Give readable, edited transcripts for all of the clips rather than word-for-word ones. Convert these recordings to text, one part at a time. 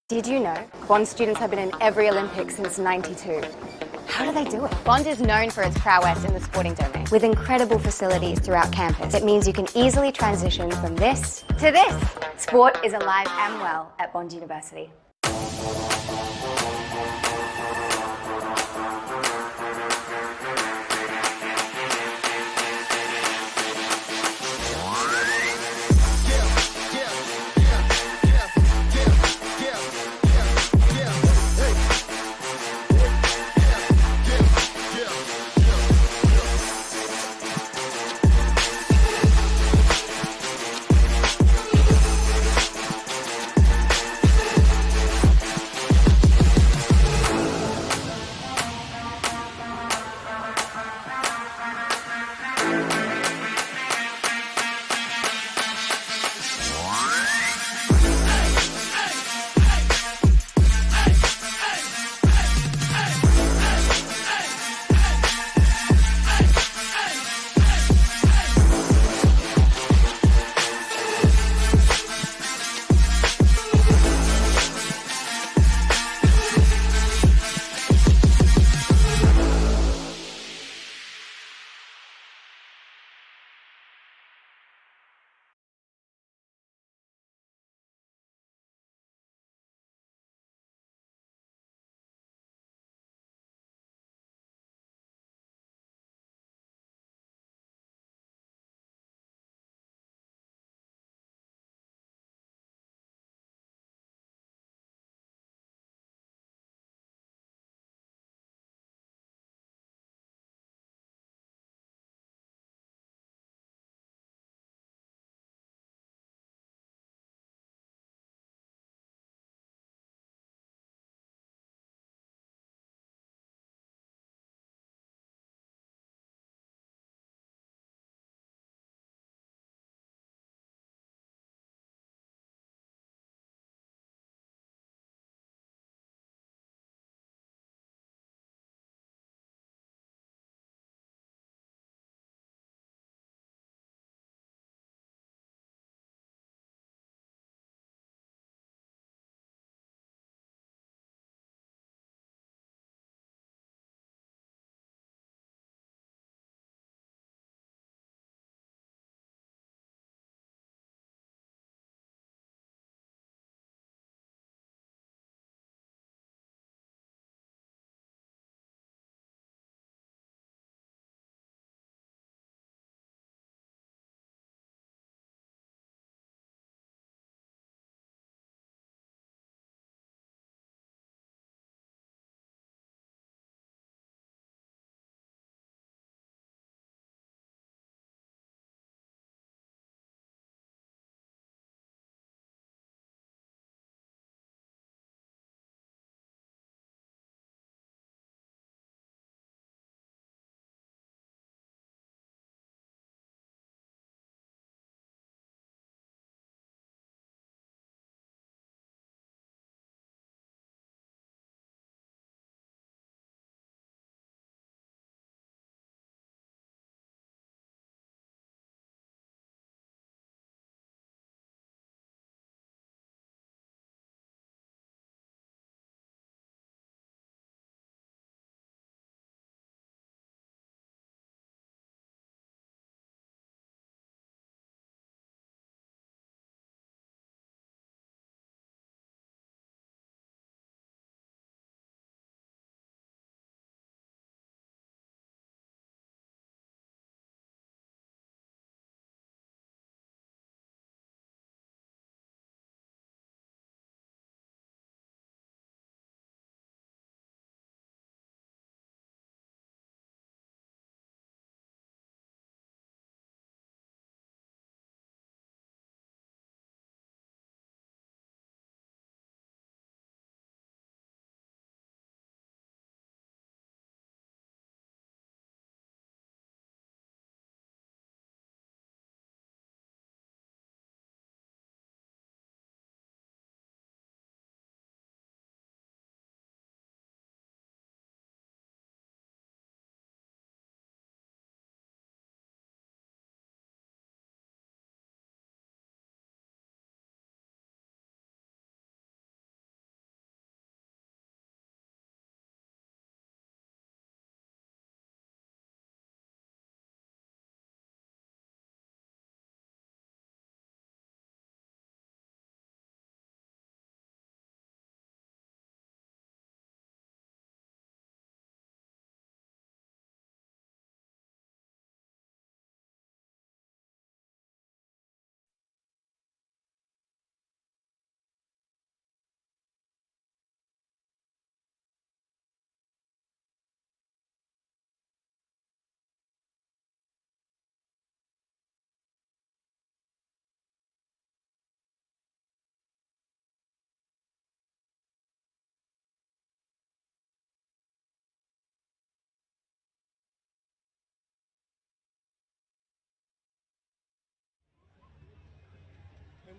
Did you know Bond students have been in every Olympics since '92? How do they do it? Bond is known for its prowess in the sporting domain. With incredible facilities throughout campus, it means you can easily transition from this to this. Sport is alive and well at Bond University.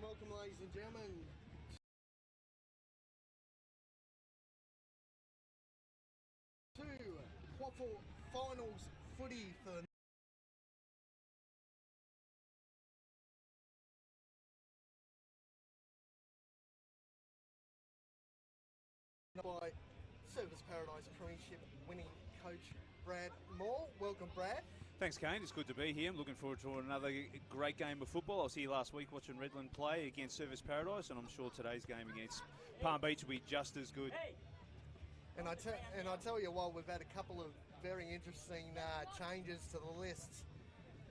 welcome, ladies and gentlemen, to QAFL Finals footy for the by Service Paradise Premiership winning coach Brad Moore. Welcome, Brad. Thanks, Kane. It's good to be here. I'm looking forward to another great game of football. I was here last week watching Redland play against Service Paradise, and I'm sure today's game against Palm Beach will be just as good. And I tell you what, we've had a couple of very interesting changes to the lists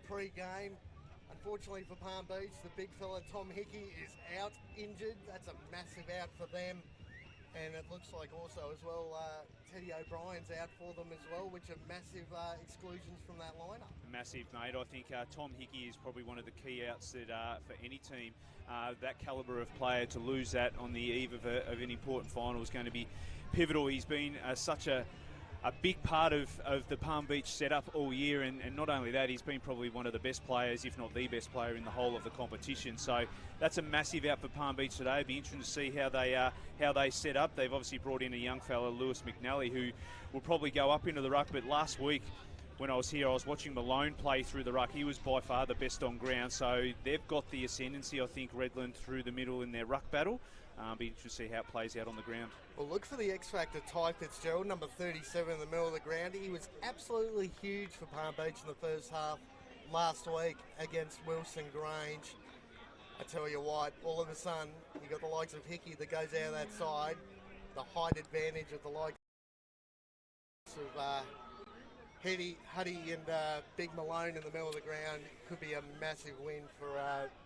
pre-game. Unfortunately for Palm Beach, the big fella Tom Hickey is out injured. That's a massive out for them. And it looks like also as well Teddy O'Brien's out for them as well, which are massive exclusions from that lineup. Massive, mate. I think Tom Hickey is probably one of the key outs that for any team. That calibre of player, to lose that on the eve of an important final is going to be pivotal. He's been such a big part of the Palm Beach setup all year, and not only that, he's been probably one of the best players, if not the best player in the whole of the competition. So that's a massive out for Palm Beach today. It'll be interesting to see how they set up. They've obviously brought in a young fella, Lewis McNally, who will probably go up into the ruck. But last week, when I was here, I was watching Malone play through the ruck. He was by far the best on ground. So they've got the ascendancy, I think, Redland through the middle in their ruck battle. Be interesting to see how it plays out on the ground. Well, look for the X-Factor Ty Fitzgerald, number 37 in the middle of the ground. He was absolutely huge for Palm Beach in the first half last week against Wilson Grange. I tell you what, all of a sudden, you got the likes of Hickey that goes out of that side. The height advantage of the likes of Huddy and Big Malone in the middle of the ground could be a massive win for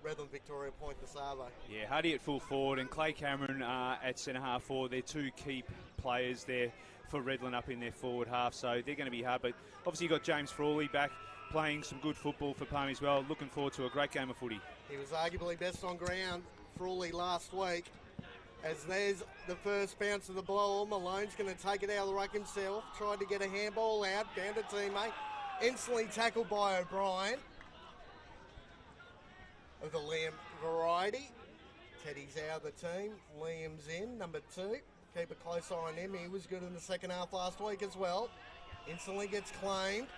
Redland-Victoria Point de Savo. Yeah, Huddy at full forward and Clay Cameron at centre half forward. They're two key players there for Redland up in their forward half, so they're going to be hard. But obviously you've got James Frawley back playing some good football for Palm as well. Looking forward to a great game of footy. He was arguably best on ground, Frawley, last week. As there's the first bounce of the ball, Malone's going to take it out of the ruck himself. Tried to get a handball out, down to teammate. Instantly tackled by O'Brien of the Liam variety. Teddy's out of the team. Liam's in, number 2. Keep a close eye on him. He was good in the second half last week as well. Instantly gets claimed.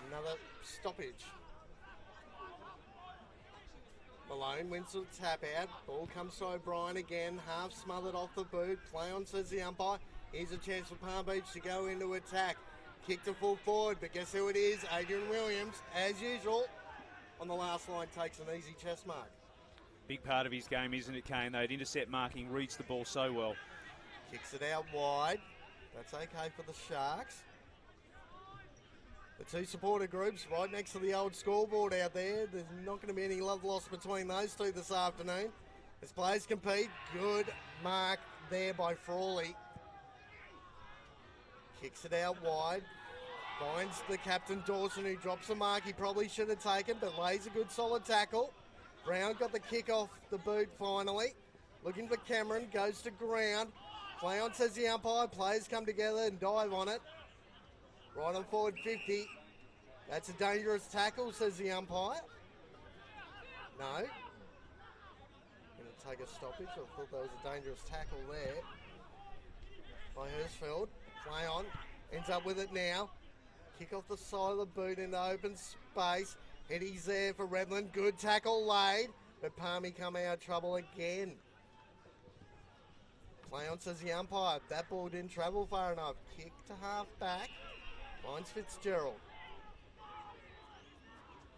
Another stoppage. Malone wins to the tap out. Ball comes to O'Brien again. Half smothered off the boot. Play on, says the umpire. Here's a chance for Palm Beach to go into attack. Kick to full forward, but guess who it is? Adrian Williams, as usual, on the last line, takes an easy chest mark. Big part of his game, isn't it, Kane? That intercept marking, reads the ball so well. Kicks it out wide. That's okay for the Sharks. The two supporter groups right next to the old scoreboard out there. There's not going to be any love lost between those two this afternoon. As players compete, good mark there by Frawley. Kicks it out wide. Finds the captain Dawson, who drops a mark he probably should have taken, but lays a good solid tackle. Brown got the kick off the boot finally. Looking for Cameron, goes to ground. Play on, says the umpire. Players come together and dive on it. Right on forward 50. That's a dangerous tackle, says the umpire. No. Going to take a stoppage. I thought that was a dangerous tackle there by Hirschfeld. Play on. Ends up with it now. Kick off the side of the boot into open space. Eddie's there for Redland. Good tackle laid. But Palmy come out of trouble again. Play on, says the umpire. That ball didn't travel far enough. Kick to half back. Finds Fitzgerald.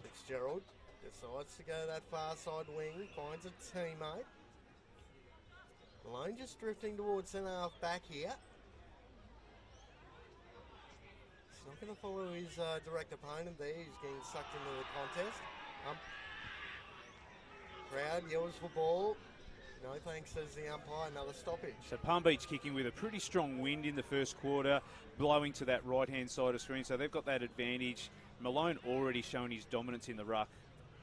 Fitzgerald decides to go to that far side wing. Finds a teammate. Malone just drifting towards centre half back here. He's not going to follow his direct opponent there. He's getting sucked into the contest. Crowd yells for ball. No thanks, says the umpire. Another stoppage. So Palm Beach kicking with a pretty strong wind in the first quarter, blowing to that right-hand side of screen. So they've got that advantage. Malone already shown his dominance in the ruck.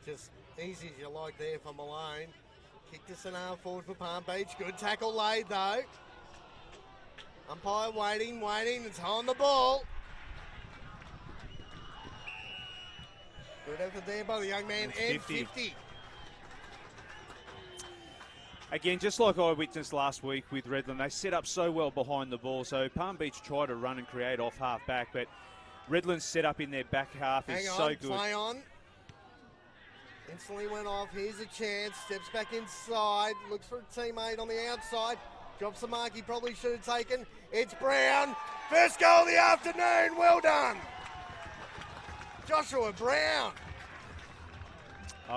Just easy as you like there for Malone. Kick to centre forward for Palm Beach. Good tackle laid though. Umpire waiting. It's on the ball. Good effort there by the young man. And 50. Again, just like I witnessed last week with Redland, they set up so well behind the ball. So Palm Beach try to run and create off half back, but Redland's set up in their back half is so good. Play on. Instantly went off. Here's a chance. Steps back inside. Looks for a teammate on the outside. Drops the mark he probably should have taken. It's Brown. First goal of the afternoon. Well done. Joshua Brown.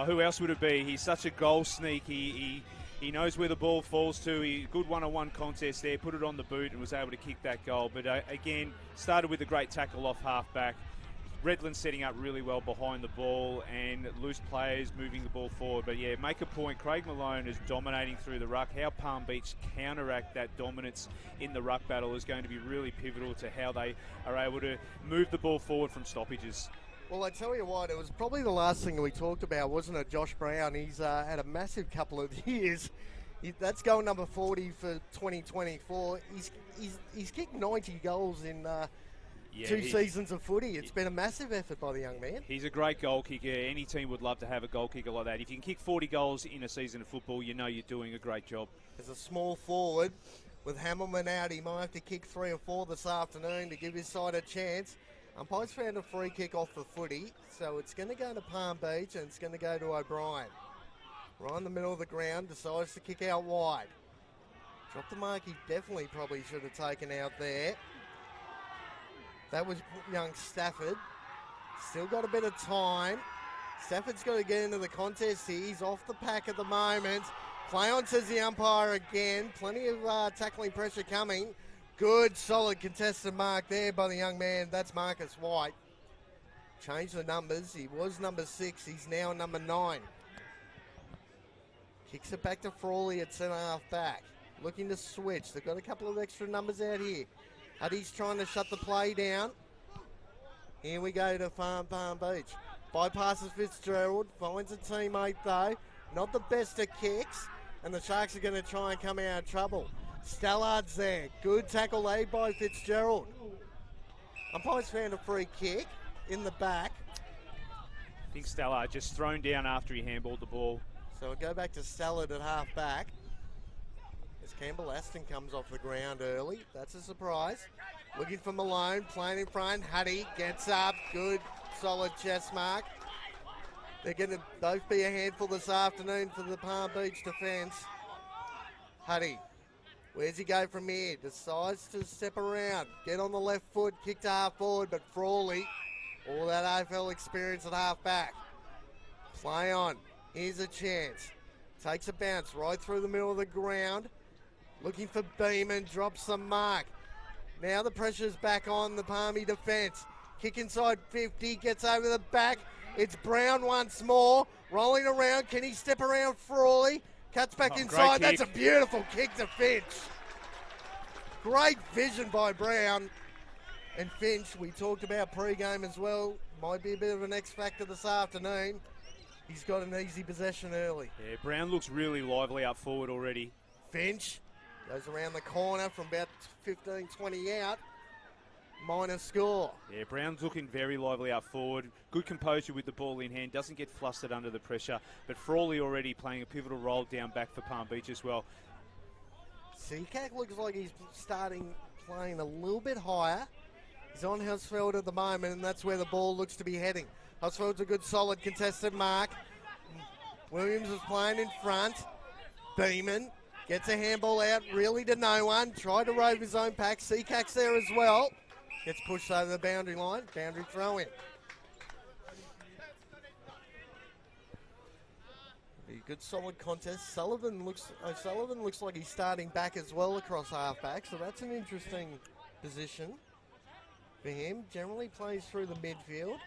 Who else would it be? He's such a goal sneak. He knows where the ball falls to. Good one-on-one contest there. Put it on the boot and was able to kick that goal. But again, started with a great tackle off half-back. Redland setting up really well behind the ball and loose players moving the ball forward. But yeah, make a point. Craig Malone is dominating through the ruck. How Palm Beach counteract that dominance in the ruck battle is going to be really pivotal to how they are able to move the ball forward from stoppages. Well, I tell you what, it was probably the last thing we talked about, wasn't it? Josh Brown, he's had a massive couple of years. That's goal number 40 for 2024. He's kicked 90 goals in two seasons of footy. It's been a massive effort by the young man. He's a great goal kicker. Any team would love to have a goal kicker like that. If you can kick 40 goals in a season of football, you know you're doing a great job. As a small forward, with Hamilman out, he might have to kick 3 or 4 this afternoon to give his side a chance. Umpire's found a free kick off the footy, so it's going to go to Palm Beach and it's going to go to O'Brien. Right in the middle of the ground, decides to kick out wide. Dropped the mark he definitely probably should have taken out there. That was young Stafford. Still got a bit of time. Stafford's got to get into the contest here. He's off the pack at the moment. Play on, says the umpire again. Plenty of tackling pressure coming. Good, solid contested mark there by the young man. That's Marcus White. Changed the numbers. He was number 6. He's now number 9. Kicks it back to Frawley at centre half back. Looking to switch. They've got a couple of extra numbers out here. Huddy's trying to shut the play down. Here we go to Palm Beach. Bypasses Fitzgerald. Finds a teammate though. Not the best of kicks. And the Sharks are going to try and come out of trouble. Stallard's there. Good tackle laid by Fitzgerald. Umpire's found a free kick in the back. I think Stallard just thrown down after he handballed the ball. So we'll go back to Stallard at half back. As Campbell Aston comes off the ground early. That's a surprise. Looking for Malone. Playing in front. Huddy gets up. Good solid chest mark. They're going to both be a handful this afternoon for the Palm Beach defence. Huddy. Where's he go from here? Decides to step around. Get on the left foot. Kick to half forward. But Frawley, all that AFL experience at half back. Play on. Here's a chance. Takes a bounce right through the middle of the ground. Looking for Beeman. Drops the mark. Now the pressure's back on the Palmy defence. Kick inside 50. Gets over the back. It's Brown once more. Rolling around. Can he step around Frawley? Cuts back inside. That's a beautiful kick to Finch. Great vision by Brown. And Finch, we talked about pre-game as well. Might be a bit of an X factor this afternoon. He's got an easy possession early. Yeah, Brown looks really lively up forward already. Finch goes around the corner from about 15, 20 out. Minor score. Yeah, Brown's looking very lively up forward. Good composure with the ball in hand. Doesn't get flustered under the pressure. But Frawley already playing a pivotal role down back for Palm Beach as well. Seacack looks like he's playing a little bit higher. He's on Husfeld at the moment, and that's where the ball looks to be heading. Husfeld's a good, solid, contested mark. Williams is playing in front. Beeman gets a handball out, really to no one. Tried to rove his own pack. Seacack's there as well. Gets pushed over the boundary line. Boundary throw in. A good solid contest. Sullivan looks like he's starting back as well across halfback, so that's an interesting position for him. Generally plays through the midfield.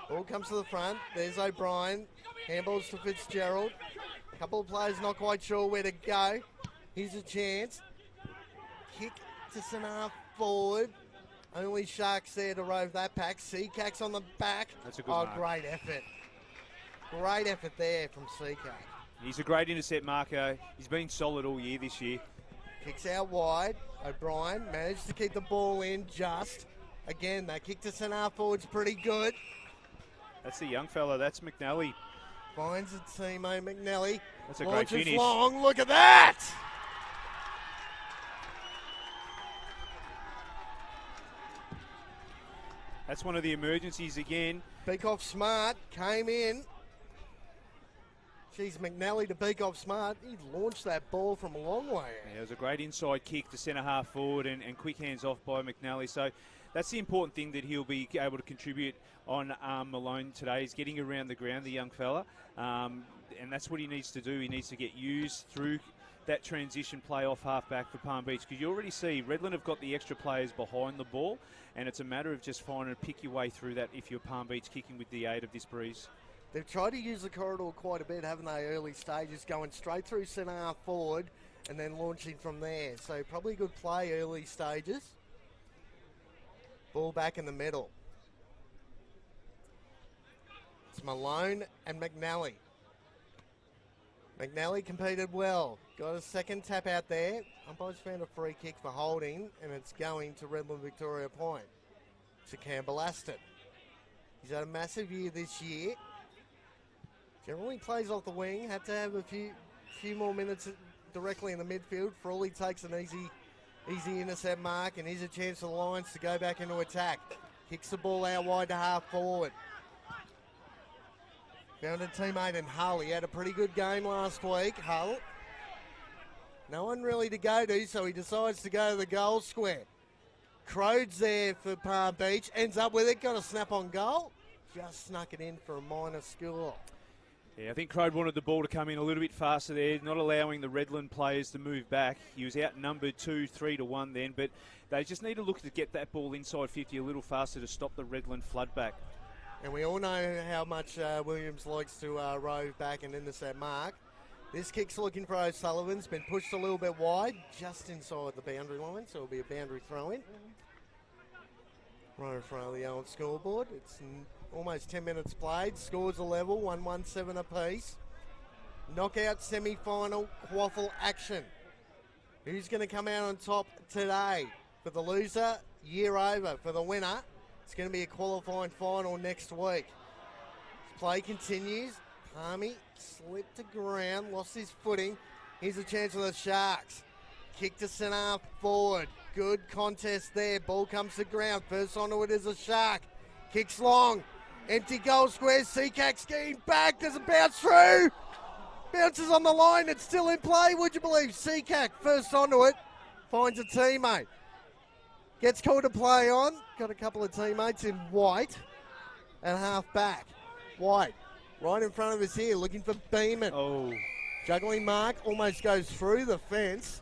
Ball comes to the front. There's O'Brien. Handballs to Fitzgerald. A couple of players not quite sure where to go. Here's a chance. Kick to centre half forward. Only Sharks there to rove that pack. Seacack's on the back. That's a good mark. Great effort. Great effort there from Seacack. He's a great intercept marker. He's been solid all year this year. Kicks out wide. O'Brien managed to keep the ball in just. Again, that kick to centre half forward's pretty good. That's the young fella. That's McNally. Finds a teammate, McNally. That's a great Launches finish. long. Look at that! That's one of the emergencies again. Beakoff Smart came in. Geez, McNally to Beakoff Smart. He launched that ball from a long way. Yeah, it was a great inside kick to centre half forward and quick hands off by McNally. So that's the important thing that he'll be able to contribute on Malone today, is getting around the ground, the young fella. And that's what he needs to do. He needs to get used through that transition play off half-back for Palm Beach, because you already see Redland have got the extra players behind the ball, and it's a matter of just finding to pick your way through that if you're Palm Beach kicking with the aid of this breeze. They've tried to use the corridor quite a bit, haven't they, early stages, going straight through centre half forward and then launching from there. So probably a good play early stages. Ball back in the middle. It's Malone and McNally. McNally competed well. Got a second tap out there. Umpires found a free kick for holding, and it's going to Redland-Victoria point. To Campbell Aston. He's had a massive year this year. Generally plays off the wing. Had to have a few more minutes directly in the midfield. For all he takes an easy intercept mark, and here's a chance for the Lions to go back into attack. Kicks the ball out wide to half forward. Found a teammate in Hull. He had a pretty good game last week, Hull. No one really to go to, so he decides to go to the goal square. Crode's there for Palm Beach. Ends up with it. Got a snap on goal. Just snuck it in for a minor score. Yeah, I think Crode wanted the ball to come in a little bit faster there, not allowing the Redland players to move back. He was outnumbered 2-3-1 then, but they just need to look to get that ball inside 50 a little faster to stop the Redland flood back. And we all know how much Williams likes to rove back and intercept mark. This kick's looking for O'Sullivan's, been pushed a little bit wide, just inside the boundary line, so it'll be a boundary throw-in. Right in front of the old scoreboard. It's almost 10 minutes played. Scores are level, 1-1-7 apiece. Knockout semi-final QAFL action. Who's going to come out on top today? For the loser, year over. For the winner, it's going to be a qualifying final next week. Play continues. Palmy slipped to ground, lost his footing. Here's a chance for the Sharks. Kick to centre forward. Good contest there. Ball comes to ground. First onto it is a Shark. Kicks long. Empty goal square. Seacack skiing back. Does it bounce through? Bounces on the line. It's still in play, would you believe? Seacack first onto it. Finds a teammate. Gets called to play on. Got a couple of teammates in white and half back. White right in front of us here, looking for Beeman. Oh. Juggling mark, almost goes through the fence.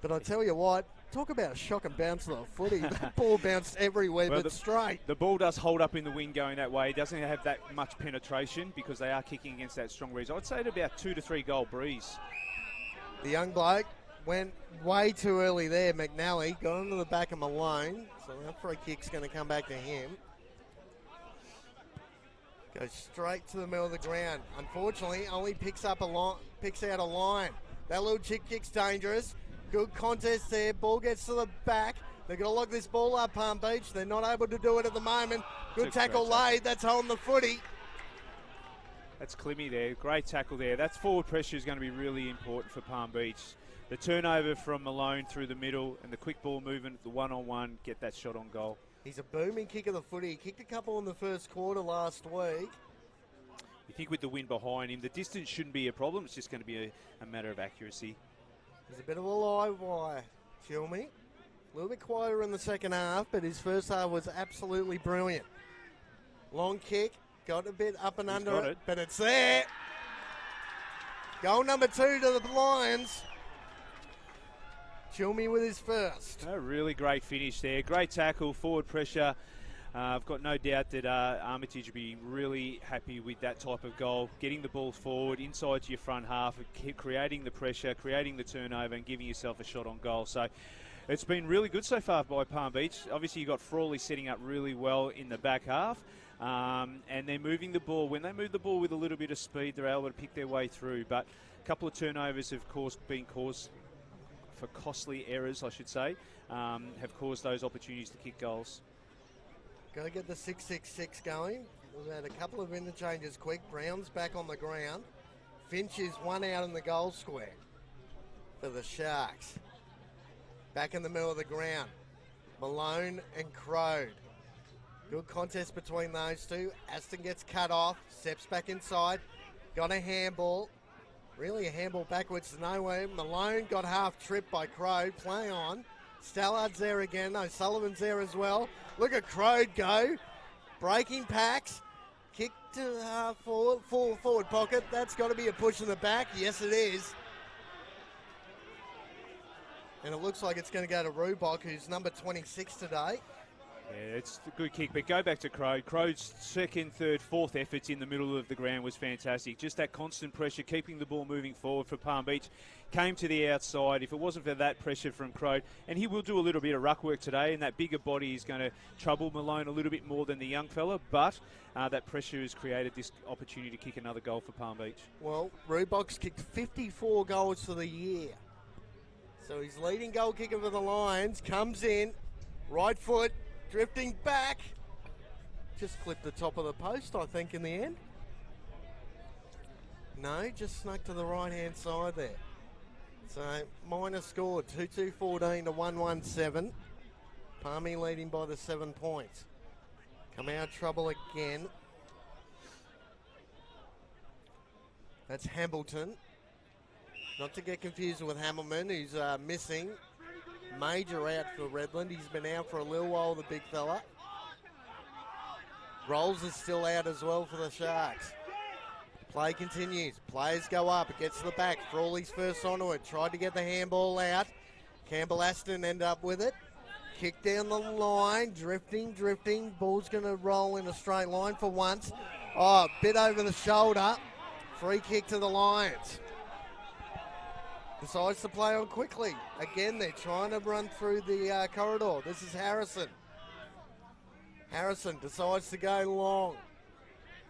But I tell you what, talk about a shock and bounce of the footy. That ball bounced everywhere, Well, but straight. The ball does hold up in the wind going that way. It doesn't have that much penetration because they are kicking against that strong breeze. I'd say at about 2 to 3 goal breeze. The young bloke went way too early there, McNally. Got into the back of Malone. So that free kick's going to come back to him. Goes straight to the middle of the ground. Unfortunately, only picks out a line. That little chip kick's dangerous. Good contest there. Ball gets to the back. They're going to lock this ball up, Palm Beach. They're not able to do it at the moment. Good tackle laid. That's holding the footy. That's Clemmy there. Great tackle there. That forward pressure is going to be really important for Palm Beach. The turnover from Malone through the middle and the quick ball movement, the one-on-one, get that shot on goal. He's a booming kick of the footy. He kicked a couple in the first quarter last week. You think with the wind behind him, the distance shouldn't be a problem. It's just going to be a matter of accuracy. He's a bit of a live wire, Chilmy. A little bit quieter in the second half, but his first half was absolutely brilliant. Long kick, got a bit up and under it, but it's there. Goal number 2 to the Lions. Chilmy with his first. A really great finish there. Great tackle, forward pressure. I've got no doubt that Armitage will be really happy with that type of goal. Getting the ball forward, inside to your front half, creating the pressure, creating the turnover and giving yourself a shot on goal. So it's been really good so far by Palm Beach. Obviously, you've got Frawley setting up really well in the back half. And they're moving the ball. When they move the ball with a little bit of speed, they're able to pick their way through. But a couple of turnovers have been caused for costly errors, I should say, have caused those opportunities to kick goals. Got to get the 6-6-6 going. We've had a couple of interchanges quick. Brown's back on the ground. Finch is one out in the goal square for the Sharks. Back in the middle of the ground. Malone and Crode. Good contest between those two. Aston gets cut off. Steps back inside. Got a handball. Really a handball backwards to nowhere. Malone got half tripped by Crode. Play on. Stallard's there again. O'Sullivan's there as well. Look at Crode go. Breaking packs. Kick to forward pocket. That's got to be a push in the back. Yes, it is. And it looks like it's going to go to Rubok, who's number 26 today. Yeah, it's a good kick, but go back to Crode. Crode's second, third, fourth efforts in the middle of the ground was fantastic. Just that constant pressure, keeping the ball moving forward for Palm Beach. Came to the outside. If it wasn't for that pressure from Crode, and he will do a little bit of ruck work today, and that bigger body is going to trouble Malone a little bit more than the young fella, but that pressure has created this opportunity to kick another goal for Palm Beach. Well, Rubok's kicked 54 goals for the year. So he's leading goal kicker for the Lions. Comes in, right foot, drifting back. Just clipped the top of the post, I think, in the end. No, just snuck to the right-hand side there. So, minor scored, 2-2-14 to 1-1-7. Palmy leading by the 7 points. Come out of trouble again. That's Hambleton. Not to get confused with Hamilman, who's missing. Major out for Redland. He's been out for a little while, the big fella. Rolls is still out as well for the Sharks. Play continues. Players go up. It gets to the back. Frawley's first onto it. Tried to get the handball out. Campbell Aston ended up with it. Kick down the line. Drifting. Ball's going to roll in a straight line for once. Oh, a bit over the shoulder. Free kick to the Lions. Decides to play on quickly. Again, they're trying to run through the corridor. This is Harrison. Harrison decides to go long.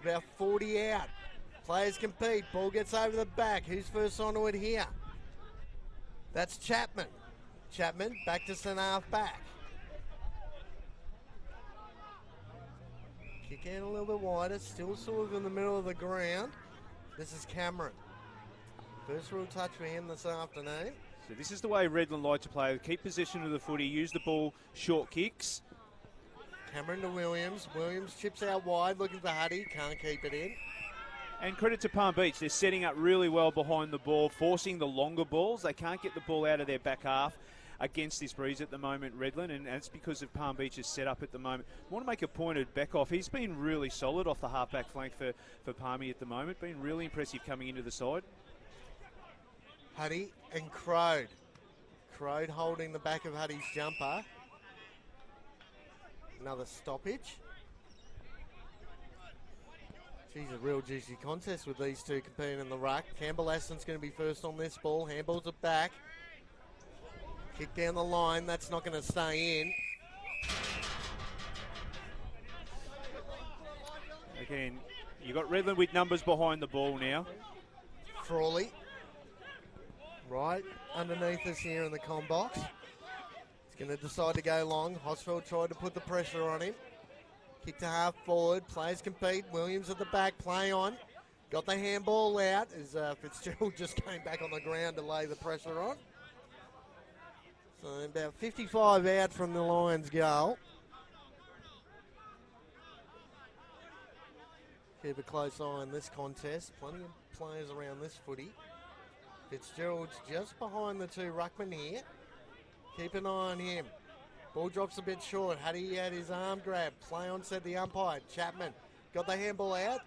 About 40 out. Players compete. Ball gets over the back. Who's first onto it here? That's Chapman. Chapman back to centre half back. Kick out a little bit wider. Still sort of in the middle of the ground. This is Cameron. First real touch for him this afternoon. So this is the way Redland like to play. Keep possession of the footy. Use the ball. Short kicks. Cameron to Williams. Williams chips out wide. Looking for Huddy. Can't keep it in. And credit to Palm Beach. They're setting up really well behind the ball, forcing the longer balls. They can't get the ball out of their back half against this breeze at the moment, Redland, and that's because of Palm Beach's setup at the moment. I want to make a point at Beckoff. He's been really solid off the half-back flank for Palmy at the moment. Been really impressive coming into the side. Huddy and Crode. Crode holding the back of Huddy's jumper. Another stoppage. Geez, a real juicy contest with these two competing in the ruck. Campbell Aston's going to be first on this ball. Handballs it back. Kick down the line. That's not going to stay in. Again, you've got Redland with numbers behind the ball now. Frawley. Right underneath us here in the comm box. He's going to decide to go long. Hosfeld tried to put the pressure on him. Kick to half forward. Players compete. Williams at the back. Play on. Got the handball out as Fitzgerald just came back on the ground to lay the pressure on. So about 55 out from the Lions goal. Keep a close eye on this contest. Plenty of players around this footy. Fitzgerald's just behind the two ruckmen here. Keep an eye on him. Ball drops a bit short. Huddy had his arm grab. Play on, said the umpire. Chapman got the handball out.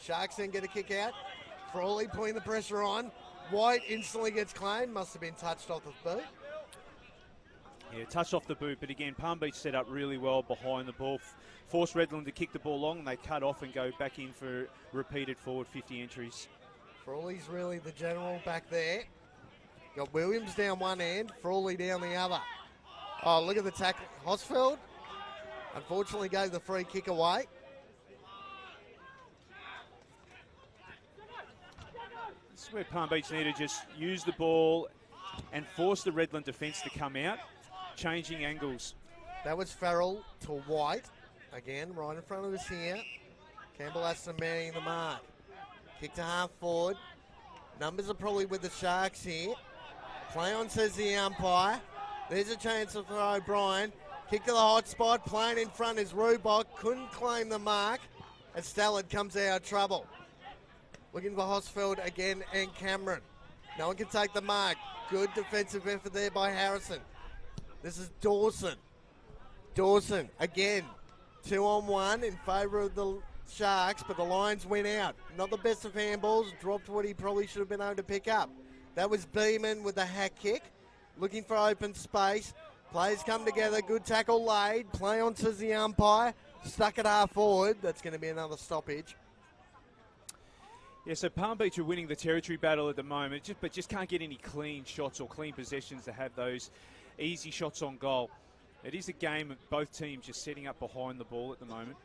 Sharks then get a kick out. Frawley putting the pressure on. White instantly gets claimed. Must have been touched off the boot. Yeah, touched off the boot, but again, Palm Beach set up really well behind the ball. Forced Redland to kick the ball long, and they cut off and go back in for repeated forward 50 entries. Frawley's really the general back there. Got Williams down one end, Frawley down the other. Oh, look at the tackle. Hosfeld, unfortunately, gave the free kick away. This is where Palm Beach need to just use the ball and force the Redland defence to come out, changing angles. That was Farrell to White. again, right in front of us here. Campbell has to man the mark. Kick to half forward. Numbers are probably with the Sharks here. Play on, says the umpire. There's a chance for O'Brien. Kick to the hot spot. Playing in front is Rubok. Couldn't claim the mark as Stallard comes out of trouble. Looking for Hosfeld again and Cameron. No one can take the mark. Good defensive effort there by Harrison. This is Dawson. Dawson again. 2-on-1 in favour of the Sharks, but the Lions went out. Not the best of handballs. Dropped what he probably should have been able to pick up. That was Beeman with the hack kick. Looking for open space. Players come together. Good tackle laid. Play on, says the umpire. Stuck at half forward. That's going to be another stoppage. Yeah, so Palm Beach are winning the territory battle at the moment, but just can't get any clean shots or clean possessions to have those easy shots on goal. It is a game of both teams just setting up behind the ball at the moment.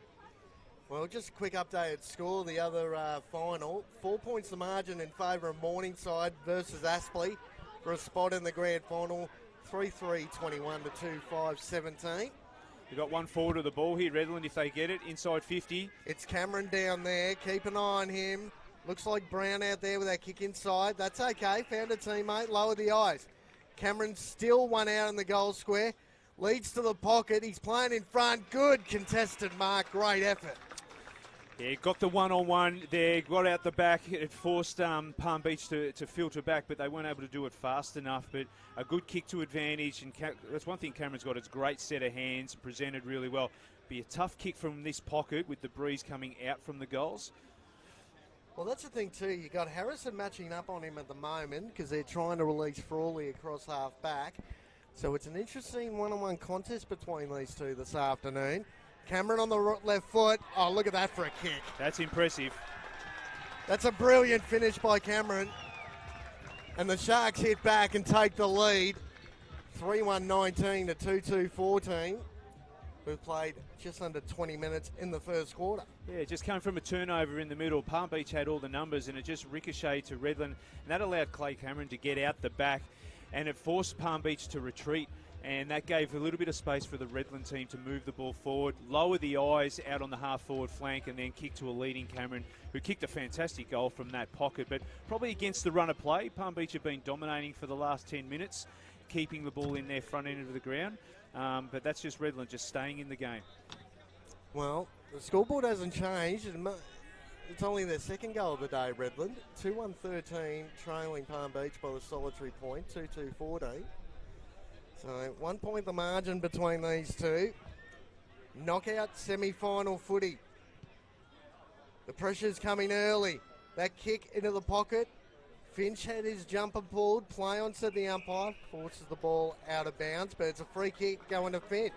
Well, just a quick updated score. The other final. 4 points the margin in favour of Morningside versus Aspley for a spot in the grand final. 3-3-21 to 2-5-17. We've got one forward of the ball here, Redland, if they get it, inside 50. It's Cameron down there. Keep an eye on him. Looks like Brown out there with that kick inside. That's okay. Found a teammate. Lower the eyes. Cameron still one out in the goal square. Leads to the pocket. He's playing in front. Good contested mark. Great effort. Yeah, got the one-on-one there, got out the back. It forced Palm Beach to filter back, but they weren't able to do it fast enough. But a good kick to advantage, and that's one thing Cameron's got. It's a great set of hands, presented really well. Be a tough kick from this pocket with the breeze coming out from the goals. Well, that's the thing too. You got Harrison matching up on him at the moment because they're trying to release Frawley across half back. So it's an interesting one-on-one contest between these two this afternoon. Cameron on the left foot. Oh, look at that for a kick. That's impressive. That's a brilliant finish by Cameron. And the Sharks hit back and take the lead. 3-1-19 to 2-2-14. We've played just under 20 minutes in the first quarter. Yeah, it just came from a turnover in the middle. Palm Beach had all the numbers and it just ricocheted to Redland. And that allowed Clay Cameron to get out the back. And it forced Palm Beach to retreat. And that gave a little bit of space for the Redland team to move the ball forward, lower the eyes out on the half-forward flank, and then kick to a leading Cameron, who kicked a fantastic goal from that pocket. But probably against the run of play, Palm Beach have been dominating for the last 10 minutes, keeping the ball in their front end of the ground. But that's just Redland just staying in the game. Well, the scoreboard hasn't changed. It's only their second goal of the day, Redland. 2-1-13, trailing Palm Beach by the solitary point, 2-2-14. So 1 point the margin between these two. Knockout semi-final footy. The pressure's coming early. That kick into the pocket. Finch had his jumper pulled. Play on, said the umpire. Forces the ball out of bounds, but it's a free kick going to Finch.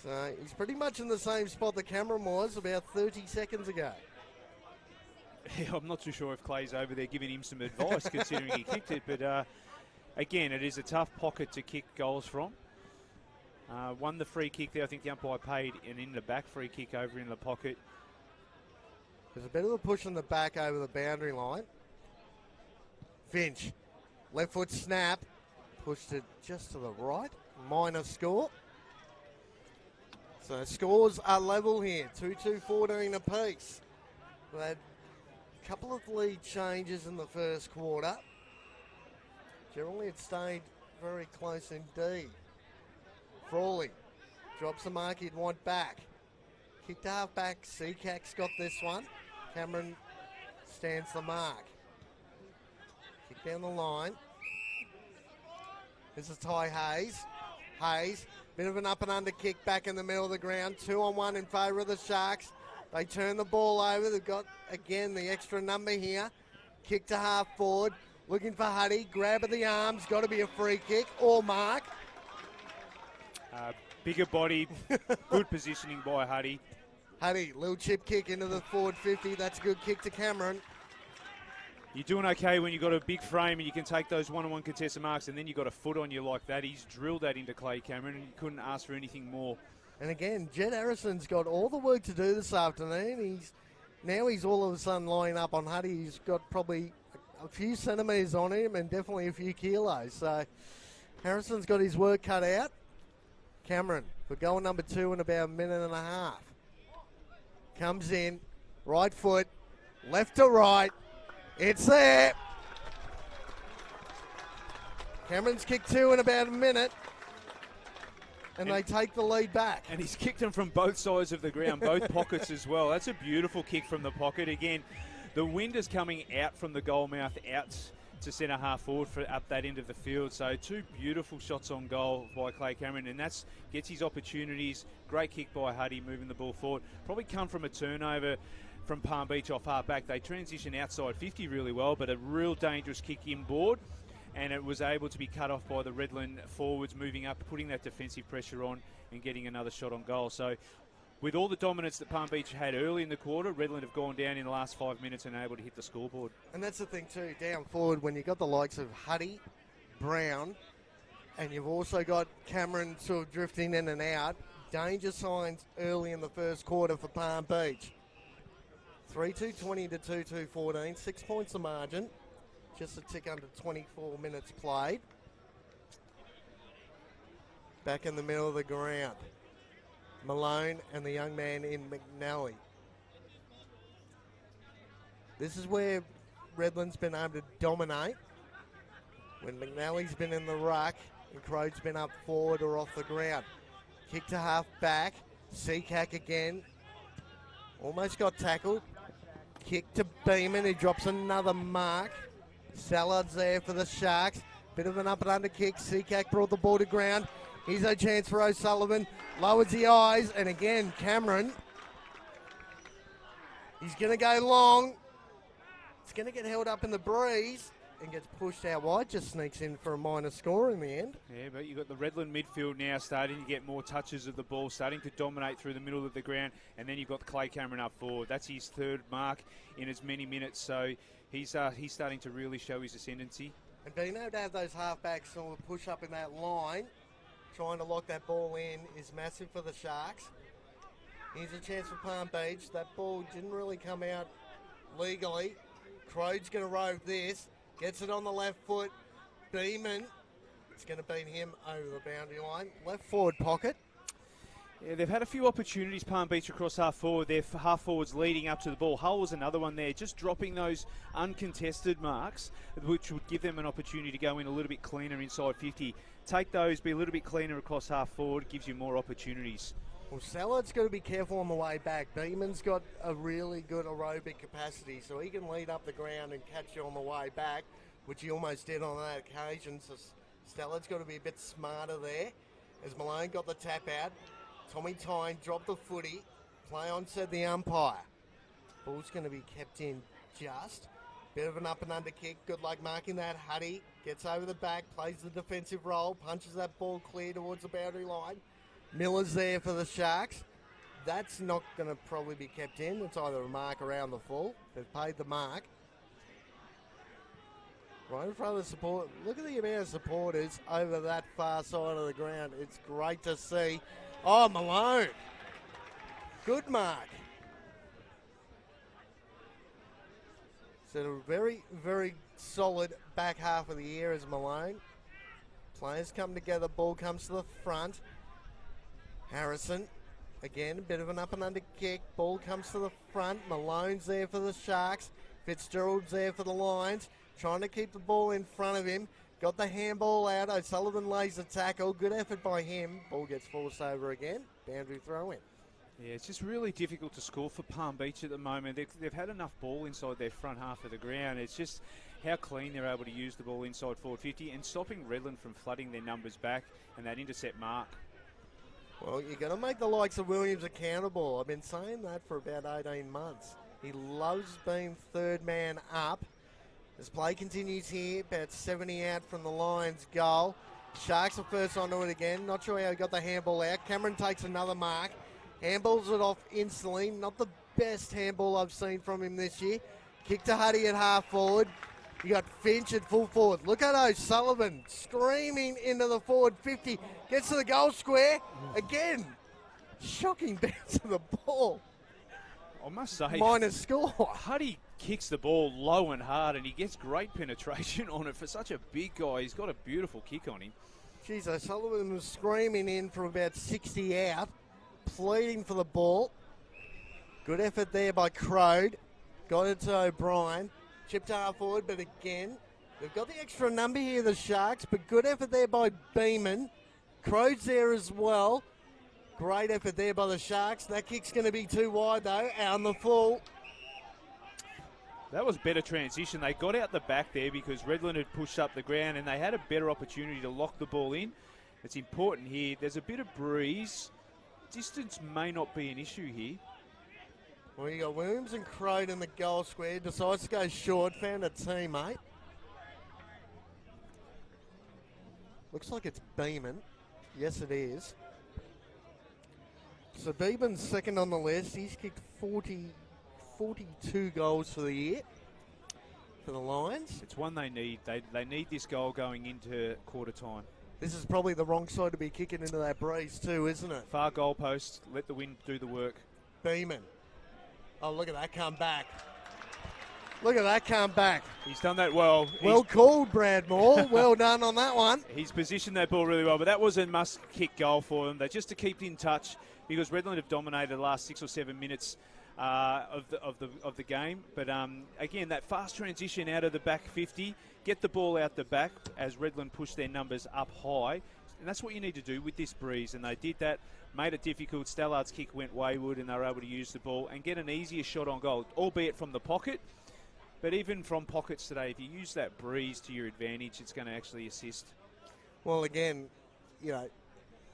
So he's pretty much in the same spot that Cameron was about 30 seconds ago. Yeah, I'm not too sure if Clay's over there giving him some advice considering he kicked it, but again, it is a tough pocket to kick goals from. Won the free kick there. I think the umpire paid an in the back free kick over in the pocket. There's a bit of a push on the back over the boundary line. Finch, left foot snap, pushed it just to the right. Minor score. So scores are level here, 2-2-14 apiece. We had a couple of lead changes in the first quarter. Generally it stayed very close indeed. Frawley drops the mark he'd want back. Kicked half back, Seacack's got this one. Cameron stands the mark. Kick down the line. This is Ty Hayes. Hayes, bit of an up and under kick back in the middle of the ground. 2-on-1 in favour of the Sharks. They turn the ball over. They've got, again, the extra number here. Kick to half forward. Looking for Huddy. Grab of the arms. Got to be a free kick or mark. Bigger body, good positioning by Huddy. Huddy, little chip kick into the forward 50. That's a good kick to Cameron. You're doing okay when you've got a big frame and you can take those one-on-one contested marks, and then you've got a foot on you like that. He's drilled that into Clay Cameron, and you couldn't ask for anything more. And again, Jed Harrison's got all the work to do this afternoon. He's all of a sudden lining up on Huddy. He's got probably a few centimetres on him and definitely a few kilos. So Harrison's got his work cut out. Cameron for goal number 2 in about a minute and a half. Comes in, right foot, left to right. It's there. Cameron's kicked 2 in about a minute. And they take the lead back. And he's kicked them from both sides of the ground, both pockets as well. That's a beautiful kick from the pocket. Again, the wind is coming out from the goal mouth out to centre half forward for up that end of the field. So 2 beautiful shots on goal by Clay Cameron, and that's gets his opportunities. Great kick by Huddy, moving the ball forward. Probably come from a turnover from Palm Beach off half back. They transition outside 50 really well, but a real dangerous kick inboard. And it was able to be cut off by the Redland forwards moving up, putting that defensive pressure on and getting another shot on goal. So with all the dominance that Palm Beach had early in the quarter, Redland have gone down in the last 5 minutes and are able to hit the scoreboard. And that's the thing too, down forward, when you've got the likes of Huddy, Brown, and you've also got Cameron sort of drifting in and out, danger signs early in the first quarter for Palm Beach. 3-2-20 to 2-2-14, 6 points the margin. Just a tick under 24 minutes played. Back in the middle of the ground. Malone and the young man in McNally. This is where Redland's been able to dominate. When McNally's been in the ruck and Crode's been up forward or off the ground. Kick to half back. Seacack again. Almost got tackled. Kick to Beeman, who drops another mark. Sallard's there for the Sharks. Bit of an up and under kick. Seacack brought the ball to ground. Here's a chance for O'Sullivan. Lowers the eyes. And again, Cameron. He's going to go long. It's going to get held up in the breeze and gets pushed out wide. Just sneaks in for a minor score in the end. Yeah, but you've got the Redland midfield now starting to get more touches of the ball, starting to dominate through the middle of the ground. And then you've got Clay Cameron up forward. That's his 3rd mark in as many minutes. So he's starting to really show his ascendancy. And being able to have those halfbacks sort of push up in that line, trying to lock that ball in, is massive for the Sharks. Here's a chance for Palm Beach. That ball didn't really come out legally. Crode's going to rove this. Gets it on the left foot. Beeman. It's going to beat him over the boundary line. Left forward pocket. Yeah, they've had a few opportunities, Palm Beach, across half forward. Their half forwards leading up to the ball. Hull was another one there, just dropping those uncontested marks, which would give them an opportunity to go in a little bit cleaner inside 50. Take those, be a little bit cleaner across half forward, gives you more opportunities. Well, Sallard's got to be careful on the way back. Beeman's got a really good aerobic capacity, so he can lead up the ground and catch you on the way back, which he almost did on that occasion. So Sallard's got to be a bit smarter there. As Malone got the tap out, Tommy Tyne dropped the footy. Play on, said the umpire. Ball's going to be kept in just. Bit of an up and under kick. Good luck marking that. Huddy gets over the back, plays the defensive role, punches that ball clear towards the boundary line. Miller's there for the Sharks. That's not going to probably be kept in. It's either a mark around the full. They've paid the mark. Right in front of the support. Look at the amount of supporters over that far side of the ground. It's great to see. Oh, Malone. Good mark. So a very, very solid back half of the year as Malone. Players come together. Ball comes to the front. Harrison, again, a bit of an up and under kick. Ball comes to the front. Malone's there for the Sharks. Fitzgerald's there for the Lions. Trying to keep the ball in front of him. Got the handball out. O'Sullivan lays the tackle. Good effort by him. Ball gets forced over again. Boundary throw in. Yeah, it's just really difficult to score for Palm Beach at the moment. They've had enough ball inside their front half of the ground. It's just how clean they're able to use the ball inside forward 50 and stopping Redland from flooding their numbers back and that intercept mark. Well, you're going to make the likes of Williams accountable. I've been saying that for about 18 months. He loves being 3rd man up. As play continues here, about 70 out from the Lions' goal. Sharks are first onto it again. Not sure how he got the handball out. Cameron takes another mark. Handballs it off instantly. Not the best handball I've seen from him this year. Kick to Huddy at half forward. You got Finch at full forward. Look at O'Sullivan screaming into the forward 50. Gets to the goal square. Again, shocking bounce of the ball. I must say, minor score. Huddy kicks the ball low and hard, and he gets great penetration on it for such a big guy. He's got a beautiful kick on him. Geez, O'Sullivan was screaming in from about 60 out, pleading for the ball. Good effort there by Crode. Got it to O'Brien. Chipped half forward, but again, they've got the extra number here, the Sharks, but good effort there by Beeman. Crode's there as well. Great effort there by the Sharks. That kick's going to be too wide, though, out on the full. That was better transition. They got out the back there because Redland had pushed up the ground and they had a better opportunity to lock the ball in. It's important here. There's a bit of breeze. Distance may not be an issue here. Well, you got Williams and Crode in the goal square. Decides to go short. Found a teammate. Looks like it's Beeman. Yes, it is. So Beeman's second on the list. He's kicked 42 goals for the year for the Lions. It's one they need. They need this goal going into quarter time. This is probably the wrong side to be kicking into that breeze too, isn't it? Far goalpost. Let the wind do the work. Beeman. Oh, look at that come back. Look at that come back. He's done that well. Well called, Brad Moore. Well done on that one. He's positioned that ball really well, but that was a must-kick goal for them. They just to keep in touch because Redland have dominated the last 6 or 7 minutes of the game. But again, that fast transition out of the back 50, get the ball out the back as Redland push their numbers up high, and that's what you need to do with this breeze. And they did that, made it difficult. Stallard's kick went wayward, and they were able to use the ball and get an easier shot on goal, albeit from the pocket. But even from pockets today, if you use that breeze to your advantage, it's going to actually assist. Well, again, you know,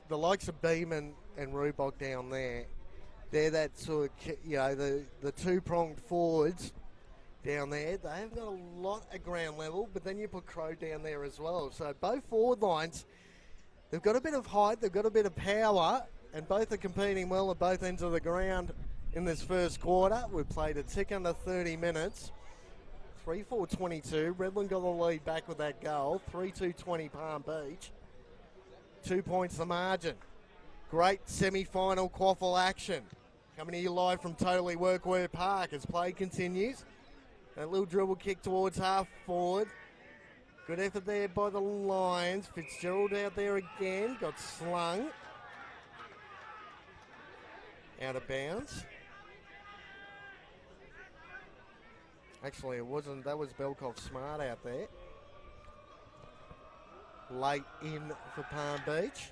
the likes of Beeman and Rubok down there, they're that sort of, you know, the two-pronged forwards down there. They haven't got a lot of ground level, but then you put Crow down there as well. So both forward lines, they've got a bit of height, they've got a bit of power, and both are competing well at both ends of the ground in this first quarter. We've played a tick under 30 minutes. 3-4-22. Redland got the lead back with that goal. 3-2-20 Palm Beach. 2 points the margin. Great semi-final QAFL action. Coming to you live from Totally Workwear Park as play continues. That little dribble kick towards half forward. Good effort there by the Lions. Fitzgerald out there again. Got slung. Out of bounds. Actually, it wasn't. That was Belkov Smart out there. Late in for Palm Beach.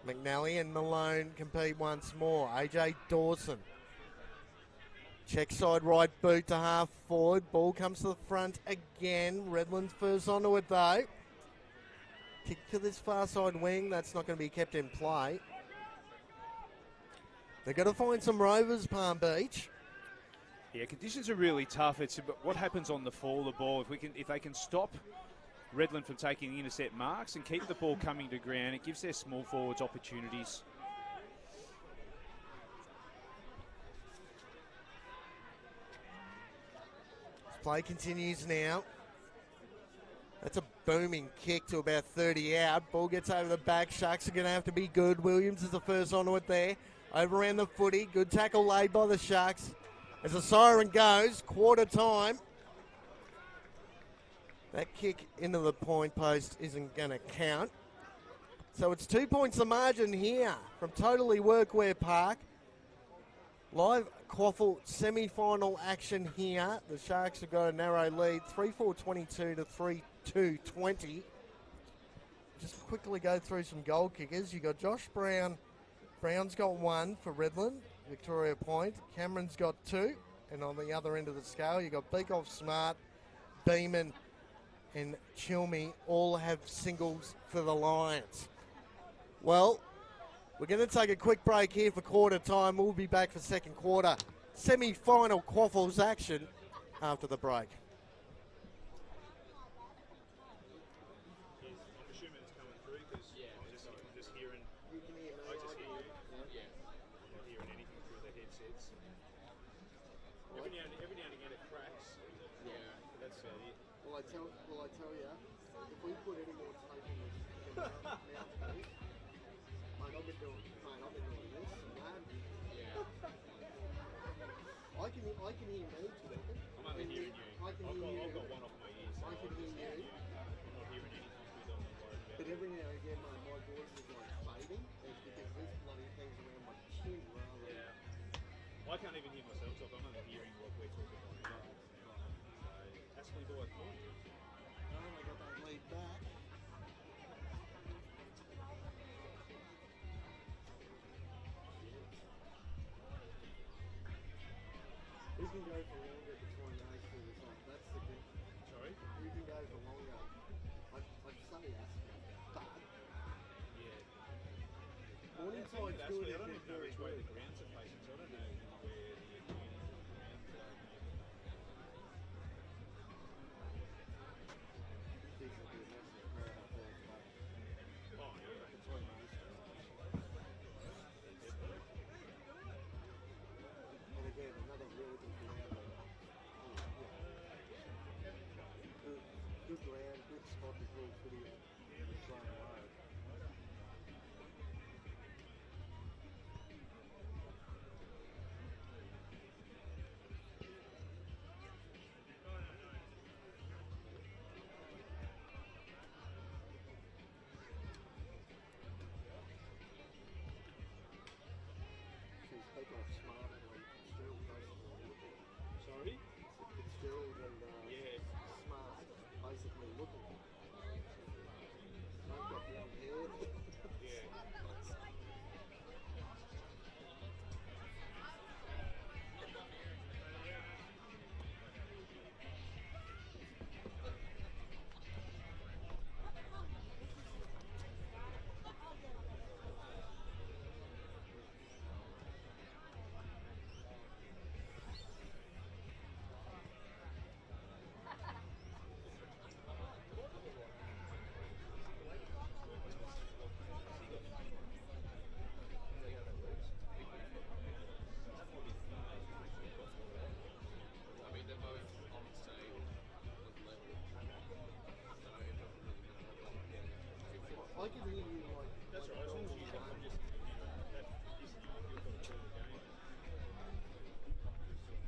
McNally and Malone compete once more. AJ Dawson. Check side right boot to half forward. Ball comes to the front again. Redland's first onto it though. Kick to this far side wing. That's not going to be kept in play. They've got to find some rovers, Palm Beach. Yeah, conditions are really tough. It's about what happens on the fall of the ball. If they can stop Redland from taking intercept marks and keep the ball coming to ground, it gives their small forwards opportunities. Play continues now. That's a booming kick to about 30 out. Ball gets over the back. Sharks are going to have to be good. Williams is the first onto it there. Over around the footy. Good tackle laid by the Sharks. As the siren goes, quarter time. That kick into the point post isn't going to count. So it's 2 points the margin here from Totally Workwear Park. Live QAFL semi-final action here. The Sharks have got a narrow lead, 3-4-22 to 3-2-20. Just quickly go through some goal kickers. You got Josh Brown. Brown's got one for Redland, Victoria Point. Cameron's got two. And on the other end of the scale, you got Beakoff Smart, Beeman, and Chilmy all have singles for the Lions. Well, we're going to take a quick break here for quarter time. We'll be back for second quarter semi-final QAFL's action after the break. I'm assuming it's coming through because I'm just hearing. I just hear you. I'm not hearing anything through the headsets. Every now and again it cracks. Yeah, but that's about it. Well, I tell you, if we put any more tape in this mouthpiece, I've been doing this, man. Yeah. I can hear me, Jordan. I'm only hearing you. I've got one off my ears. I can hear you. I'm not hearing anything through the But But every now and again, my voice is like fading. It's because this bloody thing's around my chin rather than. Yeah. Well, I can't even hear myself talk. I'm only hearing what we're talking about. So, Ashley Boyd, Oh, I got that lead back. Who can go for longer between those two results? That's the good. sorry? Who can go for longer? I'd say Aspen, but Yeah. Morningside's I good don't if even they're know very which way good. the grounds are facing, so I don't know where the community These will be a massive crowd up there today. Oh, yeah. Between those two. And again, another really good ground. Good ground, good spot to pull footy at. Try and load. She's taken off smart and Fitzgerald basically looking. Sorry? Fitzgerald and Yeah. Smart basically looking. They've got one head. Yeah. I can hear you like. That's right, as long as you don't just, you've got to call the game.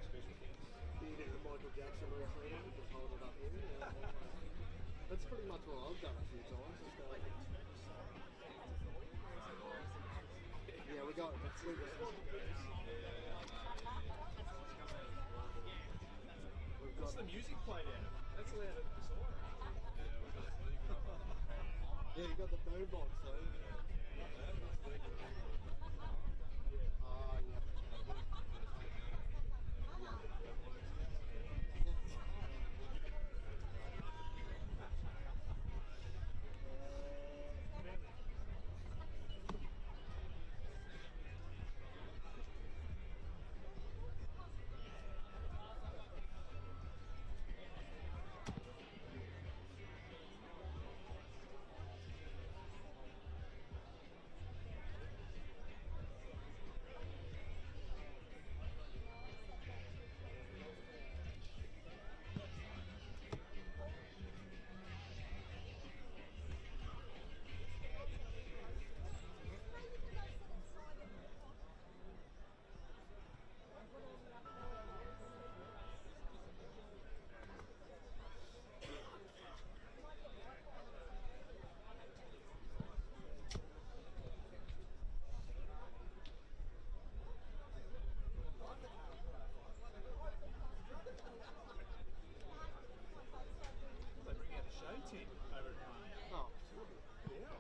Special things. You did the Michael Jackson routine, just hold it up here. That's pretty much what I've done a few times. Just go, yeah, we got. What's the music played out of? That's loud at the side. Yeah, you got the boom box, so. Ah, yeah. They bring out a show team over at home. Oh, yeah.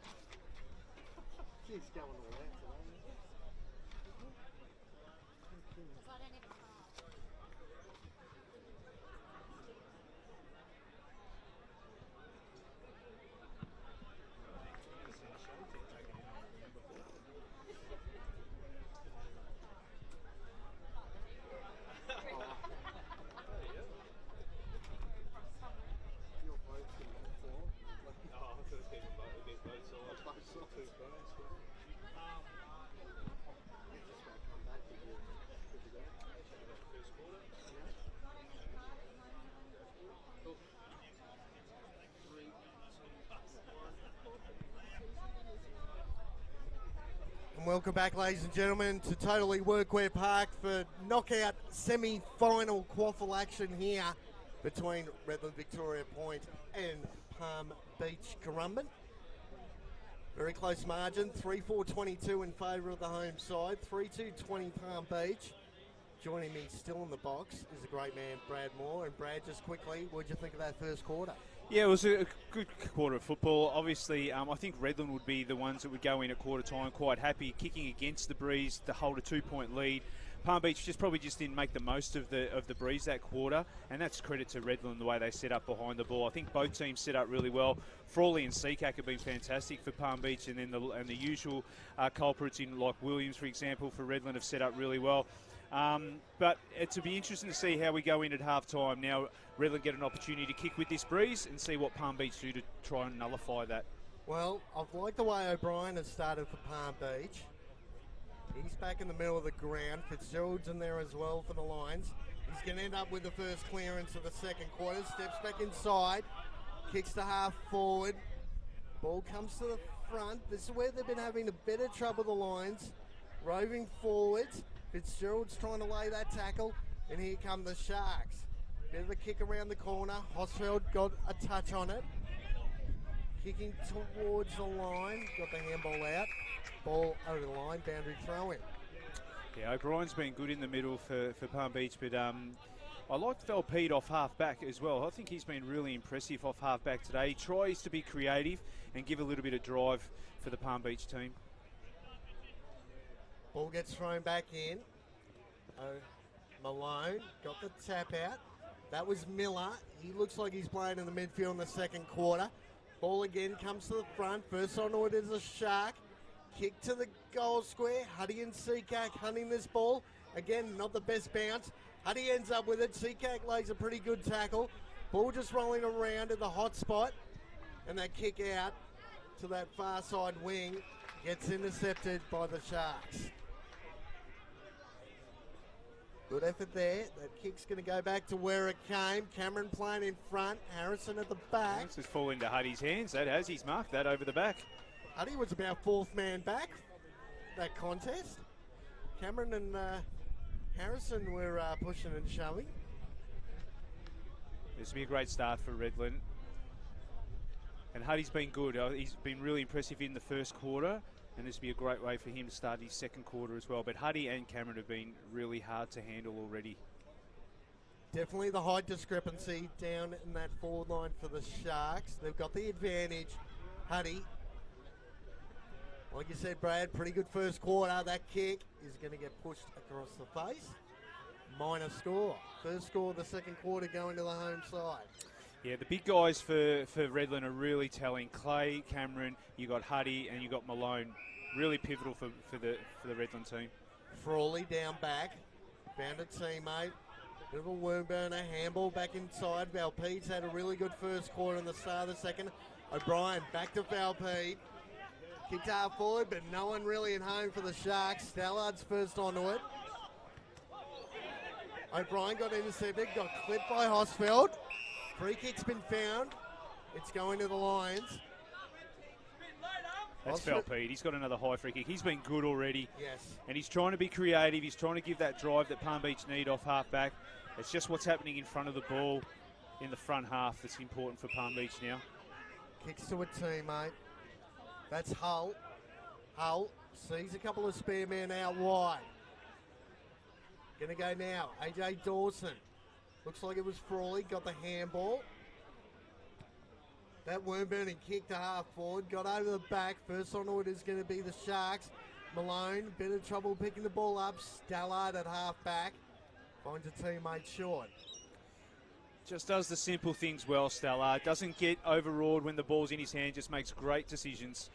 She's going all out today. Your boat's in the floor. Oh, I thought it was both sides. Both sides. Two boats. Just about come back to you. Good to go. First quarter. Yeah. Cool. 3, 2, 1. And welcome back, ladies and gentlemen, to Totally Workwear Park for knockout semi-final QAFL action here between Redland-Victoria Point and Palm Beach Currumbin. Very close margin, 3-4-22 in favour of the home side, 3-2-20 Palm Beach. Joining me still in the box is the great man Brad Moore. And Brad, just quickly, what did you think of that first quarter? Yeah, it was a good quarter of football. Obviously, I think Redland would be the ones that would go in at quarter time quite happy, kicking against the breeze to hold a 2-point lead. Palm Beach probably didn't make the most of the breeze that quarter, and that's credit to Redland the way they set up behind the ball. I think both teams set up really well. Frawley and Seacack have been fantastic for Palm Beach, and then the usual culprits in like Williams, for example, for Redland have set up really well. But it'll be interesting to see how we go in at half time. Now, Redland get an opportunity to kick with this breeze and see what Palm Beach do to try and nullify that. Well, I've liked the way O'Brien has started for Palm Beach. He's back in the middle of the ground. Fitzgerald's in there as well for the Lions. He's going to end up with the first clearance of the second quarter. Steps back inside. Kicks to half forward. Ball comes to the front. This is where they've been having a bit of trouble, the Lions. Roving forwards. Fitzgerald's trying to lay that tackle. And here come the Sharks. Bit of a kick around the corner. Hosfeld got a touch on it. Kicking towards the line. Got the handball out. Ball over the line, boundary throw in. Yeah, O'Brien's been good in the middle for Palm Beach, but I liked Valpede off half-back as well. I think he's been really impressive off half-back today. He tries to be creative and give a little bit of drive for the Palm Beach team. Ball gets thrown back in. Malone got the tap out. That was Miller. He looks like he's playing in the midfield in the second quarter. Ball again comes to the front. First on it is a Shark. Kick to the goal square. Huddy and Seacack hunting this ball. Again, not the best bounce. Huddy ends up with it. Seacack lays a pretty good tackle. Ball just rolling around in the hot spot. And that kick out to that far side wing gets intercepted by the Sharks. Good effort there. That kick's going to go back to where it came. Cameron playing in front. Harrison at the back. This has fallen into Huddy's hands. That has. He's marked that over the back. Huddy was about fourth man back that contest. Cameron and Harrison were pushing and shoving. This will be a great start for Redland. And Huddy's been good. He's been really impressive in the first quarter, and this will be a great way for him to start his second quarter as well. But Huddy and Cameron have been really hard to handle already. Definitely the height discrepancy down in that forward line for the Sharks. They've got the advantage. Huddy, like you said, Brad, pretty good first quarter. That kick is going to get pushed across the face. Minor score. First score of the second quarter going to the home side. Yeah, the big guys for Redland are really telling. Clay, Cameron, you got Huddy, and you got Malone. Really pivotal for the Redland team. Frawley down back. Found a teammate. Bit of a worm burner. Handball back inside. Valpede's had a really good first quarter in the start of the second. O'Brien back to Valpede. Kicked half forward, but no one really at home for the Sharks. Stallard's first onto it. O'Brien got intercepted, got clipped by Hosfeld. Free kick's been found. It's going to the Lions. That's Valpede. He's got another high free kick. He's been good already. Yes. And he's trying to be creative. He's trying to give that drive that Palm Beach need off half-back. It's just what's happening in front of the ball in the front half that's important for Palm Beach now. Kicks to a teammate. That's Hull. Hull sees a couple of spare men out wide. Going to go now. AJ Dawson. Looks like it was Frawley. Got the handball. That worm-burning kick to half forward. Got over the back. First on it is going to be the Sharks. Malone, bit of trouble picking the ball up. Stallard at half-back. Finds a teammate short. Just does the simple things well, Stallard. Doesn't get overawed when the ball's in his hand. Just makes great decisions.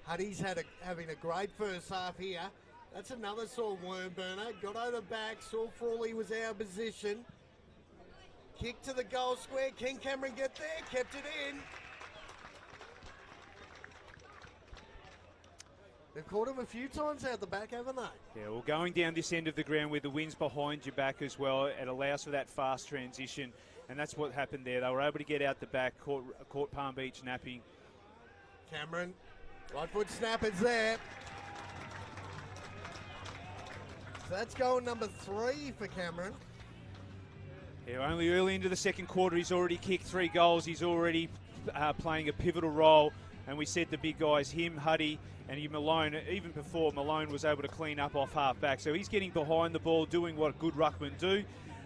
Huddy's having a great first half here. That's another sort of worm burner. Got over the back. Saw Frawley was out of position. Kick to the goal square. Can Cameron get there? Kept it in. They've caught him a few times out the back, haven't they? Yeah, well, going down this end of the ground where the wind's behind your back as well, it allows for that fast transition. And that's what happened there. They were able to get out the back, caught Palm Beach napping. Cameron, right foot snap is there. So that's goal number 3 for Cameron. Yeah, only early into the second quarter, he's already kicked 3 goals. He's already playing a pivotal role And we said the big guys, him, Huddy, and Malone, even before Malone was able to clean up off half-back. So he's getting behind the ball, doing what good ruckmen do.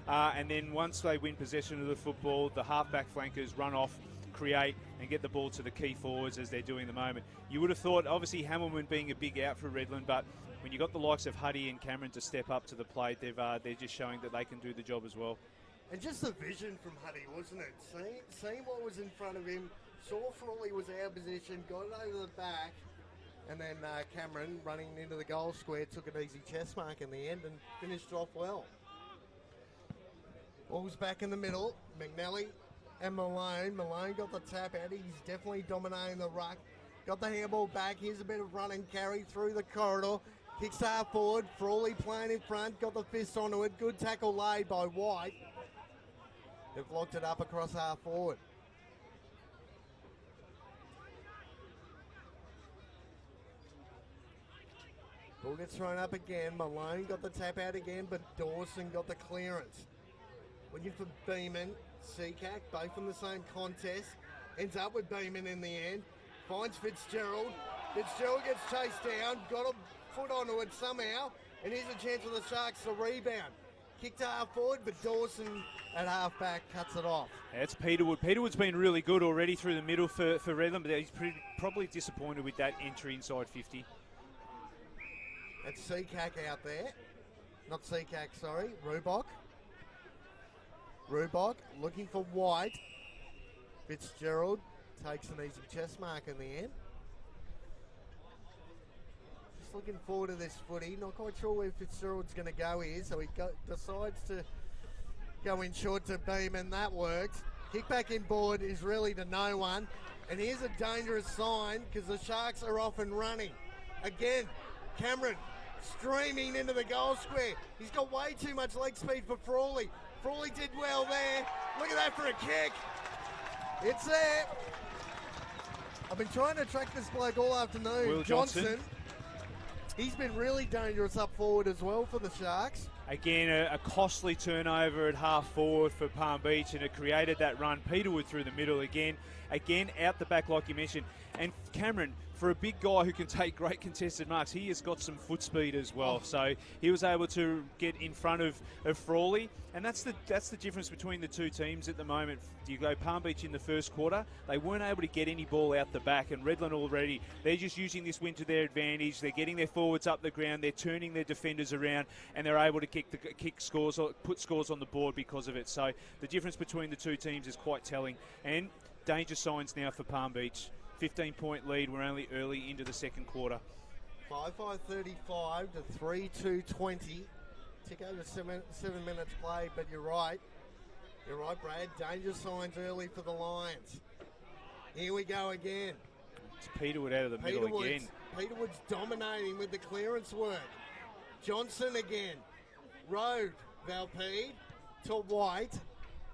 And then once they win possession of the football, the half-back flankers run off, create, and get the ball to the key forwards as they're doing at the moment. You would have thought, obviously, Hamilton being a big out for Redland, but when you got the likes of Huddy and Cameron to step up to the plate, they're just showing that they can do the job as well. And just the vision from Huddy, wasn't it? Seeing what was in front of him, saw Frawley was out of position, got it over the back, and then Cameron running into the goal square took an easy chest mark in the end and finished off well. Ball's back in the middle. McNally and Malone. Malone got the tap out. He's definitely dominating the ruck. Got the handball back. Here's a bit of run and carry through the corridor. Kicks half forward. Frawley playing in front. Got the fist onto it. Good tackle laid by White. They've locked it up across half forward. Ball gets thrown up again. Malone got the tap out again, but Dawson got the clearance. Looking for Beeman, Seacack, both in the same contest. Ends up with Beeman in the end. Finds Fitzgerald. Fitzgerald gets chased down, got a foot onto it somehow, and here's a chance for the Sharks to rebound. Kick to half forward, but Dawson at half back cuts it off. Yeah, it's Peterwood. Peterwood's been really good already through the middle for Redland, but he's probably disappointed with that entry inside 50. That's Seacack out there. Not Seacack, sorry. Rubok. Rubok looking for White. Fitzgerald takes an easy chest mark in the end. Just looking forward to this footy. Not quite sure where Fitzgerald's going to go here, so he decides to go in short to Beeman. That works. Kick back in board is really to no one. And here's a dangerous sign because the Sharks are off and running. Again, Cameron streaming into the goal square. He's got way too much leg speed for Frawley. Frawley did well there. Look at that for a kick. It's there. I've been trying to track this bloke all afternoon. Will Johnson. He's been really dangerous up forward as well for the Sharks. Again, a costly turnover at half forward for Palm Beach, and it created that run. Peterwood through the middle again out the back like you mentioned. And Cameron, for a big guy who can take great contested marks, he has got some foot speed as well. So he was able to get in front of Frawley, and that's the difference between the two teams at the moment. You go Palm Beach in the first quarter, they weren't able to get any ball out the back, and Redland already, they're just using this win to their advantage. They're getting their forwards up the ground, they're turning their defenders around, and they're able to kick scores or put scores on the board because of it. So the difference between the two teams is quite telling, and danger signs now for Palm Beach. 15-point lead. We're only early into the second quarter. 5:35 to 3:2:20. Tick over 7 minutes play, but you're right. You're right, Brad. Danger signs early for the Lions. Here we go again. It's Peterwood out of the middle again. Peterwood's dominating with the clearance work. Johnson again. Road, Valpede to White.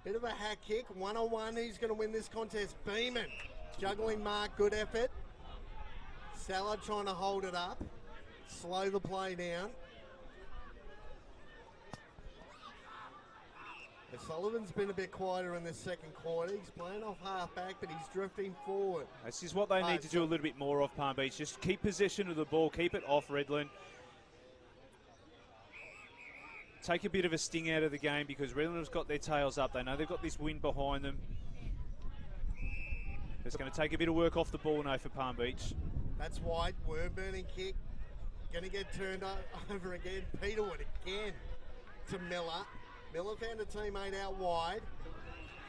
Bit of a hack kick. 1-on-1. Who's going to win this contest? Beeman. Juggling mark, good effort. Salah trying to hold it up. Slow the play down. Sullivan's been a bit quieter in this second quarter. He's playing off half back, but he's drifting forward. This is what they need to do a little bit more off Palm Beach. Just keep possession of the ball, keep it off Redland. Take a bit of a sting out of the game because Redland has got their tails up. They know they've got this win behind them. It's going to take a bit of work off the ball now for Palm Beach. That's White. Worm-burning kick. Going to get turned over again. Peterwood again to Miller. Miller found a teammate out wide.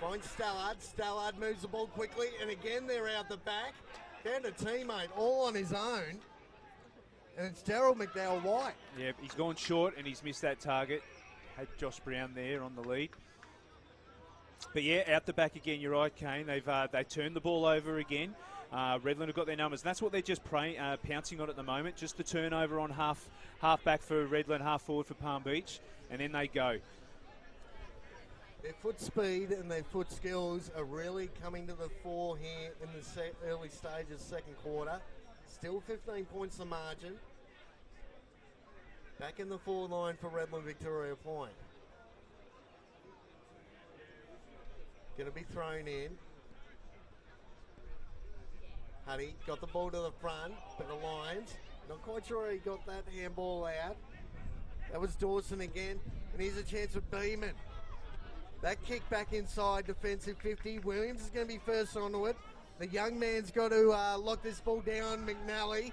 Finds Stallard. Stallard moves the ball quickly. And again, they're out the back. Found a teammate all on his own. And it's Daryl McDowell-White. Yeah, he's gone short and he's missed that target. Had Josh Brown there on the lead. But yeah, out the back again, you're right, Kane. They've turned the ball over again. Redland have got their numbers. And that's what they're just pouncing on at the moment. Just the turnover on half back for Redland, half forward for Palm Beach. And then they go. Their foot speed and their foot skills are really coming to the fore here in the early stages, second quarter. Still 15 points the margin. Back in the forward line for Redland-Victoria Point. Going to be thrown in. Huddy got the ball to the front, but the Lions, not quite sure he got that handball out. That was Dawson again, and here's a chance with Beeman. That kick back inside, defensive 50. Williams is going to be first onto it. The young man's got to lock this ball down. McNally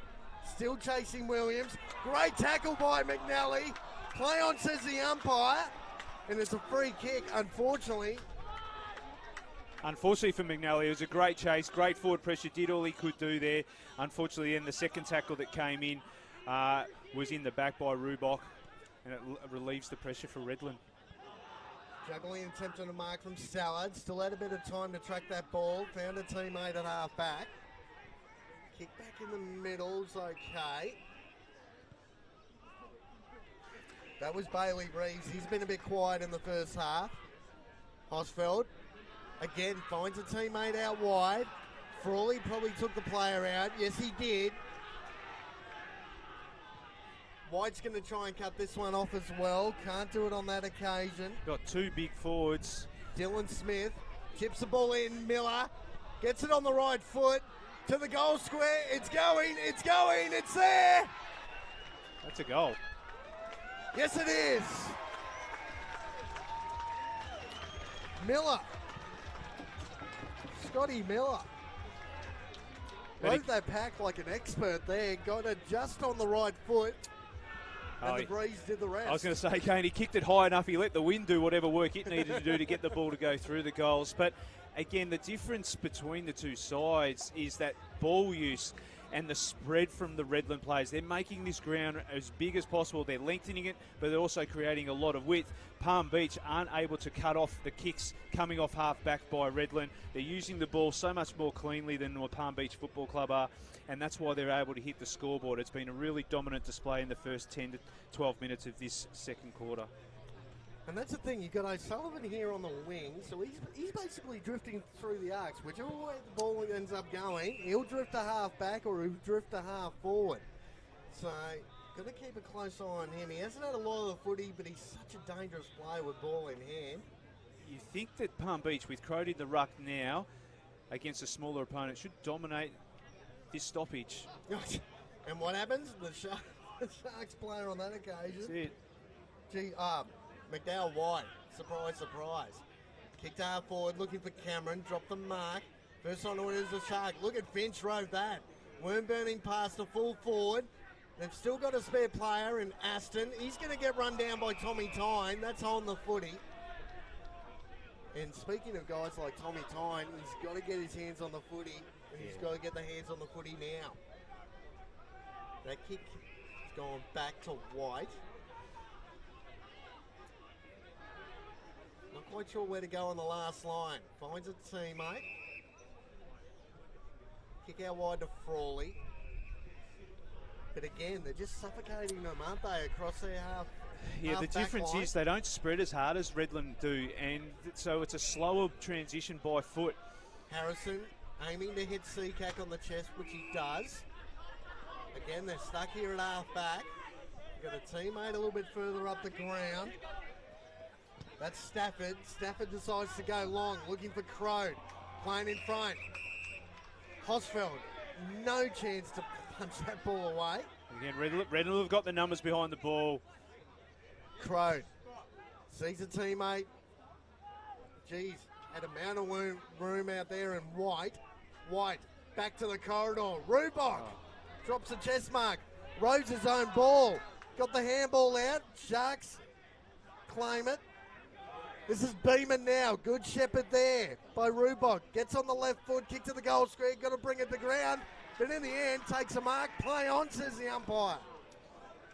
still chasing Williams. Great tackle by McNally. Play on, says the umpire, and it's a free kick, unfortunately. Unfortunately for McNally, it was a great chase, great forward pressure, did all he could do there. Unfortunately, then the second tackle that came in was in the back by Rubok, and it relieves the pressure for Redland. Juggling attempt on a mark from Stallard. Still had a bit of time to track that ball. Found a teammate at half back. Kick back in the middle's okay. That was Bailey Reeves. He's been a bit quiet in the first half. Hosfeld again finds a teammate out wide. Frawley probably took the player out. Yes, he did. White's going to try and cut this one off as well. Can't do it on that occasion. Got two big forwards. Dylan Smith chips the ball in. Miller gets it on the right foot to the goal square. It's going, it's there. That's a goal. Yes, it is. Miller. Scotty Miller. Rode that pack like an expert there. Got it just on the right foot. And the breeze did the rest. I was going to say, Kane, he kicked it high enough. He let the wind do whatever work it needed to do to get the ball to go through the goals. But again, the difference between the two sides is that ball use and the spread from the Redland players. They're making this ground as big as possible. They're lengthening it, but they're also creating a lot of width. Palm Beach aren't able to cut off the kicks coming off half-back by Redland. They're using the ball so much more cleanly than what Palm Beach Football Club are, and that's why they're able to hit the scoreboard. It's been a really dominant display in the first 10 to 12 minutes of this second quarter. And that's the thing, you've got O'Sullivan here on the wing, so he's basically drifting through the arcs. Whichever way the ball ends up going, he'll drift to half back or he'll drift to half forward. So, got to keep a close eye on him. He hasn't had a lot of the footy, but he's such a dangerous player with ball in hand. You think that Palm Beach, with Crode in the ruck now, against a smaller opponent, should dominate this stoppage. And what happens? The Sharks player on that occasion. That's it. McDowell wide. Surprise, surprise. Kicked hard forward, looking for Cameron. Dropped the mark. First on it is the Shark. Look at Finch rode that. Worm burning past the full forward. They've still got a spare player in Aston. He's going to get run down by Tommy Tyne. That's on the footy. And speaking of guys like Tommy Tyne, he's got to get his hands on the footy. And he's got to get the hands on the footy now. That kick is going back to White. Not quite sure where to go on the last line. Finds a teammate. Kick out wide to Frawley. But again, they're just suffocating them, aren't they, across their half. Yeah, the difference is they don't spread as hard as Redland do, and so it's a slower transition by foot. Harrison aiming to hit Seacack on the chest, which he does. Again, they're stuck here at half back. Got a teammate a little bit further up the ground. That's Stafford. Stafford decides to go long, looking for Crode. Playing in front. Hosfeld, no chance to punch that ball away. Again, Redland have got the numbers behind the ball. Crode sees a teammate. Geez, had a mountain of room out there, and White back to the corridor. Rubok drops a chest mark. Rhodes his own ball. Got the handball out. Sharks claim it. This is Beeman now. Good shepherd there by Rubok. Gets on the left foot, kick to the goal square. Got to bring it to ground. But in the end, takes a mark. Play on, says the umpire.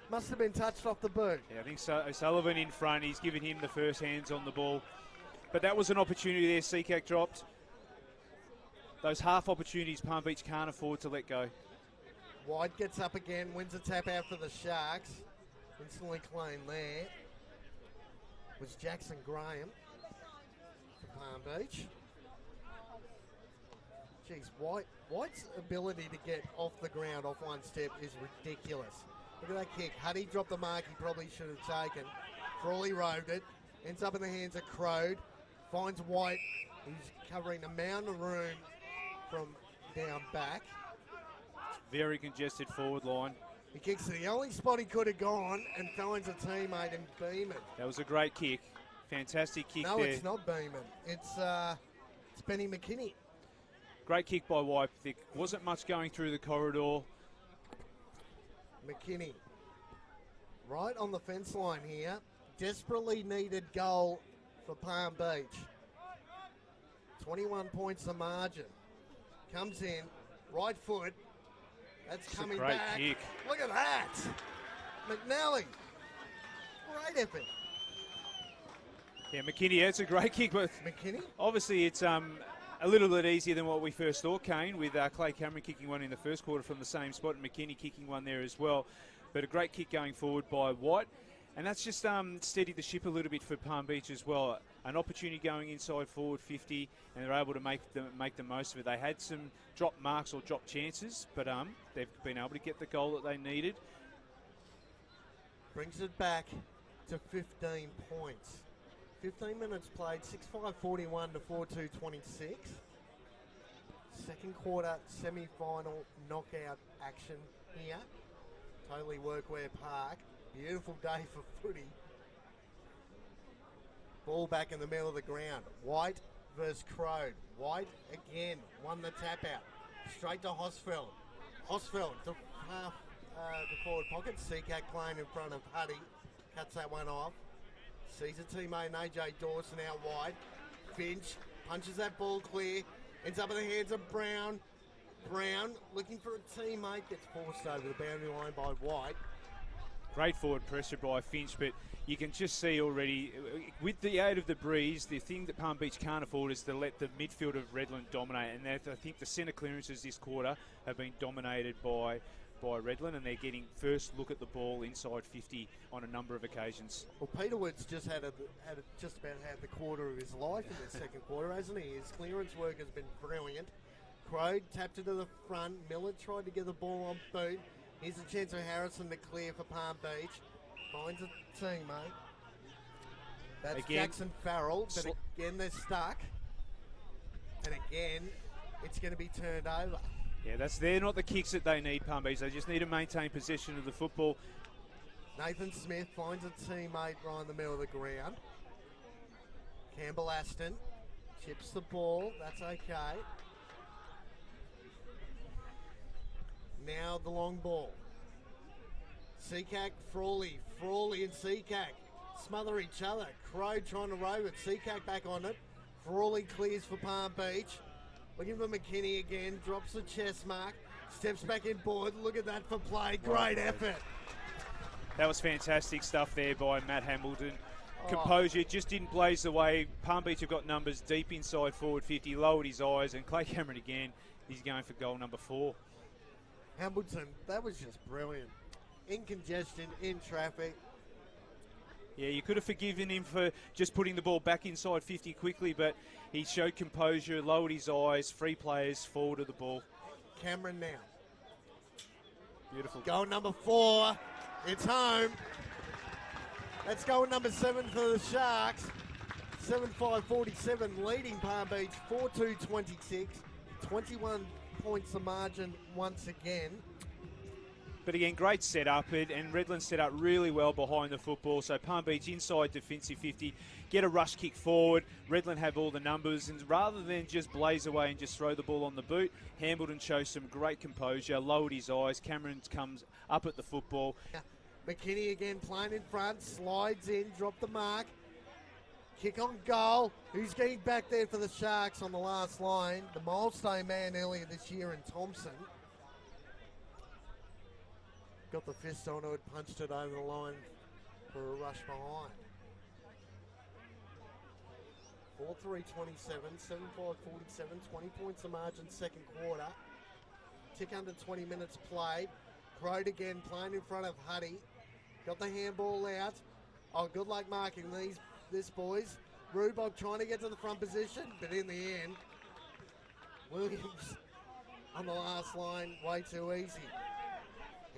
Must have been touched off the boot. Yeah, I think so. O'Sullivan in front. He's given him the first hands on the ball. But that was an opportunity there. Seacack dropped. Those half opportunities Palm Beach can't afford to let go. White gets up again, wins a tap out for the Sharks. Instantly clean there. Was Jackson Graham for Palm Beach. Jeez, White's ability to get off the ground off one step is ridiculous. Look at that kick. Huddy dropped the mark he probably should have taken. Frawley rode it. Ends up in the hands of Crode. Finds White, who's covering a mountain of room from down back. Very congested forward line. He kicks to the only spot he could have gone and finds a teammate in Beeman. That was a great kick. Fantastic kick No, there. it's not Beeman. It's Benny McKinney. Great kick by White. There wasn't much going through the corridor. McKinney. Right on the fence line here. Desperately needed goal for Palm Beach. 21 points the margin. Comes in. Right foot. That's It's coming a great back. kick. Look at that. McNally. Great effort. Yeah, McKinney, it's a great kick, but McKinney? obviously it's a little bit easier than what we first thought, Kane, with Clay Cameron kicking one in the first quarter from the same spot and McKinney kicking one there as well. But a great kick going forward by White. And that's just steadied the ship a little bit for Palm Beach as well. An opportunity going inside forward 50, and they're able to make the most of it. They had some drop marks or drop chances, but they've been able to get the goal that they needed. Brings it back to 15 points. 15 minutes played, 6-5-41 to 4-2-26. Second quarter semi-final knockout action here. Totally Workwear Park. Beautiful day for footy. Ball back in the middle of the ground. White versus Crode. White again won the tap out. Straight to Hosfeld. Hosfeld to half the forward pocket. Seacack playing in front of Huddy. Cuts that one off. Sees a teammate, AJ Dawson out wide. Finch punches that ball clear. Ends up in the hands of Brown. Brown looking for a teammate. Gets forced over the boundary line by White. Great forward pressure by Finch, but you can just see already, with the aid of the breeze, the thing that Palm Beach can't afford is to let the midfield of Redland dominate. And I think the centre clearances this quarter have been dominated by Redland, and they're getting first look at the ball inside 50 on a number of occasions. Well, Peter Wood's just just about had the quarter of his life in the second quarter, hasn't he? His clearance work has been brilliant. Crode tapped it to the front. Miller tried to get the ball on boot. Here's a chance for Harrison to clear for Palm Beach. Finds a teammate. That's again, Jackson Farrell, but again they're stuck. And again, it's going to be turned over. Yeah, they're not the kicks that they need, Palm Beach. They just need to maintain possession of the football. Nathan Smith finds a teammate right in the middle of the ground. Campbell Aston chips the ball. That's okay. Now the long ball. Seacack, Frawley and Seacack smother each other. Crow trying to row it. Seacack back on it. Frawley clears for Palm Beach. Looking for McKinney again. Drops the chest mark. Steps back in board. Look at that for play. Great effort. That was fantastic stuff there by Matt Hamilton. Composure just didn't blaze the way. Palm Beach have got numbers deep inside forward 50. Lowered his eyes, and Clay Cameron again. He's going for goal number 4. Hamilton, that was just brilliant. In congestion, in traffic. Yeah, you could have forgiven him for just putting the ball back inside 50 quickly, but he showed composure, lowered his eyes, free players forward of the ball. Cameron now. Beautiful. Goal number 4. It's home. That's goal number 7 for the Sharks. 7-5-47 leading Palm Beach 4-2-26. 21 points the margin once again. But again, great setup, and Redland set up really well behind the football. So Palm Beach inside defensive 50, get a rush kick forward. Redland have all the numbers, and rather than just blaze away and just throw the ball on the boot, Hambleton shows some great composure, lowered his eyes. Cameron comes up at the football. McKinney again playing in front, slides in, drop the mark. Kick on goal. Who's getting back there for the Sharks on the last line? The milestone man earlier this year in Thompson. Got the fist on it, punched it over the line for a rush behind. 4-3-27, 7-5-47, 20 points the margin second quarter. Tick under 20 minutes played. Crode again playing in front of Huddy. Got the handball out. Oh, good luck marking this, boys. Rubog trying to get to the front position, but in the end, Williams on the last line, way too easy.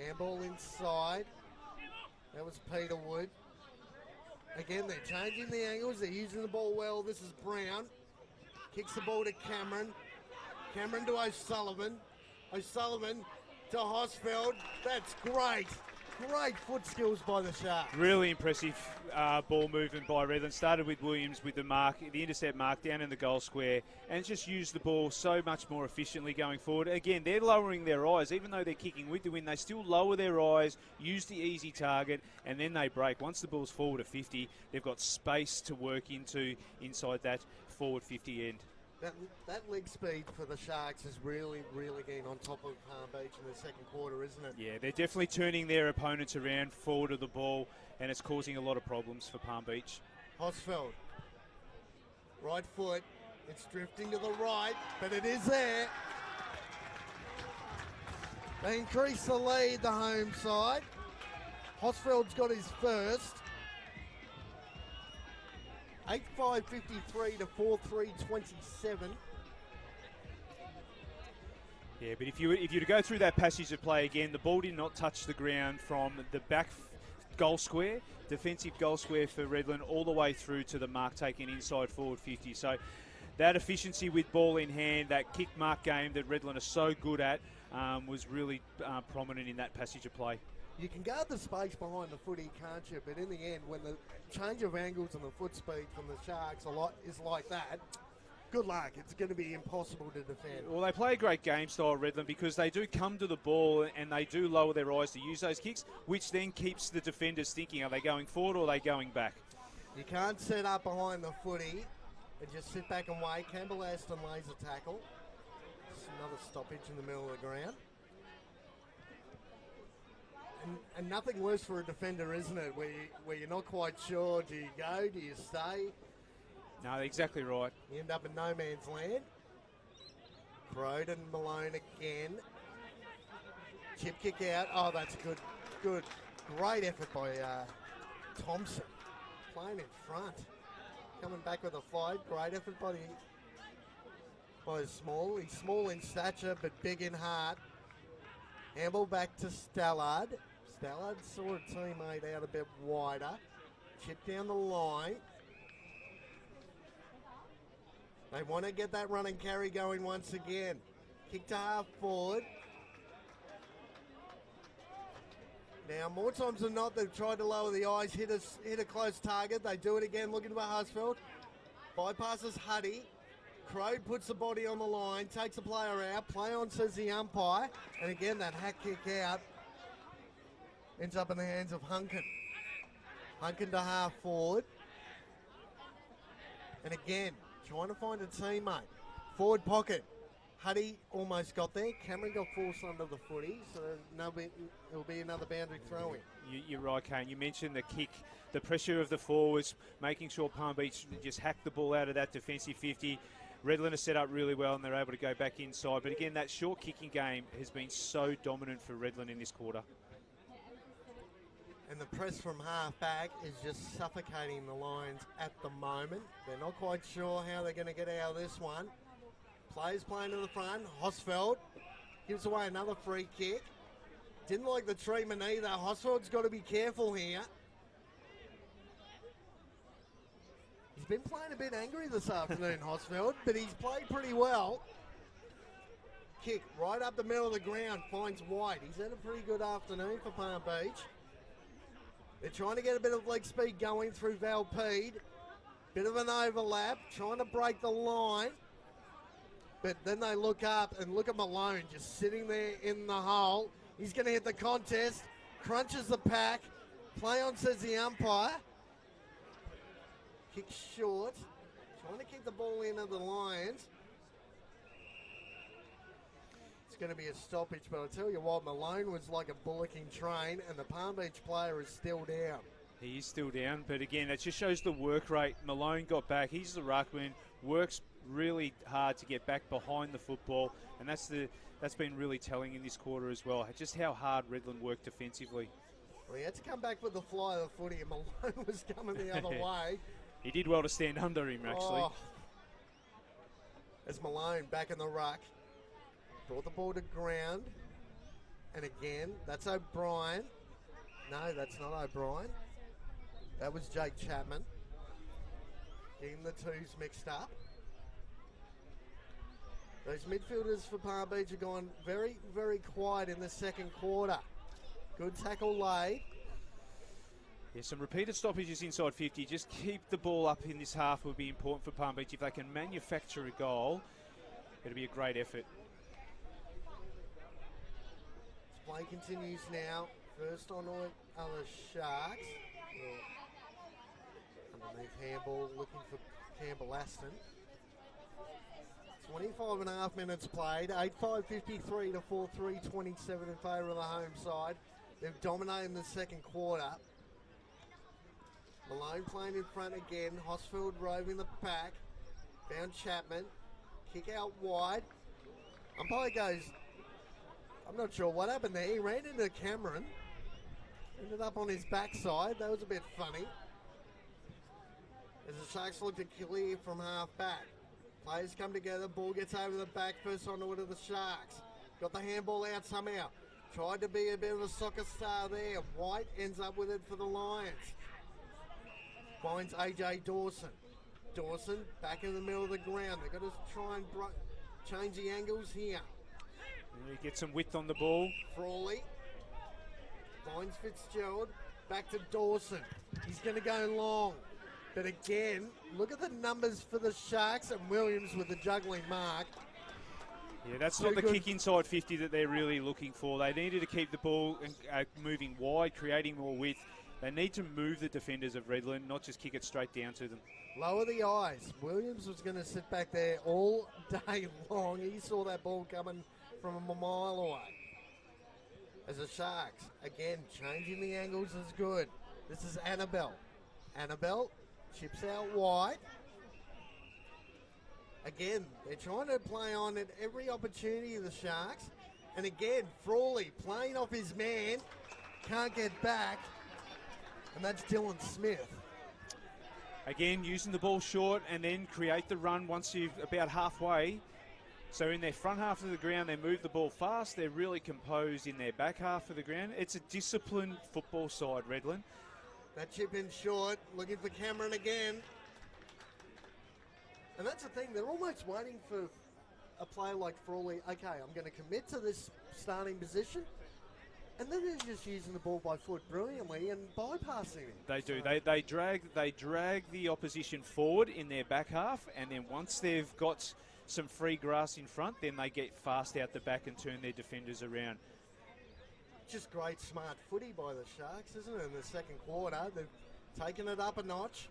Handball inside. That was Peter Wood. Again, they're changing the angles. They're using the ball well. This is Brown. Kicks the ball to Cameron. Cameron to O'Sullivan. O'Sullivan to Hosfeld. That's great. Great foot skills by the Sharks. Really impressive ball movement by Redland. Started with Williams with the intercept mark down in the goal square, and just used the ball so much more efficiently going forward. Again, they're lowering their eyes. Even though they're kicking with the wind, they still lower their eyes, use the easy target, and then they break. Once the ball's forward of 50, they've got space to work into inside that forward 50 end. That leg speed for the Sharks is really, really getting on top of Palm Beach in the second quarter, isn't it? Yeah, they're definitely turning their opponents around forward of the ball, and it's causing a lot of problems for Palm Beach. Hosfeld, right foot, it's drifting to the right, but it is there. They increase the lead, the home side. Hosfeld's got his first. 8-5-53 to 4-3-27. Yeah, but if you were to go through that passage of play again, the ball did not touch the ground from the back goal square, defensive goal square for Redland, all the way through to the mark taken inside forward 50. So that efficiency with ball in hand, that kick mark game that Redland are so good at, was really prominent in that passage of play. You can guard the space behind the footy, can't you? But in the end, when the change of angles and the foot speed from the Sharks is like that, good luck. It's going to be impossible to defend. Well, they play a great game style, Redland, because they do come to the ball and they do lower their eyes to use those kicks, which then keeps the defenders thinking, are they going forward or are they going back? You can't set up behind the footy and just sit back and wait. Campbell Aston lays a tackle. Just another stoppage in the middle of the ground. And nothing worse for a defender, isn't it? Where you're not quite sure. Do you go? Do you stay? No, exactly right. You end up in no man's land. Croden, Malone again. Chip kick out. Oh, that's good. Great effort by Thompson. Playing in front. Coming back with a flight. Great effort by Small. He's small in stature but big in heart. Handball back to Stallard. Stallard saw a teammate out a bit wider. Chip down the line. They want to get that run and carry going once again. Kick to half forward. Now, more times than not, they've tried to lower the eyes, hit a close target. They do it again, looking for Husfeld. Bypasses Huddy. Crode puts the body on the line, takes the player out. Play on, says the umpire. And again, that hack kick out ends up in the hands of Hunkin. Hunkin to half forward. And again, trying to find a teammate. Forward pocket. Huddy almost got there. Cameron got forced under the footy, so it'll be another boundary throw-in. You're right, Kane. You mentioned the kick, the pressure of the forwards, making sure Palm Beach just hacked the ball out of that defensive 50. Redland are set up really well and they're able to go back inside. But again, that short kicking game has been so dominant for Redland in this quarter. And the press from half back is just suffocating the Lions at the moment. They're not quite sure how they're going to get out of this one. Players playing to the front. Hosfeld gives away another free kick. Didn't like the treatment either. Hosfeld's got to be careful here. He's been playing a bit angry this afternoon, Hosfeld, but he's played pretty well. Kick right up the middle of the ground, finds White. He's had a pretty good afternoon for Palm Beach. They're trying to get a bit of leg speed going through Valpede. Bit of an overlap, trying to break the line. But then they look up and look at Malone just sitting there in the hole. He's going to hit the contest, crunches the pack. Play on, says the umpire. Kick short, trying to keep the ball in of the Lions. It's going to be a stoppage, but I'll tell you what, Malone was like a bullocking train, and the Palm Beach player is still down. He is still down, but again, it just shows the work rate. Malone got back. He's the ruckman, works really hard to get back behind the football, and that's been really telling in this quarter as well, just how hard Redland worked defensively. Well, he had to come back with the fly of the footy, and Malone was coming the other way. He did well to stand under him, actually. Oh. As Malone back in the ruck, brought the ball to ground, and again, that's O'Brien. No, that's not O'Brien. That was Jake Chapman. Getting the twos mixed up. Those midfielders for Palm Beach have gone very, very quiet in the second quarter. Good tackle laid. Yeah, some repeated stoppages inside 50. Just keep the ball up in this half would be important for Palm Beach. If they can manufacture a goal, it'll be a great effort. Play continues now. First on all other Sharks. Underneath handball, looking for Campbell Aston. 25 and a half minutes played. 8-5-53 to 4-3-27 in favour of the home side. They've dominated the second quarter. Malone playing in front again. Hosfield roving the pack. Found Chapman. Kick out wide. Umpire goes, I'm not sure what happened there. He ran into Cameron. Ended up on his backside. That was a bit funny. As the Sharks look to clear from half back. Players come together. Ball gets over the back. First onto it of the Sharks. Got the handball out somehow. Tried to be a bit of a soccer star there. White ends up with it for the Lions. Finds AJ Dawson. Dawson back in the middle of the ground. They've got to try and change the angles here. Get some width on the ball. Frawley finds Fitzgerald. Back to Dawson. He's going to go long. But again, look at the numbers for the Sharks and Williams with the juggling mark. Yeah, that's not the kick inside 50 that they're really looking for. They needed to keep the ball moving wide, creating more width. They need to move the defenders of Redland, not just kick it straight down to them. Lower the eyes. Williams was going to sit back there all day long. He saw that ball coming from a mile away. As the Sharks, again, changing the angles is good. This is Annabelle. Annabelle chips out wide. Again, they're trying to play on at every opportunity of the Sharks. And again, Frawley playing off his man. Can't get back. And that's Dylan Smith. Again, using the ball short and then create the run once you're about halfway. So in their front half of the ground, they move the ball fast. They're really composed in their back half of the ground. It's a disciplined football side, Redland. That chip in short, looking for Cameron again. And that's the thing, they're almost waiting for a player like Frawley. Okay, I'm going to commit to this starting position. And then they're just using the ball by foot brilliantly and bypassing it. They do. They drag the opposition forward in their back half, and then once they've got some free grass in front, then they get fast out the back and turn their defenders around. Just great smart footy by the Sharks, isn't it, in the second quarter? They've taken it up a notch.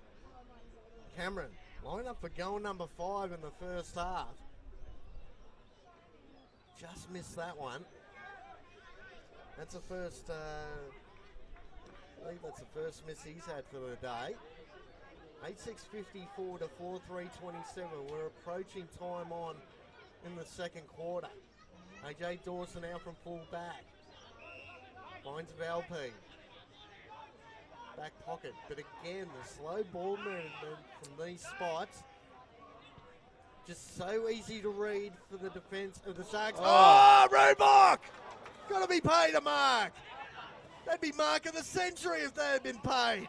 Cameron, line up for goal number 5 in the first half. Just missed that one. That's the first, I think that's the first miss he's had for the day. 8-6-54 to 4-3-27. We're approaching time on in the second quarter. AJ Dawson out from full back. Finds Valpy. Back pocket. But again, the slow ball movement from these spots. Just so easy to read for the defence of the Sharks. Oh, Roebuck! Got to be paid a mark. That'd be mark of the century if they had been paid.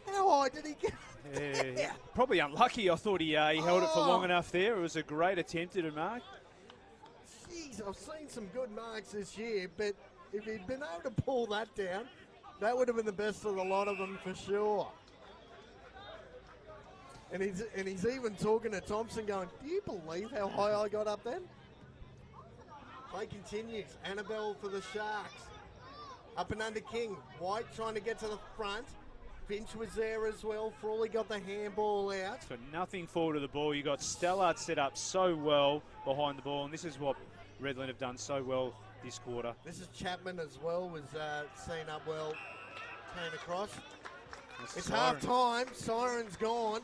How high did he get? Yeah, probably unlucky. I thought he held it for long enough there. It was a great attempt at a mark. Jeez, I've seen some good marks this year, but if he'd been able to pull that down, that would have been the best of the lot of them for sure. And he's even talking to Thompson going, do you believe how high I got up then? Play continues. Annabelle for the Sharks. Up and under King. White trying to get to the front. Finch was there as well. Frawley got the handball out. So nothing forward of the ball. You got Stellard set up so well behind the ball, and this is what Redland have done so well this quarter. This is Chapman as well, was seen up well. Came across. It's half time. Siren's gone.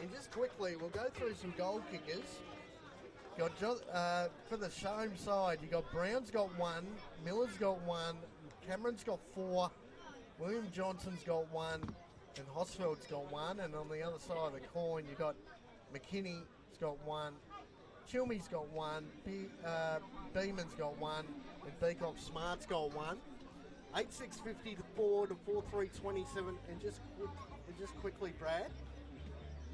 And just quickly, we'll go through some goal kickers. For the home side, you got Brown's got 1, Miller's got 1, Cameron's got 4, William Johnson's got 1, and Hosfeld's got 1. And on the other side of the coin, you got McKinney's got 1, Chilmey's got 1, Beeman's got 1, and Beacock Smart's got 1. 8-6-54 to 4-3-27, and just quickly, Brad.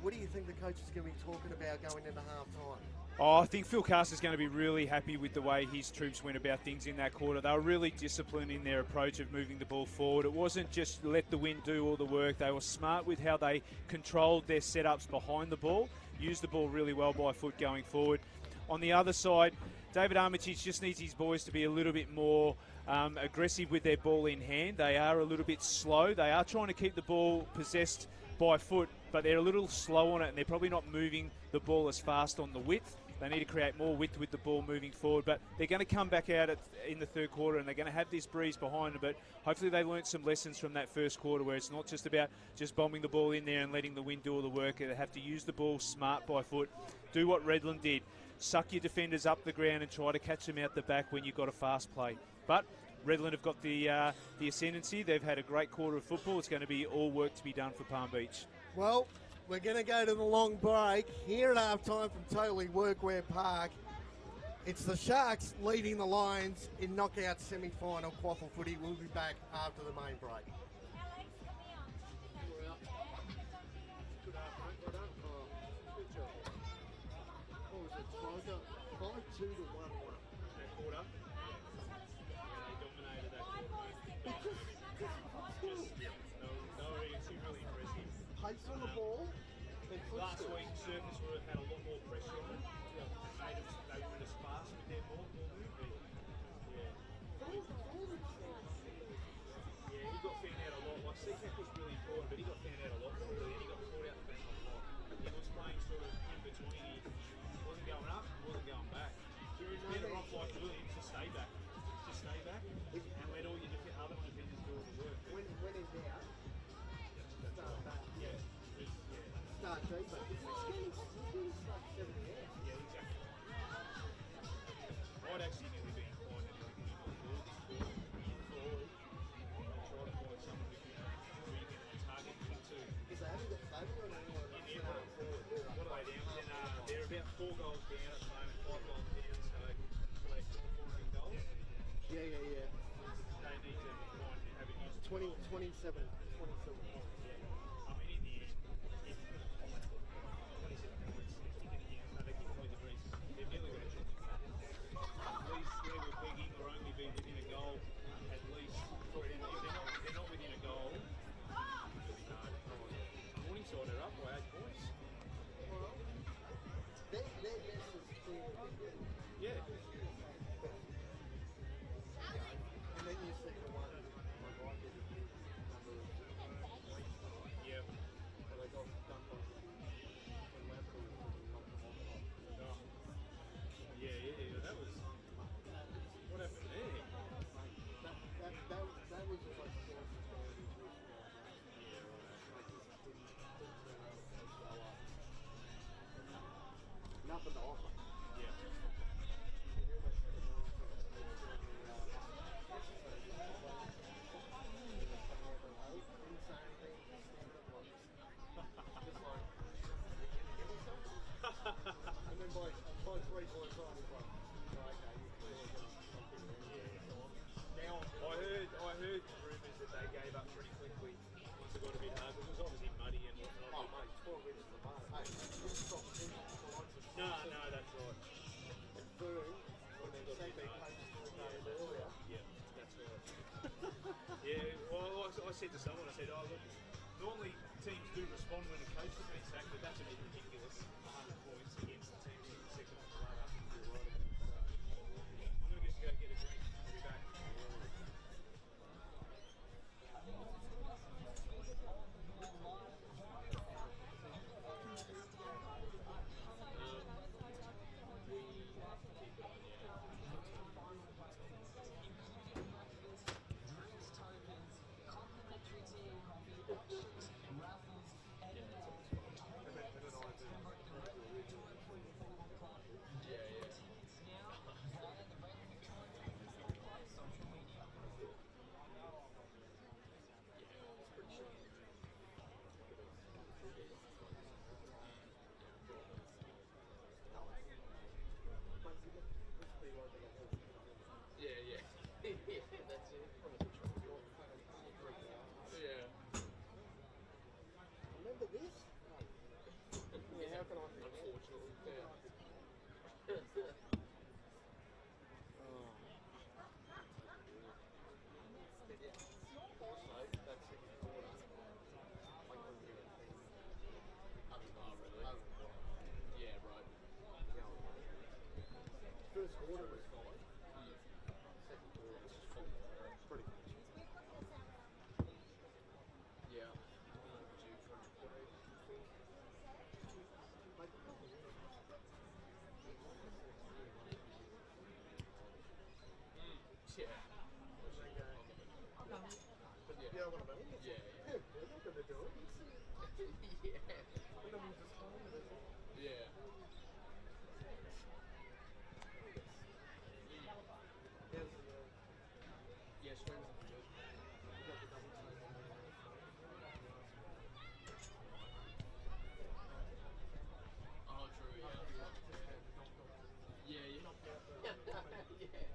What do you think the coach is going to be talking about going into half-time? Oh, I think Phil Carter's going to be really happy with the way his troops went about things in that quarter. They were really disciplined in their approach of moving the ball forward. It wasn't just let the wind do all the work. They were smart with how they controlled their setups behind the ball, used the ball really well by foot going forward. On the other side, David Armitage just needs his boys to be a little bit more aggressive with their ball in hand. They are a little bit slow. They are trying to keep the ball possessed by foot, but they're a little slow on it, and they're probably not moving the ball as fast on the width. They need to create more width with the ball moving forward, but they're going to come back out in the third quarter, and they're going to have this breeze behind them, but hopefully they learnt some lessons from that first quarter where it's not just about just bombing the ball in there and letting the wind do all the work. They have to use the ball smart by foot. Do what Redland did. Suck your defenders up the ground and try to catch them out the back when you've got a fast play. But Redland have got the ascendancy. They've had a great quarter of football. It's going to be all work to be done for Palm Beach. Well, we're going to go to the long break here at half-time from Totally Workwear Park. It's the Sharks leading the Lions in knockout semi-final QAFL footy. We'll be back after the main break. Pace on the ball. Last week, Circus had a lot more pressure on it. They weren't as fast with their ball movement. Yeah, he got found out a lot. Like, CTEC was really important, but he got found out a lot more. And he got caught out the back a lot. He was playing sort of in between. He wasn't going up, he wasn't going back. Better off like Williams to stay back. Just stay back and let all your other defenders do all the work. When in doubt, start back. Yeah. Start deeper. It's like 7 years. Yeah, exactly. I'd actually nearly be inclined to do forward. Try to find someone who you can target into. Because they haven't got anyone What are they down? They're about 4 goals down at the moment, 5 goals down, so they're still 4 goals. Yeah. They need to find have it used. 27 points. I mean, in the end, 27 points, if you can they keep with the breeze, they're nearly going to shoot. At least they were begging or only be within a goal, at least. If they're not within a goal, it's really hard. Morningside are up by 8 points. Yeah. And then you see the one like did a big number of Yeah. but they got done by when Lampool knocked them off. Yeah, that was... What happened there? That was just like nothing to offer. Yeah. And then by 3 points on, it's like, now I heard rumours that they gave up pretty quickly once it got a bit hard, because it was obviously muddy and whatnot. oh mate, 12 inches of mud. Hey, it's stop No, that's right. And boom, when they say they coached 3 days earlier. Yeah, that's right. Yeah, well, I said to someone, I said, oh look, normally teams do respond when a coach has been sacked, but that's a bit ridiculous. 100 points against the team in the second on the ladder. I'm going to just go get a drink. I'll be back. quarter was fine. Second quarter was just full. Pretty much. Yeah. Due for an upgrade. Yeah. Yeah, what about it? Yeah, yeah. They're not going to do it. Yeah. Yeah. Yeah, strings are good. Oh, true, yeah. Yeah, yeah. Yeah, true. Yeah, they did say it.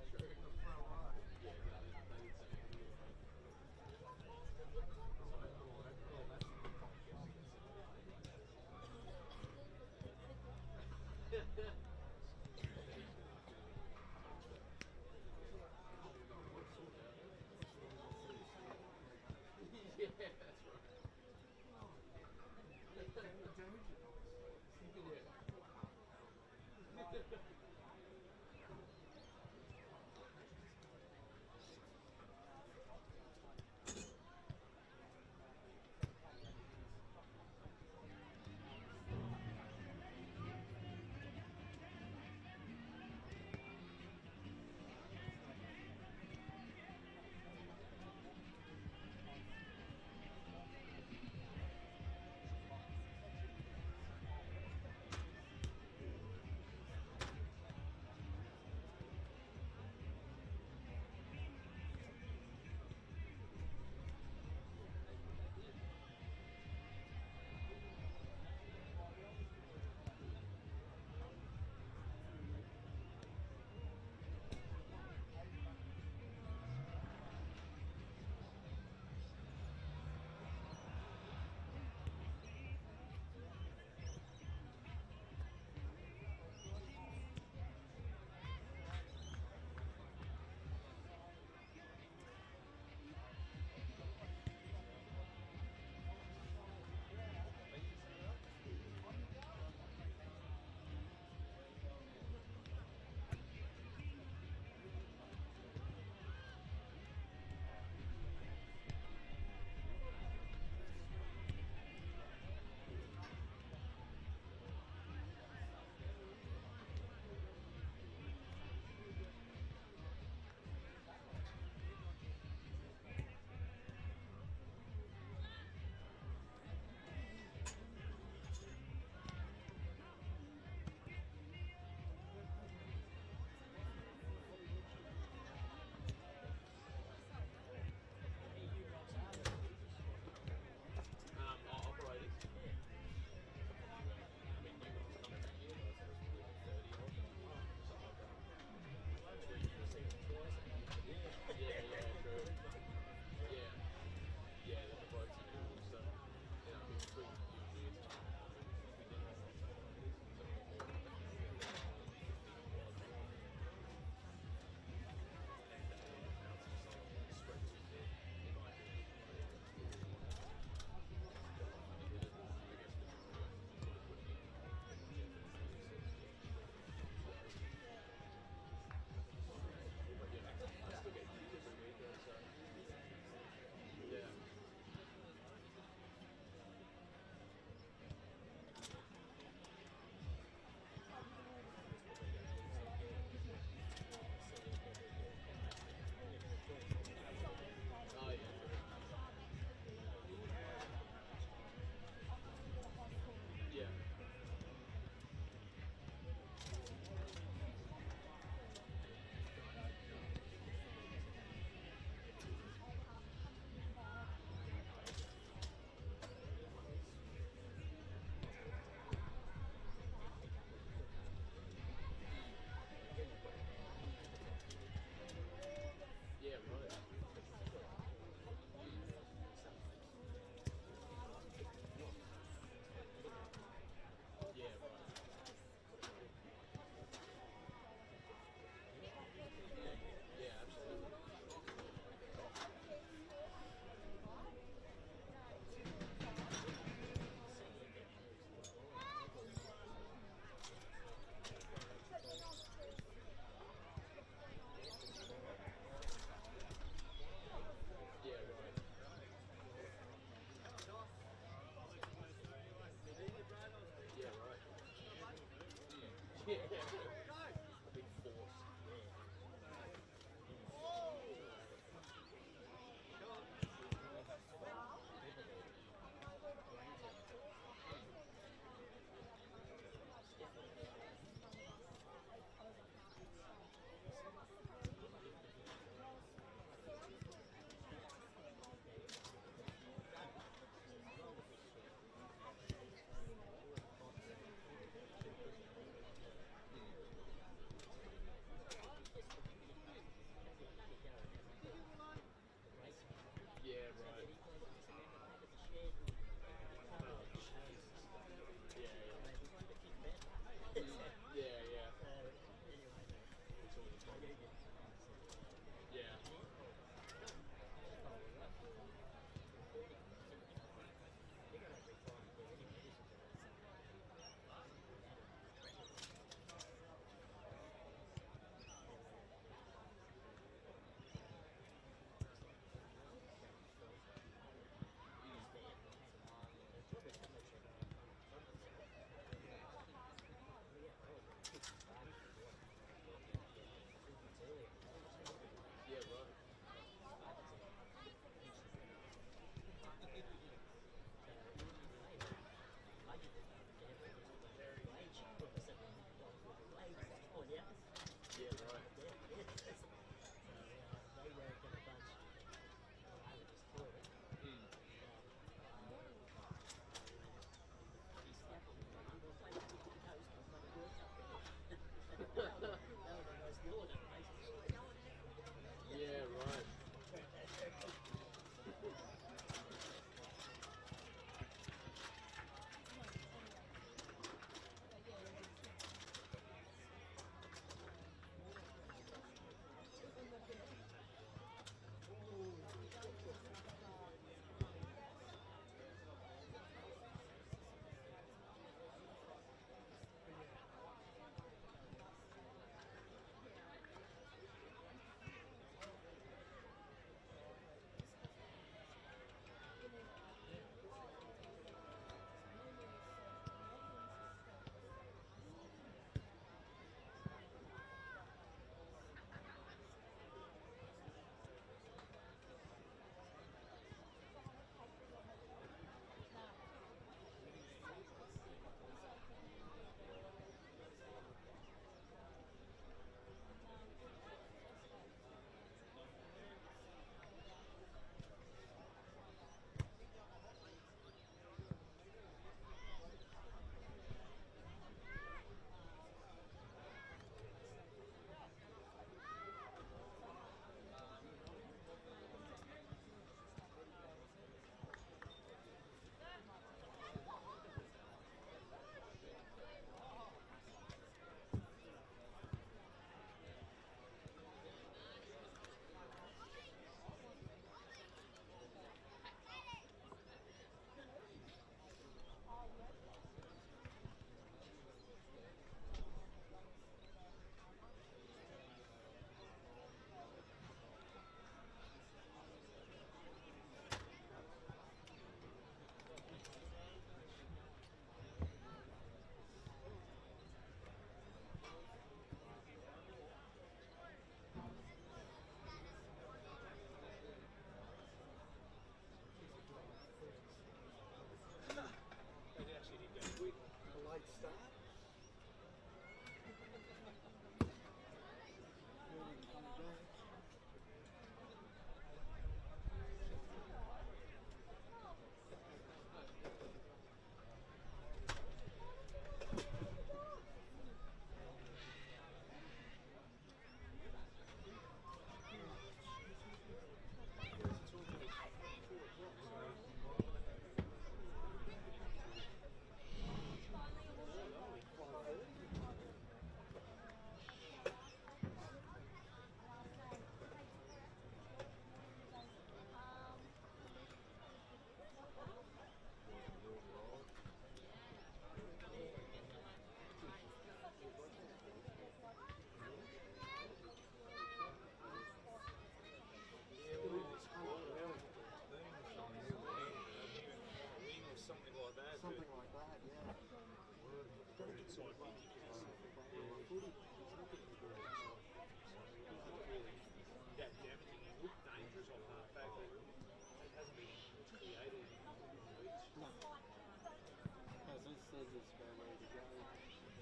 this man ready to go.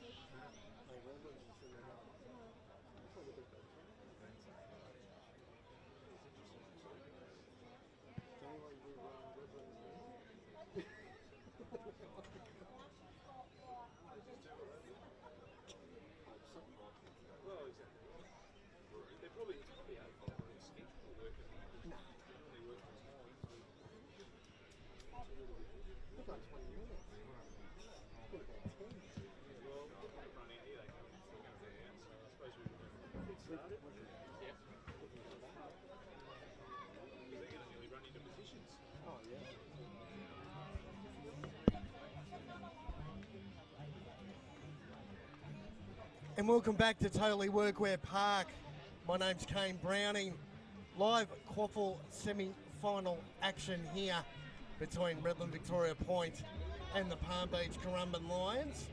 Hey, Redland's just in there. That's not a big deal. Tell me what you do wrong, Redland's there. Well, exactly. They're probably out of schedule working. No. They work on time. They've got 20 minutes. What about 10? Well, they're not running here. They come still going to be out. So I suppose we would get started. Yeah. Because they're going to nearly run into positions. Oh, yeah. And welcome back to Totally Workwear Park. My name's Kane Browning. Live QAFL semi-final action here between Redland-Victoria Point and the Palm Beach Currumbin Lions.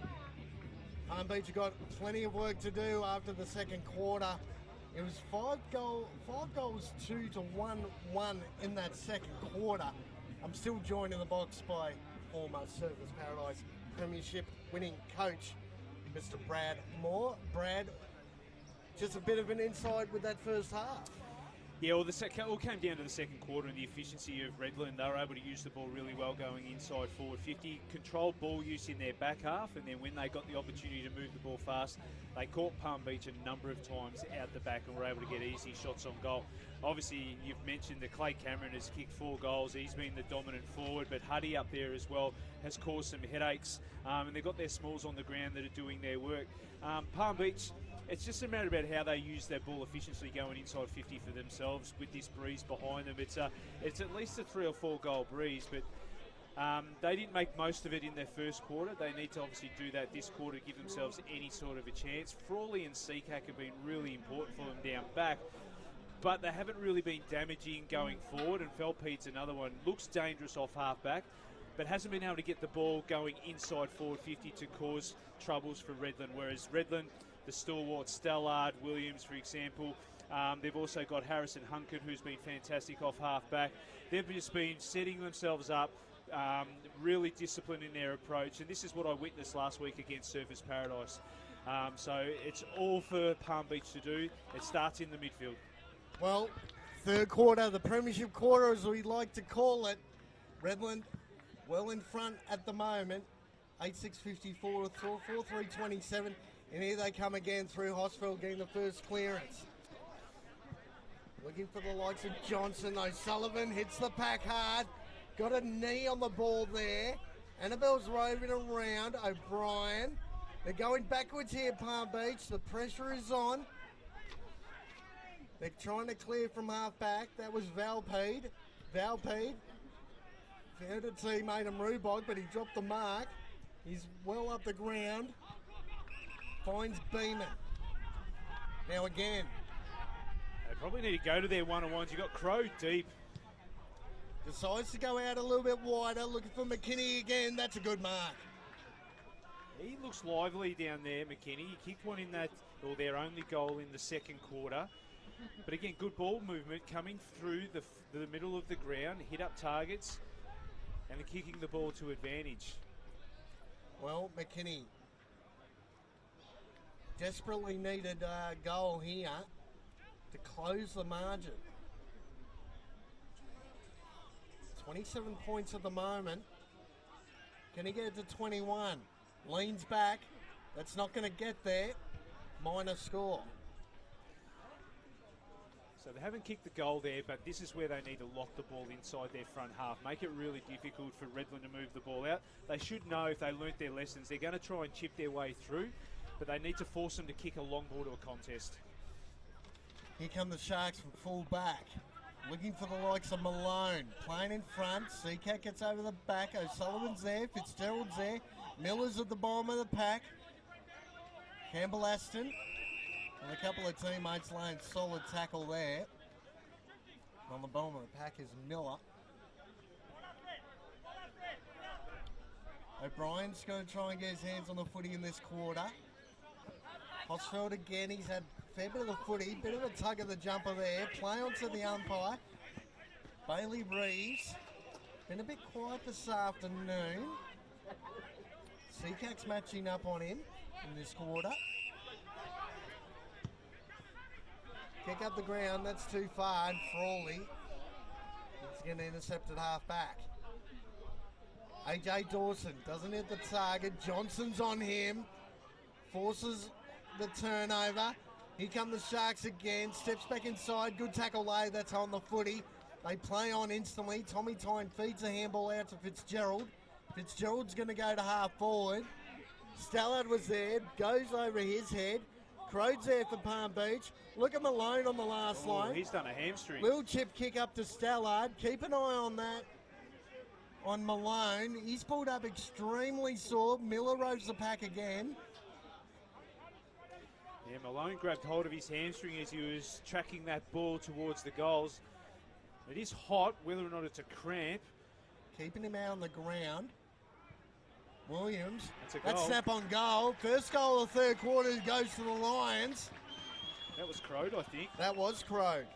Palm Beach have got plenty of work to do after the second quarter. It was 5 goals 2 to 1 in that second quarter. I'm still joined in the box by former Surfers Paradise Premiership winning coach, Mr. Brad Moore. Brad, just a bit of an insight with that first half. Yeah, well, it all came down to the second quarter and the efficiency of Redland. They were able to use the ball really well going inside forward 50, controlled ball use in their back half, and then when they got the opportunity to move the ball fast, they caught Palm Beach a number of times out the back and were able to get easy shots on goal. Obviously, you've mentioned that Clay Cameron has kicked 4 goals. He's been the dominant forward, but Huddy up there as well has caused some headaches, and they've got their smalls on the ground that are doing their work. Palm Beach, it's just a matter about how they use their ball efficiently going inside 50 for themselves with this breeze behind them. It's at least a 3 or 4 goal breeze, but they didn't make most of it in their first quarter. They need to obviously do that this quarter to give themselves any sort of a chance. Frawley and Seacack have been really important for them down back, but they haven't really been damaging going forward, and Felpete's another one. Looks dangerous off half-back, but hasn't been able to get the ball going inside forward 50 to cause troubles for Redland, whereas Redland, the stalwart Stellard, Williams, for example. They've also got Harrison Hunkin, who's been fantastic off half-back. They've just been setting themselves up, really disciplined in their approach, and this is what I witnessed last week against Surfers Paradise. So it's all for Palm Beach to do. It starts in the midfield. Well, third quarter, the premiership quarter as we like to call it. Redland well in front at the moment. 8-6-54 to 4-3-27. And here they come again through Hosfeld getting the first clearance. Looking for the likes of Johnson. O'Sullivan hits the pack hard. Got a knee on the ball there. Annabelle's roving around. O'Brien. They're going backwards here, Palm Beach. The pressure is on. They're trying to clear from half-back. That was Valpede. Found a teammate in Rubog, but he dropped the mark. He's well up the ground. Finds Beeman. Now again. They probably need to go to their one-on-ones. You've got Crow deep. Decides to go out a little bit wider. Looking for McKinney again. That's a good mark. He looks lively down there, McKinney. He kicked one in that, or their only goal in the second quarter. But again, good ball movement coming through the middle of the ground, hit up targets, and kicking the ball to advantage. Well, McKinney desperately needed a goal here to close the margin. 27 points at the moment. Can he get it to 21? Leans back. That's not going to get there. Minor score. So they haven't kicked the goal there, but this is where they need to lock the ball inside their front half. Make it really difficult for Redland to move the ball out. They should know if they learnt their lessons. They're going to try and chip their way through, but they need to force them to kick a long ball to a contest. Here come the Sharks from full back. Looking for the likes of Malone. Playing in front. Seacat gets over the back. O'Sullivan's there. Fitzgerald's there. Miller's at the bottom of the pack. Campbell Aston. And a couple of teammates laying solid tackle there. On the bottom of the pack is Miller. O'Brien's going to try and get his hands on the footy in this quarter. Hosfeld again, he's had a fair bit of the footy, bit of a tug of the jumper there. Play onto the umpire. Bailey Reeves. Been a bit quiet this afternoon. Seacak's matching up on him in this quarter. Kick up the ground, that's too far, and Frawley is going to intercept at half back. AJ Dawson doesn't hit the target. Johnson's on him, forces the turnover. Here come the Sharks again, steps back inside, good tackle lay, that's on the footy. They play on instantly. Tommy Tyne feeds a handball out to Fitzgerald. Fitzgerald's going to go to half forward. Stallard was there, goes over his head. Crode's there for Palm Beach. Look at Malone on the last line. He's done a hamstring. Little chip kick up to Stallard. Keep an eye on that. On Malone. He's pulled up extremely sore. Miller roves the pack again. Yeah, Malone grabbed hold of his hamstring as he was tracking that ball towards the goals. It is hot, whether or not it's a cramp. Keeping him out on the ground. Williams. That's a goal. That's snap on goal. First goal of the third quarter goes to the Lions. That was Crode, I think. That was Crode.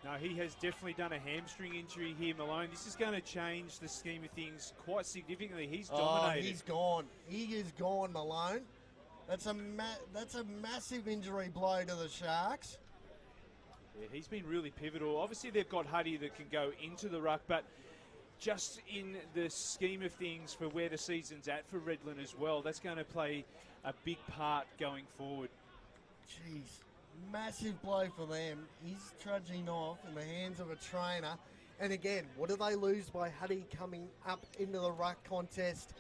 No, he has definitely done a hamstring injury here, Malone. This is going to change the scheme of things quite significantly. He's dominated. He's gone. He is gone, Malone. That's a massive injury blow to the Sharks. Yeah, he's been really pivotal. Obviously, they've got Huddy that can go into the ruck, but just in the scheme of things for where the season's at for Redland as well, that's going to play a big part going forward. Jeez, massive blow for them. He's trudging off in the hands of a trainer. And again, what do they lose by Huddy coming up into the ruck contest?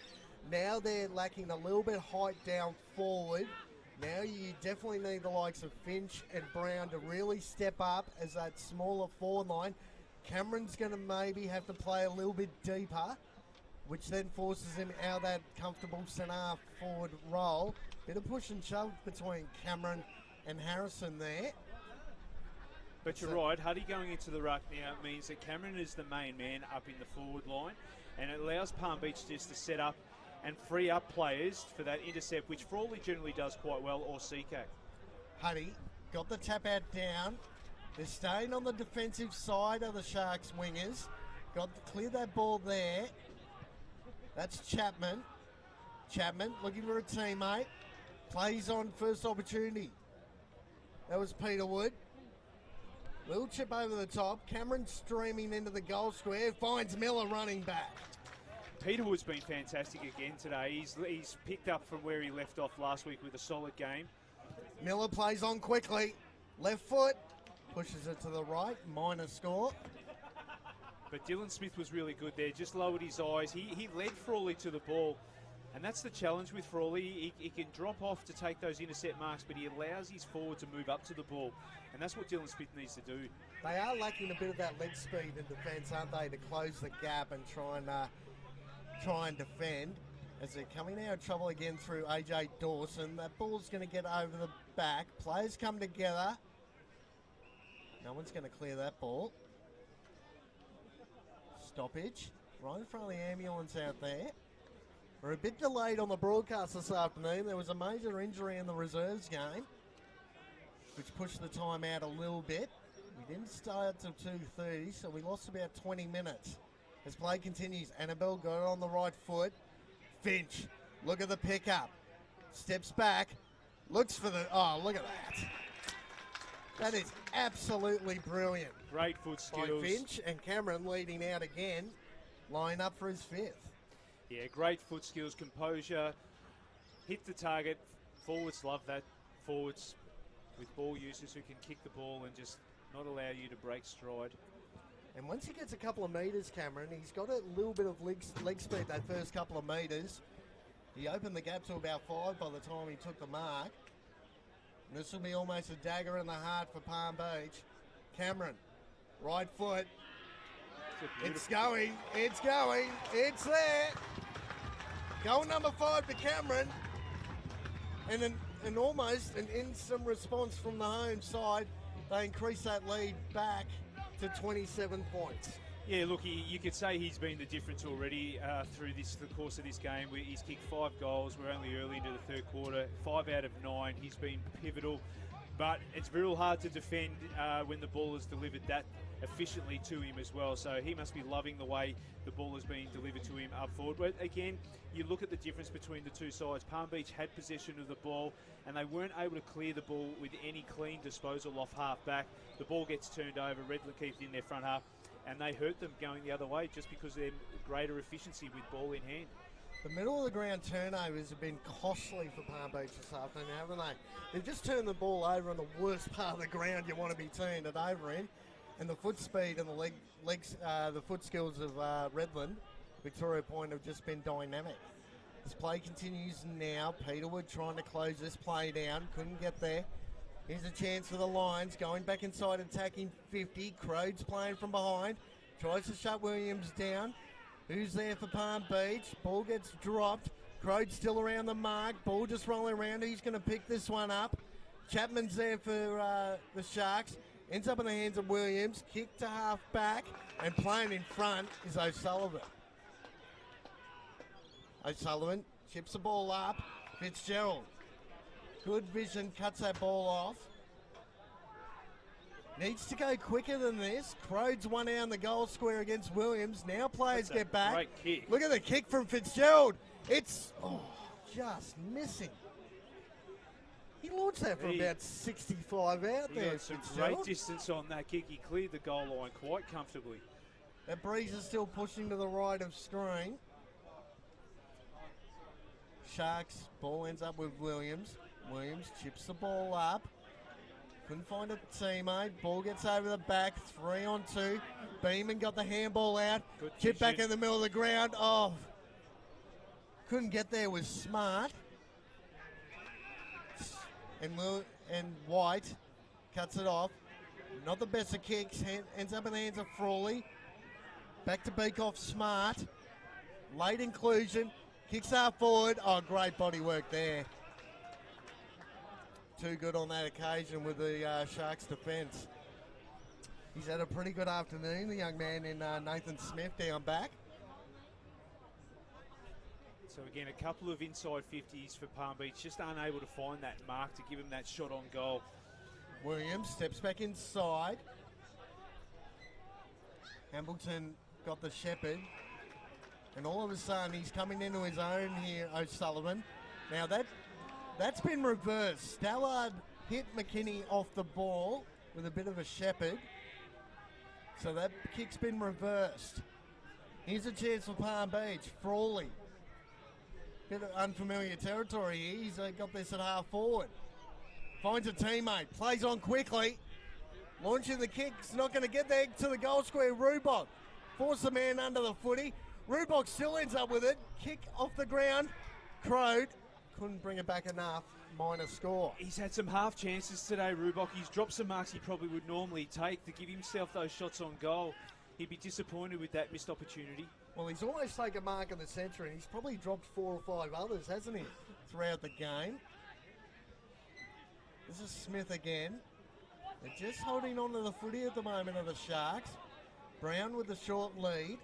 Now they're lacking a little bit height down forward. Now you definitely need the likes of Finch and Brown to really step up as that smaller forward line. Cameron's going to maybe have to play a little bit deeper, which then forces him out of that comfortable centre forward role. Bit of push and shove between Cameron and Harrison there. But you're right, Huddy going into the ruck now means that Cameron is the main man up in the forward line, and it allows Palm Beach just to set up and free up players for that intercept, which Frawley generally does quite well, or Seacak. Huddy got the tap out down. They're staying on the defensive side of the Sharks wingers. Got to clear that ball there. That's Chapman. Chapman looking for a teammate. Plays on first opportunity. That was Peter Wood. Little chip over the top. Cameron streaming into the goal square. Finds Miller running back. Peter Wood's been fantastic again today. He's picked up from where he left off last week with a solid game. Miller plays on quickly. Left foot. Pushes it to the right. Minor score. But Dylan Smith was really good there. Just lowered his eyes. He led Frawley to the ball. And that's the challenge with Frawley. He can drop off to take those intercept marks, but he allows his forward to move up to the ball. And that's what Dylan Smith needs to do. They are lacking a bit of that leg speed in defence, aren't they, to close the gap and try and defend. As they're coming out of trouble again through AJ Dawson. That ball's going to get over the back. Players come together. No one's going to clear that ball. Stoppage. Right in front of the ambulance out there. We're a bit delayed on the broadcast this afternoon. There was a major injury in the reserves game, which pushed the time out a little bit. We didn't start till 2:30, so we lost about 20 minutes. As play continues, Annabelle got it on the right foot. Finch, look at the pickup. Steps back, looks for the... Oh, look at that. That is absolutely brilliant. Great foot skills. By Finch, and Cameron leading out again, line up for his fifth. Yeah, great foot skills, composure, hit the target. Forwards love that. Forwards with ball users who can kick the ball and just not allow you to break stride. And once he gets a couple of metres, Cameron, he's got a little bit of leg speed that first couple of metres. He opened the gap to about 5 by the time he took the mark. And this will be almost a dagger in the heart for Palm Beach. Cameron, right foot. It's going, it's there. Goal number 5 to Cameron. And almost an instant response from the home side. They increase that lead back to 27 points. Yeah, look, you could say he's been the difference already through the course of this game. He's kicked 5 goals. We're only early into the third quarter. 5 out of 9. He's been pivotal. But it's real hard to defend when the ball is delivered that efficiently to him as well. So he must be loving the way the ball is being delivered to him up forward. But again, you look at the difference between the two sides. Palm Beach had possession of the ball and they weren't able to clear the ball with any clean disposal off half back. The ball gets turned over, Redland keeps it in their front half, and they hurt them going the other way just because of their greater efficiency with ball in hand. The middle of the ground turnovers have been costly for Palm Beach this afternoon, haven't they? They've just turned the ball over on the worst part of the ground you want to be turning it over in. And the foot speed and the foot skills of Redland-Victoria Point have just been dynamic. This play continues now. Peterwood trying to close this play down. Couldn't get there. Here's a chance for the Lions. Going back inside, attacking 50. Crode's playing from behind. Tries to shut Williams down. Who's there for Palm Beach? Ball gets dropped. Crode's still around the mark. Ball just rolling around. Who's going to pick this one up? Chapman's there for the Sharks. Ends up in the hands of Williams. Kick to half back. And playing in front is O'Sullivan. O'Sullivan chips the ball up. Fitzgerald. Good vision. Cuts that ball off. Needs to go quicker than this. Crode's one out in the goal square against Williams. Now players get back. Great kick. Look at the kick from Fitzgerald. It's just missing. He launched that from about 65 out He there. got some great distance on that kick. He cleared the goal line quite comfortably. That breeze is still pushing to the right of screen. Sharks, ball ends up with Williams. Williams chips the ball up. Couldn't find a teammate. Ball gets over the back. 3-on-2. Beeman got the handball out. Good Chip back vision. in the middle of the ground. Oh, couldn't get there. Was smart. And White cuts it off. Not the best of kicks. Ends up in the hands of Frawley. Back to Beekoff. Smart. Late inclusion. Kicks out forward. Oh, great body work there. Too good on that occasion with the Sharks defence. He's had a pretty good afternoon, the young man in Nathan Smith down back. So again, a couple of inside 50s for Palm Beach, just unable to find that mark to give him that shot on goal. Williams steps back inside. Hambleton got the shepherd. And all of a sudden, he's coming into his own here, O'Sullivan. Now that's been reversed. Stallard hit McKinney off the ball with a bit of a shepherd. So that kick's been reversed. Here's a chance for Palm Beach. Frawley. Bit of unfamiliar territory here. He's got this at half forward. Finds a teammate. Plays on quickly. Launching the kick. It's not going to get there to the goal square. Rubok. Force the man under the footy. Rubok still ends up with it. Kick off the ground. Crode couldn't bring it back enough. Minor score. He's had some half chances today, Rubok. He's dropped some marks he probably would normally take to give himself those shots on goal. He'd be disappointed with that missed opportunity. Well, he's almost taken a mark of the century, and he's probably dropped 4 or 5 others, hasn't he, throughout the game. This is Smith again. They're just holding on to the footy at the moment of the Sharks. Brown with the short lead.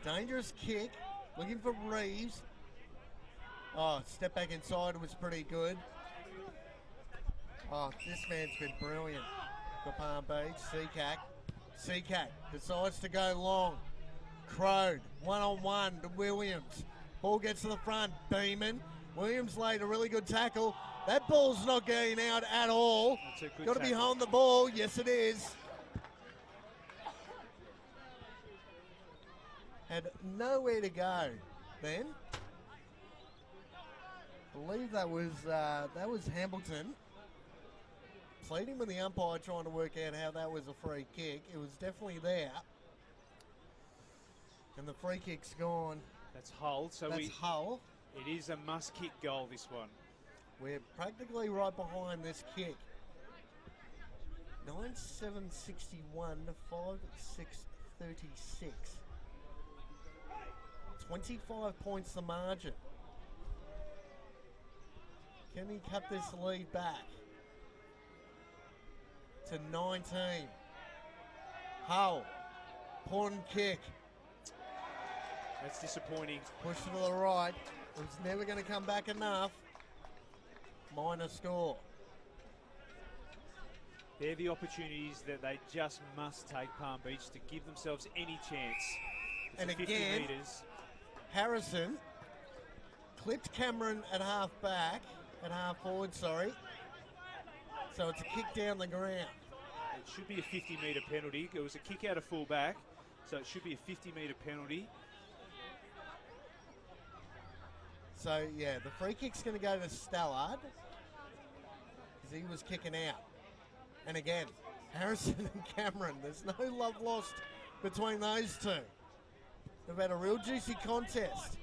Dangerous kick. Looking for Reeves. Oh, step back inside was pretty good. Oh, this man's been brilliant for Palm Beach. Seacack decides to go long. Crode, one-on-one to Williams. Ball gets to the front. Beeman. Williams laid a really good tackle. That ball's not going out at all. Got to be holding the ball. Yes, it is. Had nowhere to go then. I believe that was Hambleton. Pleading with the umpire, trying to work out how that was a free kick. It was definitely there. And the free kick's gone. That's Hull. So That's Hull. It is a must-kick goal, this one. We're practically right behind this kick. 9-7-61 to 5-6-36. 25 points the margin. Can he cut this lead back to 19? Hull, important kick. That's disappointing. Push to the right. It was never going to come back enough. Minor score. They're the opportunities that they just must take, Palm Beach, to give themselves any chance. It's And 50 again, metres. Harrison clipped Cameron at half back, at half forward, sorry. So it's a kick down the ground. It should be a 50-metre penalty. It was a kick out of full back, so it should be a 50-metre penalty. So, yeah, the free kick's going to go to Stallard because he was kicking out. And again, Harrison and Cameron, there's no love lost between those two. They've had a real juicy contest.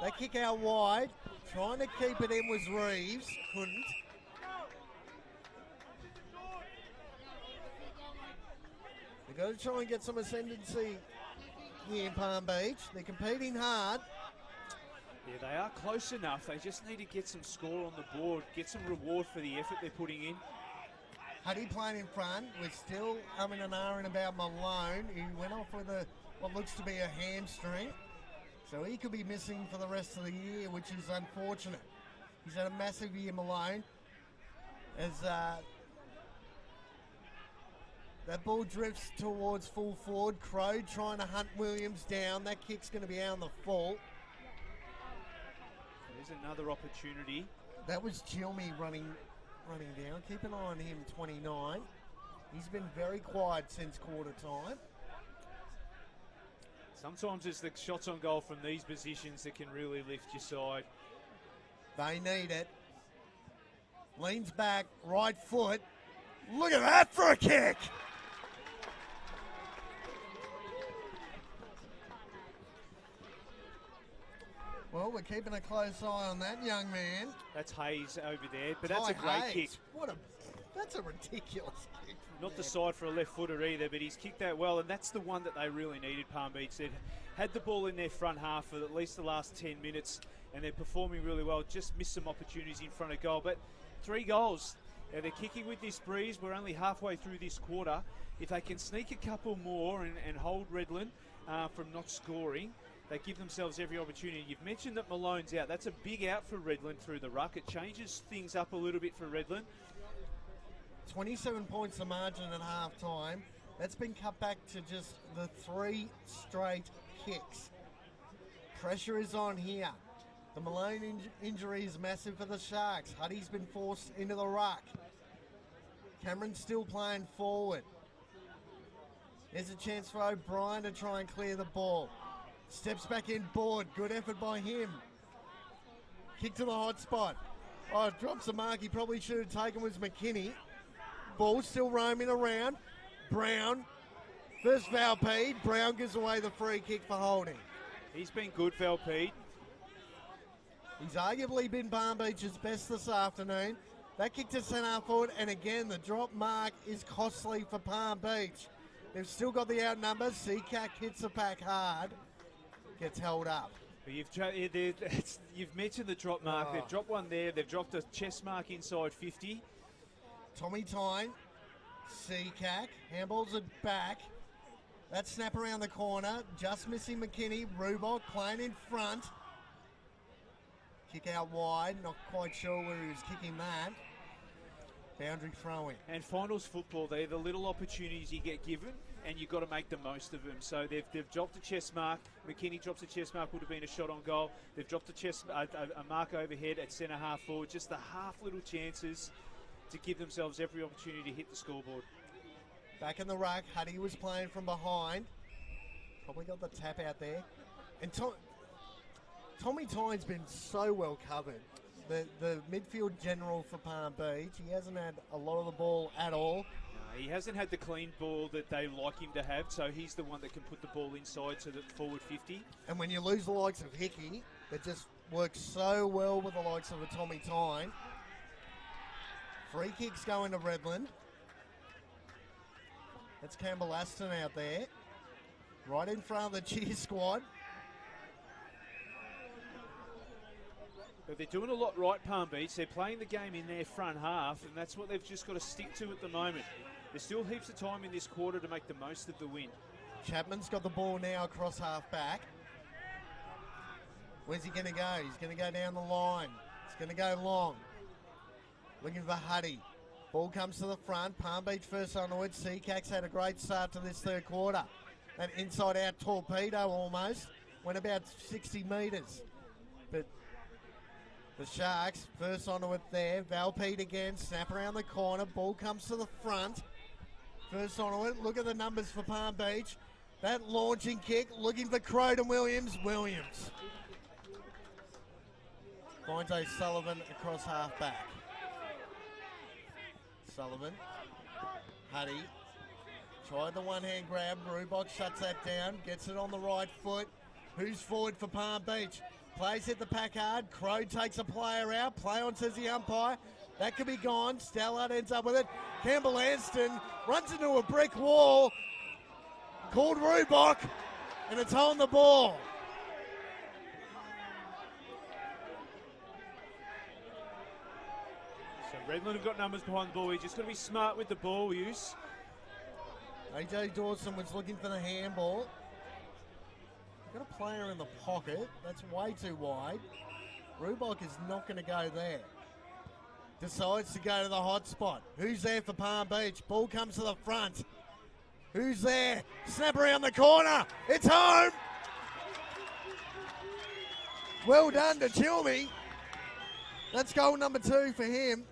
They kick out wide, trying to keep it in was Reeves, couldn't. They've got to try and get some ascendancy here in Palm Beach. They're competing hard. Yeah, they are close enough. They just need to get some score on the board, get some reward for the effort they're putting in. Huddy playing in front. We're still umming and ahhing about Malone. He went off with what looks to be a hamstring. So he could be missing for the rest of the year, which is unfortunate. He's had a massive year, Malone. As that ball drifts towards full forward. Crow trying to hunt Williams down. That kick's going to be out on the full. There's another opportunity. That was Gilmy running down. Keep an eye on him, 29. He's been very quiet since quarter time. Sometimes it's the shots on goal from these positions that can really lift your side. They need it. Leans back, right foot. Look at that for a kick! Well, we're keeping a close eye on that young man. That's Hayes over there, but that's a Ty great Hayes. kick. That's a ridiculous kick. Not the side for a left footer either, but he's kicked that well, and that's the one that they really needed, Palm Beach. They'd had the ball in their front half for at least the last 10 minutes, and they're performing really well. Just missed some opportunities in front of goal, but 3 goals. Now they're kicking with this breeze. We're only halfway through this quarter. If they can sneak a couple more and hold Redland from not scoring, they give themselves every opportunity. You've mentioned that Malone's out. That's a big out for Redland through the ruck. It changes things up a little bit for Redland. 27 points the margin at half time. That's been cut back to just the 3 straight kicks. Pressure is on here. The Malone injury is massive for the Sharks. Huddy's been forced into the ruck. Cameron's still playing forward. There's a chance for O'Brien to try and clear the ball. Steps back in board. Good effort by him. Kick to the hot spot. Oh, drops the mark he probably should have taken was McKinney. Ball still roaming around. Brown. First Valpede. Brown gives away the free kick for holding. He's been good, Valpede. He's arguably been Palm Beach's best this afternoon. That kick to centre forward, and again, the drop mark is costly for Palm Beach. They've still got the outnumbers. Seacack hits the pack hard. Gets held up. You've mentioned the drop mark. They've dropped one there. They've dropped a chest mark inside 50. Tommy Tyne, Seacack, handballs it back. That snap around the corner, just missing McKinney. Rubok playing in front. Kick out wide, not quite sure where he was kicking that. Boundary throw-in. And finals football, they're the little opportunities you get given, and you've got to make the most of them. So they've dropped a chest mark. McKinney drops a chest mark, would have been a shot on goal. They've dropped a mark overhead at centre half forward. Just the half little chances to give themselves every opportunity to hit the scoreboard. Back in the ruck, Huddy was playing from behind. Probably got the tap out there. And Tommy Tyne's been so well covered. The midfield general for Palm Beach. He hasn't had a lot of the ball at all. No, he hasn't had the clean ball that they like him to have, so he's the one that can put the ball inside to the forward 50. And when you lose the likes of Hickey, that just works so well with the likes of a Tommy Tyne. Free kicks going to Redland. That's Campbell Aston out there. Right in front of the cheer squad. But they're doing a lot right, Palm Beach. They're playing the game in their front half, and that's what they've just got to stick to at the moment. There's still heaps of time in this quarter to make the most of the win. Chapman's got the ball now across half back. Where's he going to go? He's going to go down the line. He's going to go long. Looking for Huddy. Ball comes to the front. Palm Beach first onward. Seacax had a great start to this third quarter. An inside-out torpedo almost. Went about 60 metres. But the Sharks first onward there. Valpede again. Snap around the corner. Ball comes to the front. First onward. Look at the numbers for Palm Beach. That launching kick. Looking for Croydon Williams. Williams. Finds O'Sullivan across half back. Sullivan. Huddy. Tried the one-hand grab. Rubok shuts that down. Gets it on the right foot. Who's forward for Palm Beach? Plays hit the pack hard. Crow takes a player out. Play on, says the umpire. That could be gone. Stallard ends up with it. Campbell Anston runs into a brick wall. Called Rubok. And it's on the ball. Redland have got numbers behind the ball. You just got to be smart with the ball use. AJ Dawson was looking for the handball. Got a player in the pocket. That's way too wide. Rubok is not going to go there. Decides to go to the hot spot. Who's there for Palm Beach? Ball comes to the front. Who's there? Snap around the corner. It's home. Well done to Chilmy. That's goal number 2 for him.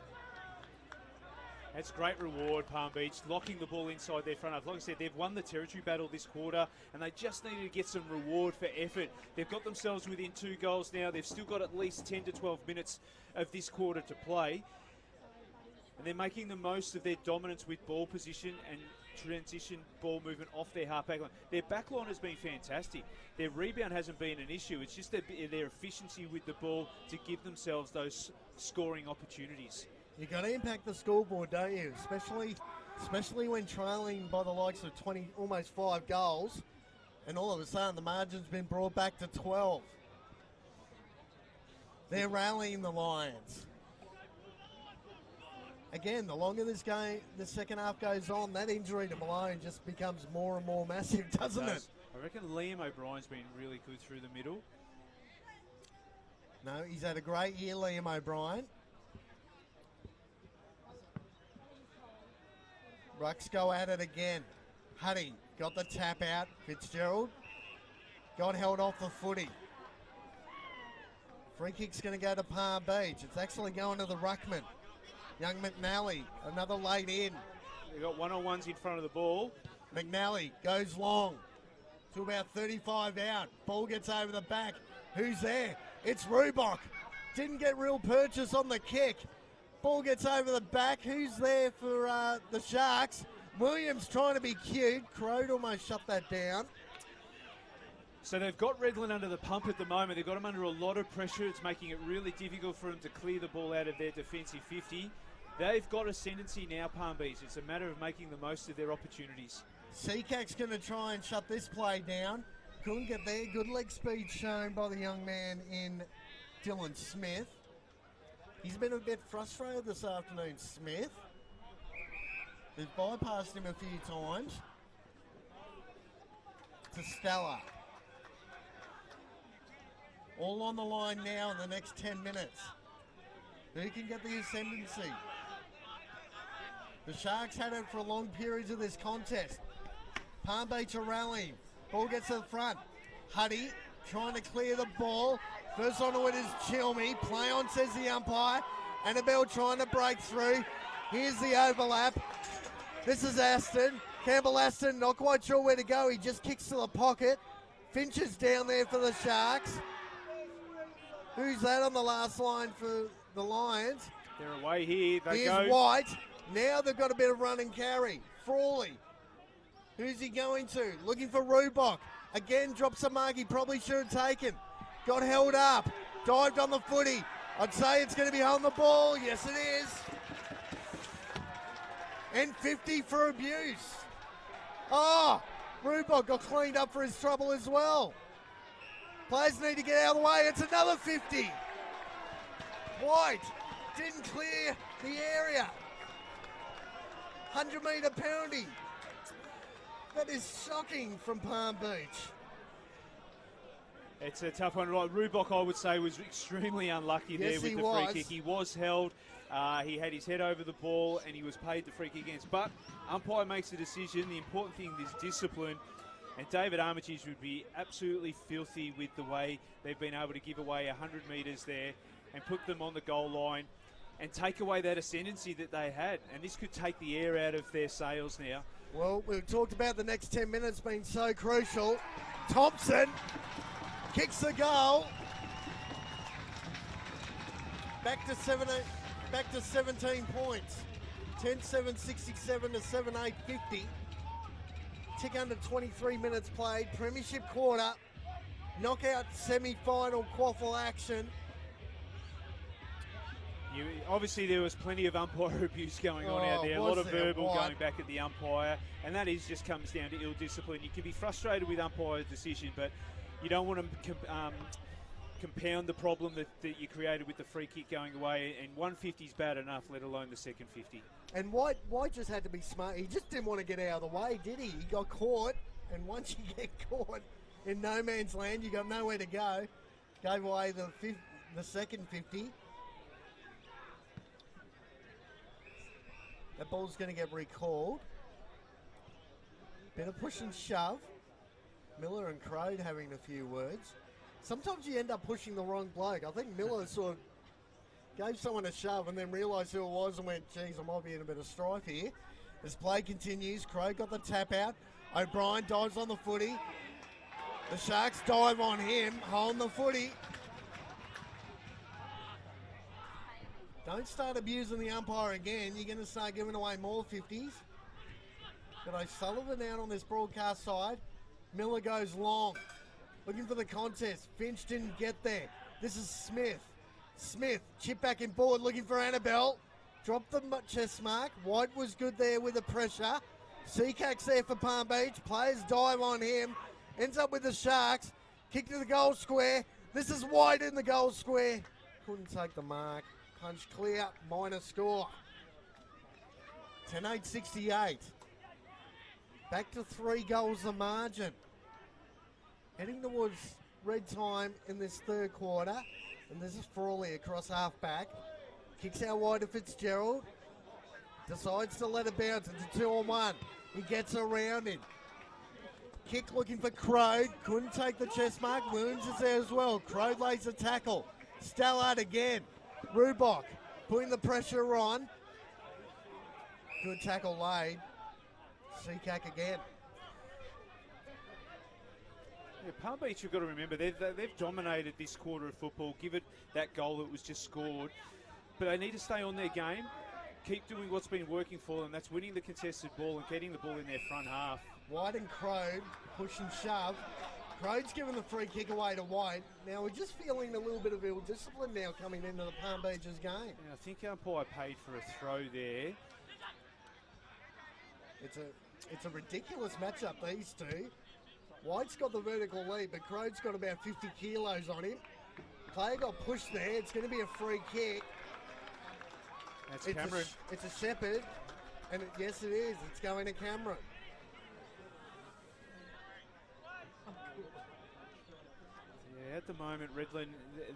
That's great reward, Palm Beach, locking the ball inside their front half. Like I said, they've won the territory battle this quarter, and they just needed to get some reward for effort. They've got themselves within 2 goals now. They've still got at least 10 to 12 minutes of this quarter to play. And they're making the most of their dominance with ball position and transition ball movement off their half-back line. Their back line has been fantastic. Their rebound hasn't been an issue. It's just their efficiency with the ball to give themselves those scoring opportunities. You've got to impact the scoreboard, don't you? Especially when trailing by the likes of 20, almost 5 goals, and all of a sudden the margin's been brought back to 12. They're rallying the Lions. Again, the longer this game, the second half goes on, that injury to Malone just becomes more and more massive, doesn't it? I reckon Liam O'Brien's been really good through the middle. No, he's had a great year, Liam O'Brien. Rucks go at it again. Huddy got the tap out. Fitzgerald got held off the footy. Free kick's going to go to Palm Beach. It's actually going to the ruckman. Young McNally, another late in. They've got one-on-ones in front of the ball. McNally goes long to about 35 out. Ball gets over the back. Who's there? It's Rubok. Didn't get real purchase on the kick. Ball gets over the back. Who's there for the Sharks? Williams trying to be cute. Crowd almost shut that down. So they've got Redland under the pump at the moment. They've got him under a lot of pressure. It's making it really difficult for them to clear the ball out of their defensive 50. They've got ascendancy now, Palm Beach. It's a matter of making the most of their opportunities. Seacac's going to try and shut this play down. Couldn't get there. Good leg speed shown by the young man in Dylan Smith. He's been a bit frustrated this afternoon, Smith. They've bypassed him a few times. To Stella. All on the line now in the next 10 minutes. Who can get the ascendancy? The Sharks had it for long periods of this contest. Palm Beach are rallying. Ball gets to the front. Huddy trying to clear the ball. First onto it is Chilmy. Play on, says the umpire. Annabelle trying to break through. Here's the overlap. This is Aston. Campbell Aston, not quite sure where to go. He just kicks to the pocket. Finch is down there for the Sharks. Who's that on the last line for the Lions? They're away here. Here's White. Now they've got a bit of run and carry. Frawley. Who's he going to? Looking for Rubok. Again, drops a mark he probably should have taken. Got held up. Dived on the footy. I'd say it's going to be on the ball. Yes, it is. And 50 for abuse. Oh, Rubok got cleaned up for his trouble as well. Players need to get out of the way. It's another 50. White didn't clear the area. 100-metre penalty. That is shocking from Palm Beach. It's a tough one, right? Rubok, I would say, was extremely unlucky there with the free kick. He was held. He had his head over the ball and he was paid the free kick against. But umpire makes a decision. The important thing is discipline. And David Armitage would be absolutely filthy with the way they've been able to give away 100 metres there and put them on the goal line and take away that ascendancy that they had. And this could take the air out of their sails now. Well, we've talked about the next 10 minutes being so crucial. Thompson kicks the goal. Back to 17 points. 10-7-67 to 7-8-50. Tick under 23 minutes played. Premiership quarter. Knockout semi-final QAFL action. Obviously, there was plenty of umpire abuse going on out there. A lot of verbal going back at the umpire. And that just comes down to ill discipline. You can be frustrated with umpire decision, but you don't want to compound the problem that you created with the free kick going away. And 150 is bad enough, let alone the second 50. And White just had to be smart. He just didn't want to get out of the way, did he? He got caught. And once you get caught in no man's land, you got nowhere to go. Gave away the second 50. That ball's going to get recalled. Bit of push and shove. Miller and Crode having a few words. Sometimes you end up pushing the wrong bloke. I think Miller sort of gave someone a shove and then realised who it was and went, geez, I might be in a bit of strife here. As play continues, Crode got the tap out. O'Brien dives on the footy. The Sharks dive on him, holding the footy. Don't start abusing the umpire again. You're going to start giving away more 50s. Got O'Sullivan out on this broadcast side. Miller goes long. Looking for the contest. Finch didn't get there. This is Smith. Smith, chip back in board, looking for Annabelle. Dropped the chest mark. White was good there with the pressure. Seacack's there for Palm Beach. Players dive on him. Ends up with the Sharks. Kick to the goal square. This is White in the goal square. Couldn't take the mark. Punch clear, minor score. 10-8-68. Back to 3 goals the margin. Heading towards red time in this third quarter. And this is Frawley across half back. Kicks out wide to Fitzgerald. Decides to let it bounce. It's a 2-on-1. He gets around it. Kick looking for Crode. Couldn't take the chest mark. Williams is there as well. Crode lays a tackle. Stallard again. Rubok putting the pressure on. Good tackle laid. Seacack again. Yeah, Palm Beach, you've got to remember, they've dominated this quarter of football, given that goal that was just scored. But they need to stay on their game, keep doing what's been working for them. That's winning the contested ball and getting the ball in their front half. White and Crode push and shove. Crode's given the free kick away to White. Now we're just feeling a little bit of ill discipline now coming into the Palm Beaches game. Yeah, I think umpire paid for a throw there. It's a ridiculous matchup, these two. White's got the vertical lead, but Crode's got about 50 kilos on him. Player got pushed there. It's going to be a free kick. That's Cameron. It's a Shepherd, and yes, it is. It's going to Cameron. Yeah, at the moment, Redland,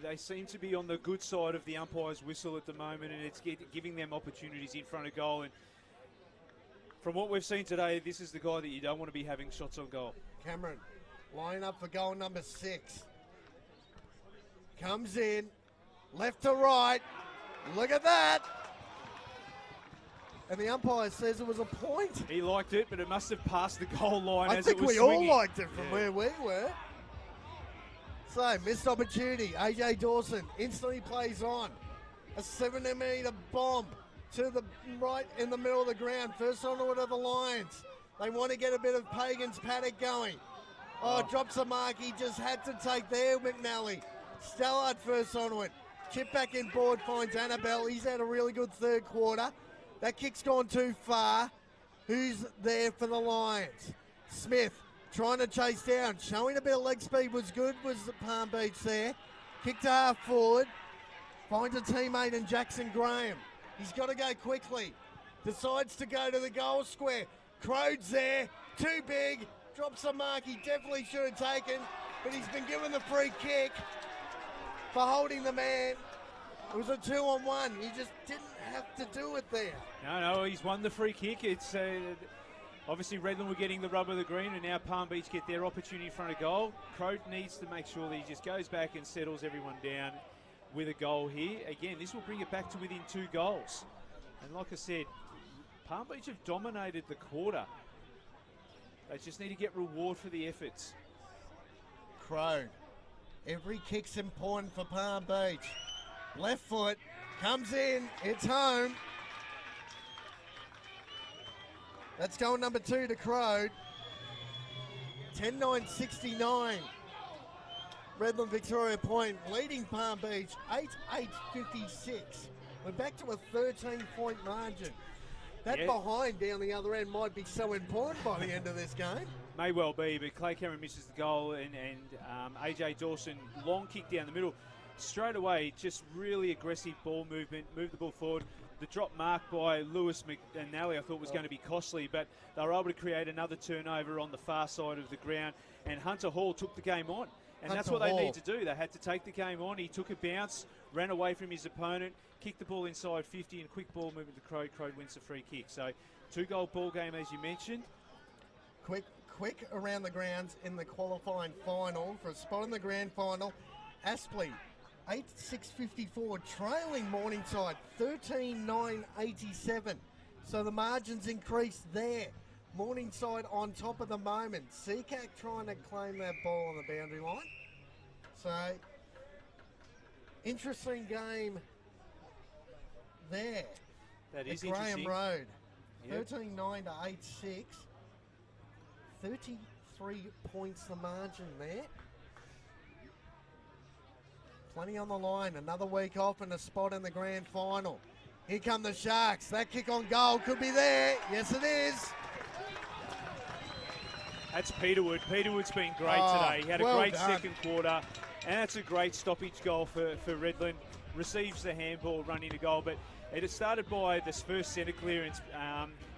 they seem to be on the good side of the umpire's whistle at the moment, and it's giving them opportunities in front of goal. And from what we've seen today, this is the guy that you don't want to be having shots on goal. Cameron, line up for goal number 6. Comes in, left to right. Look at that. And the umpire says it was a point. He liked it, but it must have passed the goal line as it was swinging. I think we all liked it from where we were. So, missed opportunity. AJ Dawson instantly plays on. A 70-metre bomb to the right in the middle of the ground. First onto it are the Lions. They want to get a bit of Pagan's paddock going. Oh, drops a mark. He just had to take there, McNally. Stallard first onto it. Chip back in board, finds Annabelle. He's had a really good third quarter. That kick's gone too far. Who's there for the Lions? Smith trying to chase down. Showing a bit of leg speed was good, was the Palm Beach there. Kick to half forward. Finds a teammate in Jackson Graham. He's got to go quickly. Decides to go to the goal square. Crode's there. Too big. Drops the mark he definitely should have taken. But he's been given the free kick for holding the man. It was a 2-on-1. You just didn't have to do it there. No, he's won the free kick. It's obviously Redland were getting the rub of the green, and now Palm Beach get their opportunity in front of goal. Crow needs to make sure that he just goes back and settles everyone down with a goal here. Again, this will bring it back to within 2 goals. And like I said, Palm Beach have dominated the quarter. They just need to get reward for the efforts. Crow. Every kick's important for Palm Beach. Left foot comes in. It's home. That's goal number 2 to Crow. 10-9-69. Redland-Victoria point leading Palm Beach 8-8-56. We're back to a 13-point margin. That behind down the other end might be so important by the end of this game. May well be, but Clay Cameron misses the goal, and AJ Dawson, long kick down the middle. Straight away, just really aggressive ball movement, moved the ball forward. The drop mark by Lewis McNally I thought was going to be costly, but they were able to create another turnover on the far side of the ground, and Hunter Hall took the game on. And that's what they need to do. They had to take the game on. He took a bounce, ran away from his opponent, kicked the ball inside 50, and quick ball movement to Crow. Crow wins the free kick. So 2-goal ball game, as you mentioned. Quick around the grounds in the qualifying final for a spot in the grand final. Aspley, 8-6-54, trailing Morningside, 13-9-87. So the margins increased there. Morningside on top of the moment. Seacack trying to claim that ball on the boundary line. So, interesting game there. That is Graham interesting. Road, Yep. 13-9-86. 33 points the margin there. Plenty on the line. Another week off and a spot in the grand final. Here come the Sharks. That kick on goal could be there. Yes, it is. That's Peterwood. Peterwood's been great today. He had a great second quarter, and that's a great stoppage goal for Redland. Receives the handball, run into goal, but it has started by this first centre clearance.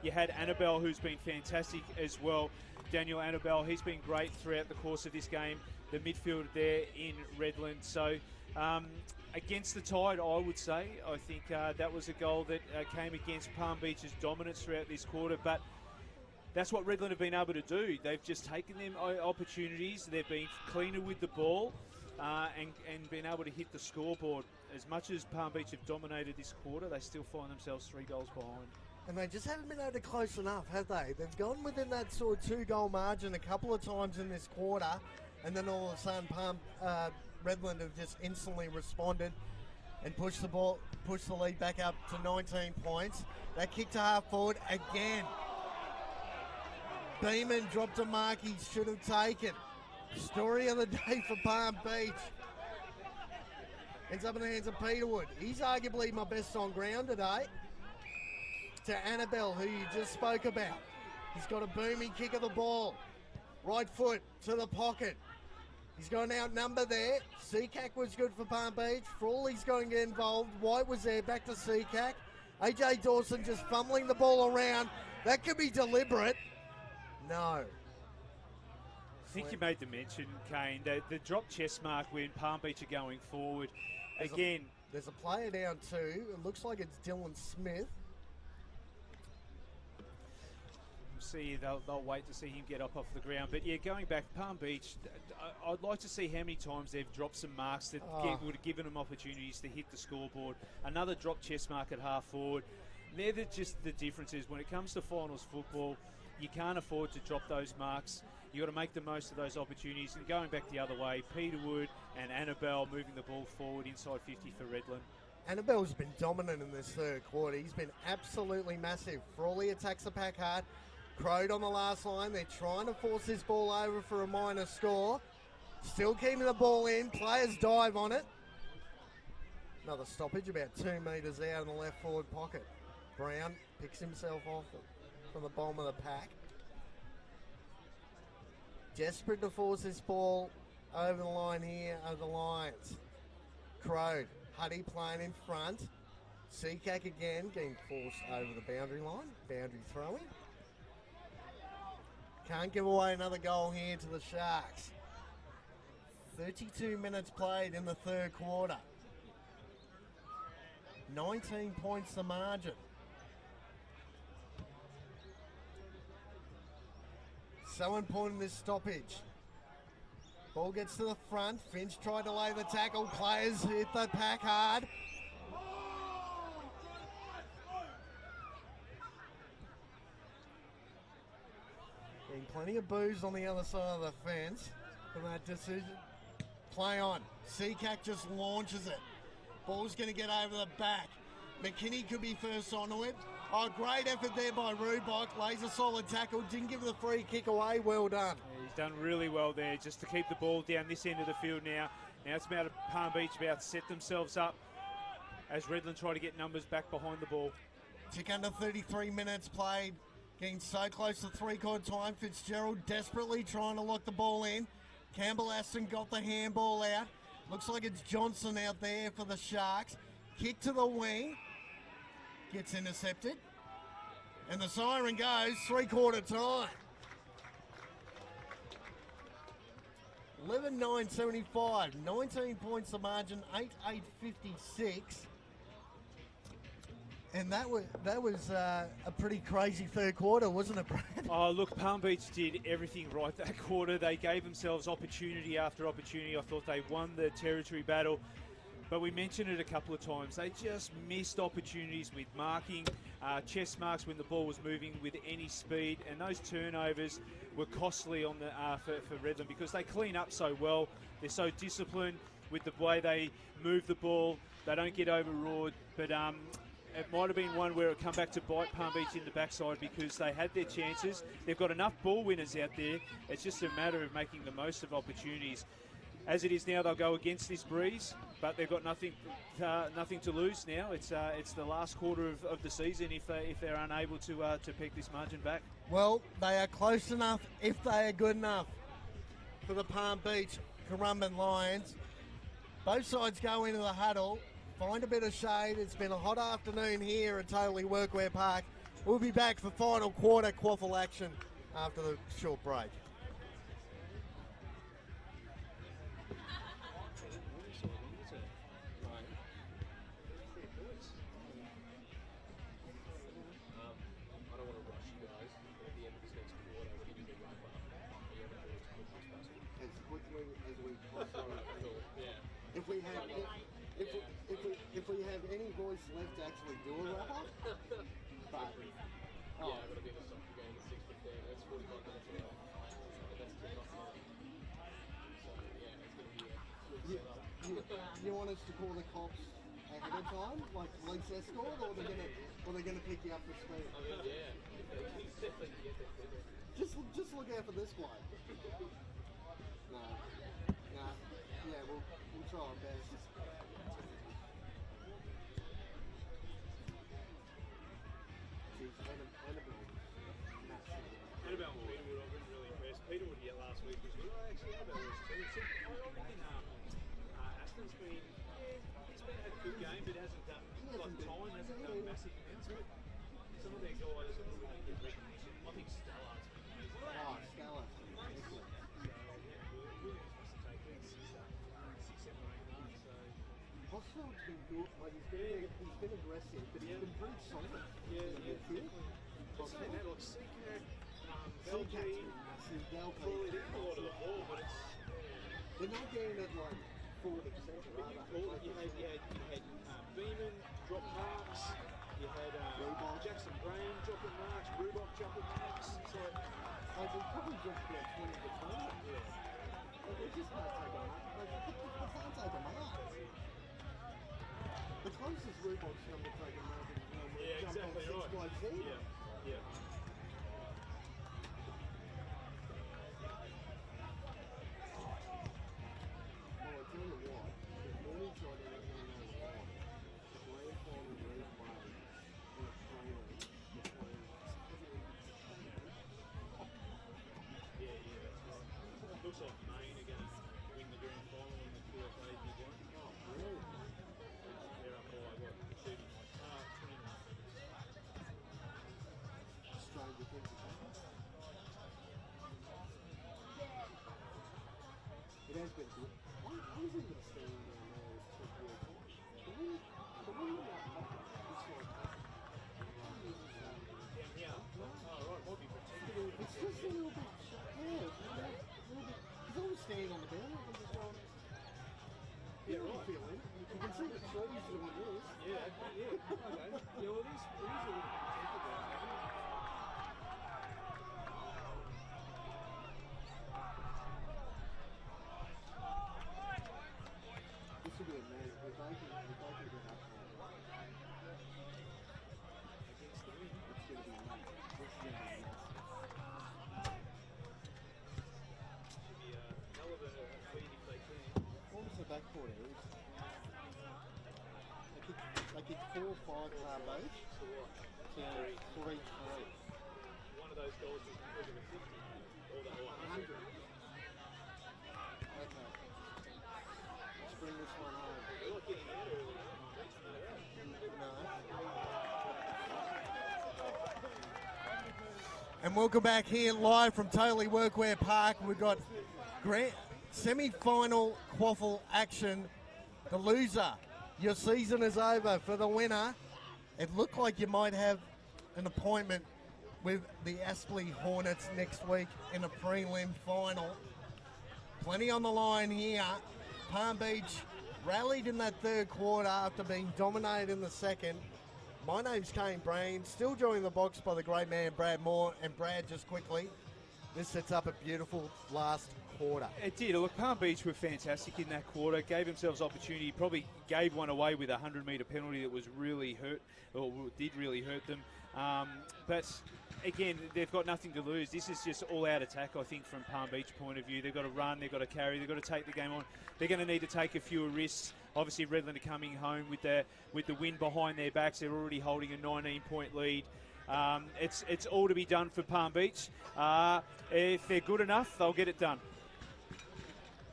You had Annabelle, who's been fantastic as well. Daniel Annabelle, he's been great throughout the course of this game. The midfielder there in Redland. So against the tide, I would say. I think that was a goal that came against Palm Beach's dominance throughout this quarter, but that's what Redland have been able to do. They've just taken them opportunities. They've been cleaner with the ball and been able to hit the scoreboard. As much as Palm Beach have dominated this quarter, they still find themselves 3 goals behind. And they just haven't been able to close enough, have they? They've gone within that sort of 2-goal margin a couple of times in this quarter, and then all of a sudden Redland have just instantly responded and pushed the lead back up to 19 points. That kick to half forward again. Beeman dropped a mark he should have taken. Story of the day for Palm Beach. Ends up in the hands of Peterwood. He's arguably my best on ground today. To Annabelle, who you just spoke about. He's got a booming kick of the ball. Right foot to the pocket. He's got an outnumber there. Seacack was good for Palm Beach. Frawley's going to get involved. White was there, back to Seacack. AJ Dawson just fumbling the ball around. That could be deliberate. No. I think you made the mention, Kane, the drop chest mark when Palm Beach are going forward. There's a player down too. It looks like it's Dylan Smith. See, they'll wait to see him get up off the ground. But yeah, going back, Palm Beach, I'd like to see how many times they've dropped some marks that would have given them opportunities to hit the scoreboard. Another drop chest mark at half forward. They're just the differences. When it comes to finals football, you can't afford to drop those marks. You've got to make the most of those opportunities. And going back the other way, Peterwood and Annabelle moving the ball forward inside 50 for Redland. Annabelle's been dominant in this third quarter. He's been absolutely massive. Frawley attacks the pack hard. Crowed on the last line. They're trying to force this ball over for a minor score. Still keeping the ball in. Players dive on it. Another stoppage about 2 metres out in the left forward pocket. Brown picks himself off from the bottom of the pack. Desperate to force this ball over the line here of the Lions. Crowed. Huddy playing in front. Seacack again getting forced over the boundary line. Boundary throwing. Can't give away another goal here to the Sharks. 32 minutes played in the third quarter. 19 points the margin. 7 point in this stoppage. Ball gets to the front. Finch tried to lay the tackle. Players hit the pack hard. Getting plenty of boos on the other side of the fence for that decision. Play on. Seacack just launches it. Ball's going to get over the back. McKinney could be first onto it. Oh, great effort there by Rubach. Lays a solid tackle. Didn't give the free kick away. Well done. Yeah, he's done really well there just to keep the ball down this end of the field now. Now it's about Palm Beach about to set themselves up as Redland try to get numbers back behind the ball. Tick under 33 minutes played. Getting so close to three-quarter time. Fitzgerald desperately trying to lock the ball in. Campbell Aston got the handball out. Looks like it's Johnson out there for the Sharks. Kick to the wing. Gets intercepted. And the siren goes, three-quarter time. 11-9-75. 19 points the margin, 8-8-56. And that was a pretty crazy third quarter, wasn't it, Brad? Oh, look, Palm Beach did everything right that quarter. They gave themselves opportunity after opportunity. I thought they won the territory battle. But we mentioned it a couple of times. They just missed opportunities with marking, chest marks when the ball was moving with any speed. And those turnovers were costly on the for Redland because they clean up so well. They're so disciplined with the way they move the ball. They don't get overawed. But it might have been one where it come back to bite Palm Beach in the backside because they had their chances. They've got enough ball winners out there. It's just a matter of making the most of opportunities. As it is now, they'll go against this breeze, but they've got nothing to lose now. It's the last quarter of the season if they're unable to pick this margin back. Well, they are close enough if they are good enough for the Palm Beach Currumbin Lions. Both sides go into the huddle. Find a bit of shade. It's been a hot afternoon here at Totally Workwear Park. We'll be back for final quarter QAFL action after the short break. As quickly as we possibly can. If we have any voice left to actually do a wrap up, but I've got to be in a soccer game at 6:15. That's 45 minutes away. That's too much. So yeah, it's going to be you want us to call the cops ahead of time, like police escort, or they're gonna pick you up for speed? I mean, yeah, definitely get that quicker. Just look out for this one. No, yeah, we'll try our best. Annabelle and Peterwood, I've been really impressed. Peterwood yet last week was good. Actually, Annabelle was too. I reckon Aston's been, he's been had a good game, but hasn't done massive amounts. But some of their guys are really get recognition. I think Stellar's been amazing. Oh, Stella. Excellent. Hostel's been good. Like he's been aggressive, but he's been pretty solid. Yeah. Saying that, like Seacack, Belgium, Crawley, they get a lot of the ball, but it's... They're not getting it like forward of centre, are they? You had Beeman drop marks, you had Jackson Graham dropping marks, Rubach dropping marks. It's like... They probably dropped about 20 to 20. Yeah. Like, they just can't take a mark. They can't take a mark. The closest Rubach's come to take a mark is Yeah, exactly right. Yeah. Well, I tell you what, the morning shot in the grand final replay in a trailer between Looks like Maine are going to win the grand final in the QAFL Big One. oh, brilliant. They're up by, 29 minutes. Stranger things have happened. It has been good. I was even standing down there at the win quarter. They kicked 4-5 Palm Beach to 3-3. One of those goals was because of a 50 or the 100. Okay. Let's bring this one home. They're not getting out early. And welcome back here live from Totally Workwear Park. We've got semi-final QAFL action. The loser, your season is over. For the winner, it looked like you might have an appointment with the Aspley Hornets next week in a prelim final. Plenty on the line here. Palm Beach rallied in that third quarter after being dominated in the second. My name's Kane Brain, still joined the box by the great man Brad Moore. And Brad, just quickly, this sets up a beautiful last quarter. It did. Look, Palm Beach were fantastic in that quarter, gave themselves opportunity, probably gave one away with a 100-metre penalty that was really hurt, or did really hurt them. But again, they've got nothing to lose. This is just all-out attack, I think, from Palm Beach point of view. They've got to run, they've got to carry, they've got to take the game on. They're going to need to take a few risks. Obviously, Redland are coming home with the win behind their backs. They're already holding a 19-point lead. It's all to be done for Palm Beach. If they're good enough, they'll get it done.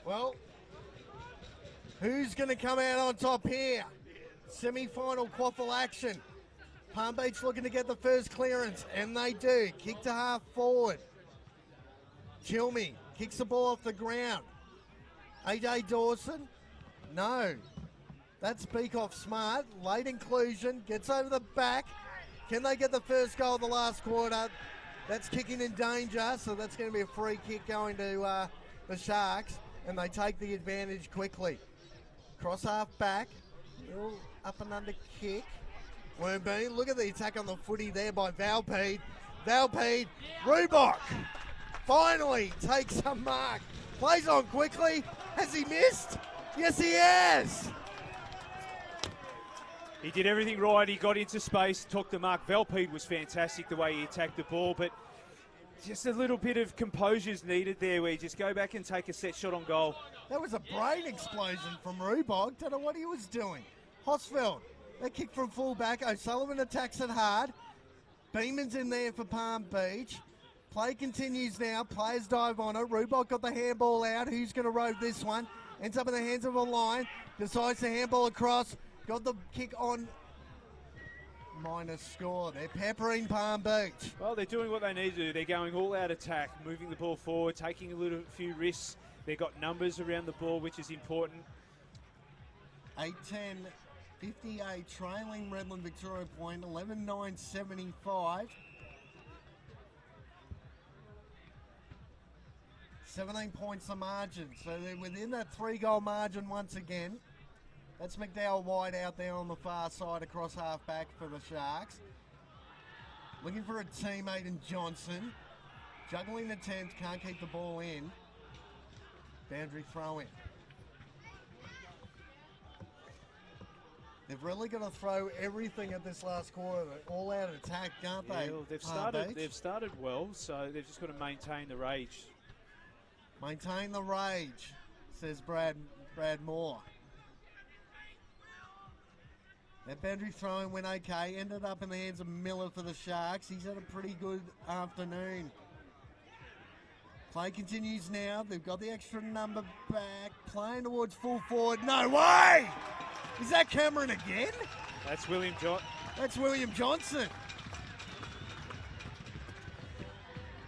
Well, who's going to come out on top here? Semi-final QAFL action. Palm Beach looking to get the first clearance, and they do. Kick to half forward. Chilmy kicks the ball off the ground. AJ Dawson, no. That's Beekoff Smart. Late inclusion, gets over the back. Can they get the first goal of the last quarter? That's kicking in danger, so that's going to be a free kick going to the Sharks, and they take the advantage quickly. Cross half back, little up and under kick. Currumbin, look at the attack on the footy there by Valpede. Valpede, Rubok finally takes some mark. Plays on quickly. Has he missed? Yes, he has. He did everything right. He got into space, took the mark. Valpede was fantastic the way he attacked the ball, but just a little bit of composure is needed there where you just go back and take a set shot on goal. That was a brain explosion from Rubok. Don't know what he was doing. Hosfeld, they kick from full back. O'Sullivan attacks it hard. Beeman's in there for Palm Beach. Play continues now. Players dive on it. Rubok got the handball out. Who's going to rove this one? Ends up in the hands of a line. Decides to handball across. Got the kick on. Minus score. They're peppering Palm Beach. Well, they're doing what they need to do. They're going all out attack, moving the ball forward, taking a few risks. They've got numbers around the ball, which is important. 8-10, 58, trailing Redland-Victoria point, 11-9, 75. 17 points the margin, so they're within that 3-goal margin once again. That's McDowell White out there on the far side across half-back for the Sharks. Looking for a teammate in Johnson. Juggling attempt, can't keep the ball in. Boundary throw in. They've really got to throw everything at this last quarter. All out attack, can't they? Well, they've started well, so they've just got to maintain the rage. Maintain the rage, says Brad Moore. That boundary throwing went okay. Ended up in the hands of Miller for the Sharks. He's had a pretty good afternoon. Play continues now. They've got the extra number back. Playing towards full forward. No way! Is that Cameron again? That's William Johnson.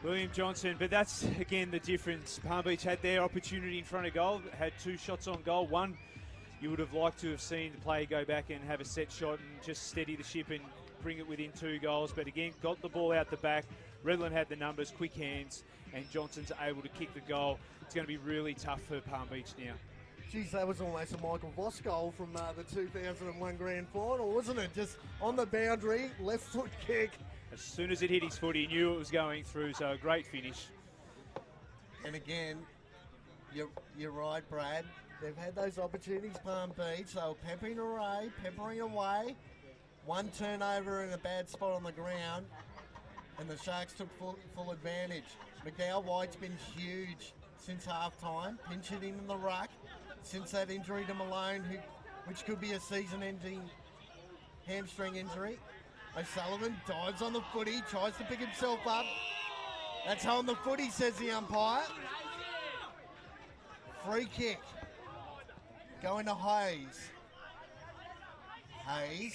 William Johnson, but that's, again, the difference. Palm Beach had their opportunity in front of goal, had 2 shots on goal. One, you would have liked to have seen the player go back and have a set shot and just steady the ship and bring it within 2 goals. But again, got the ball out the back. Redland had the numbers, quick hands, and Johnson's able to kick the goal. It's going to be really tough for Palm Beach now. Geez, that was almost a Michael Voss goal from the 2001 Grand Final, wasn't it? Just on the boundary, left foot kick. As soon as it hit his foot, he knew it was going through, so a great finish. And again, you're right, Brad. They've had those opportunities, Palm Beach. They were peppering away. One turnover in a bad spot on the ground, and the Sharks took full advantage. McDowell White's been huge since halftime, pinch hitting in the ruck. since that injury to Malone, which could be a season-ending hamstring injury. O'Sullivan dives on the footy, tries to pick himself up. That's on the footy, says the umpire. Free kick. Going to Hayes. Hayes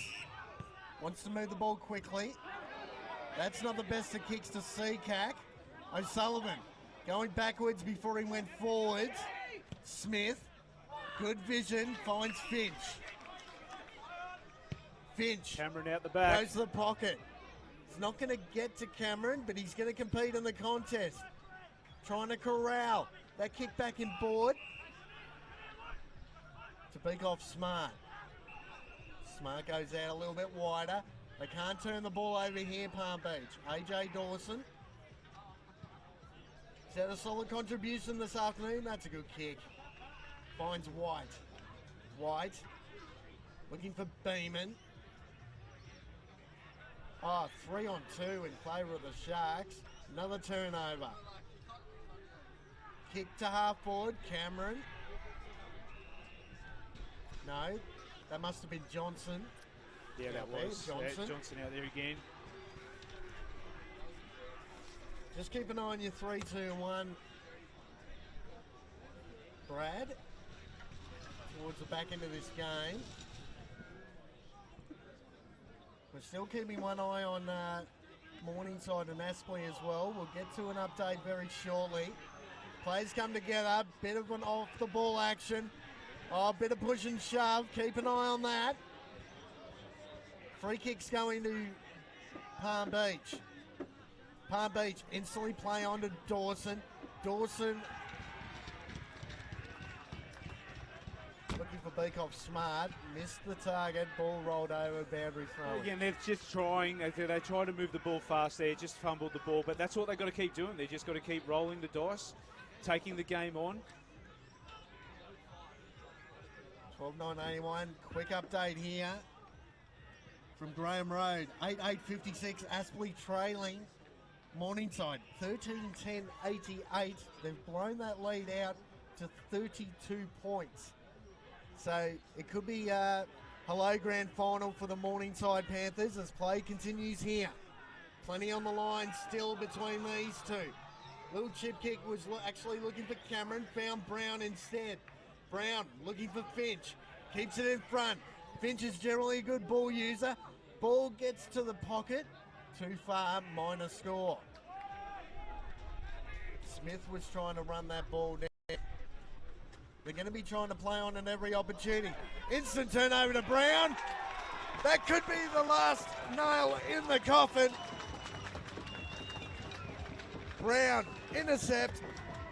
wants to move the ball quickly. That's not the best of kicks to see, Cac. O'Sullivan going backwards before he went forwards. Smith, good vision, finds Finch. Finch. Cameron out the back. Goes to the pocket. He's not going to get to Cameron, but he's going to compete in the contest. Trying to corral. That kick back in board. To beak off Smart. Smart goes out a little bit wider. They can't turn the ball over here, Palm Beach. AJ Dawson. Is that a solid contribution this afternoon? That's a good kick. Finds White. White. Looking for Beeman. 3-on-2 in favour of the Sharks. Another turnover. Kick to half forward. Cameron. No, that must have been Johnson. Yeah, that was Johnson. Johnson out there again. Just keep an eye on your 3-2-1. Brad. Towards the back end of this game. We're still keeping one eye on Morningside and Aspley as well. We'll get to an update very shortly. Players come together. Bit of an off-the-ball action. Bit of push and shove. Keep an eye on that. Free kick's going to Palm Beach. Palm Beach instantly play on to Dawson. Dawson looking for Beakoff Smart. Missed the target. Ball rolled over. Boundary throw. Again, they're just trying. They try to move the ball fast there. Just fumbled the ball. But that's what they've got to keep doing. They've just got to keep rolling the dice, taking the game on. 12-9-81. Quick update here from Graham Road. 8-8-56. Aspley trailing. Morningside 13-10-88. They've blown that lead out to 32 points. So it could be a hello grand final for the Morningside Panthers as play continues here. Plenty on the line still between these two. Little chip kick was actually looking for Cameron. Found Brown instead. Brown looking for Finch. Keeps it in front. Finch is generally a good ball user. Ball gets to the pocket. Too far, minor score. Smith was trying to run that ball down. They're going to be trying to play on in every opportunity. Instant turnover to Brown. That could be the last nail in the coffin. Brown, intercept,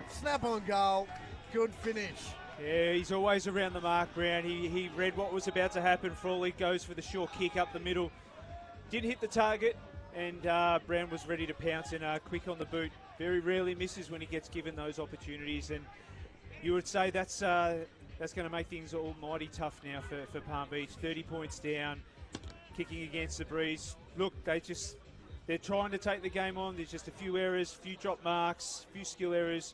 snap on goal, good finish. Yeah, he's always around the mark, Brown. He read what was about to happen. Frawley goes for the short kick up the middle. Didn't hit the target, and Brown was ready to pounce and quick on the boot. Very rarely misses when he gets given those opportunities, and you would say that's going to make things almighty tough now for Palm Beach. 30 points down, kicking against the breeze. Look, they're trying to take the game on. There's just a few errors, few drop marks, few skill errors.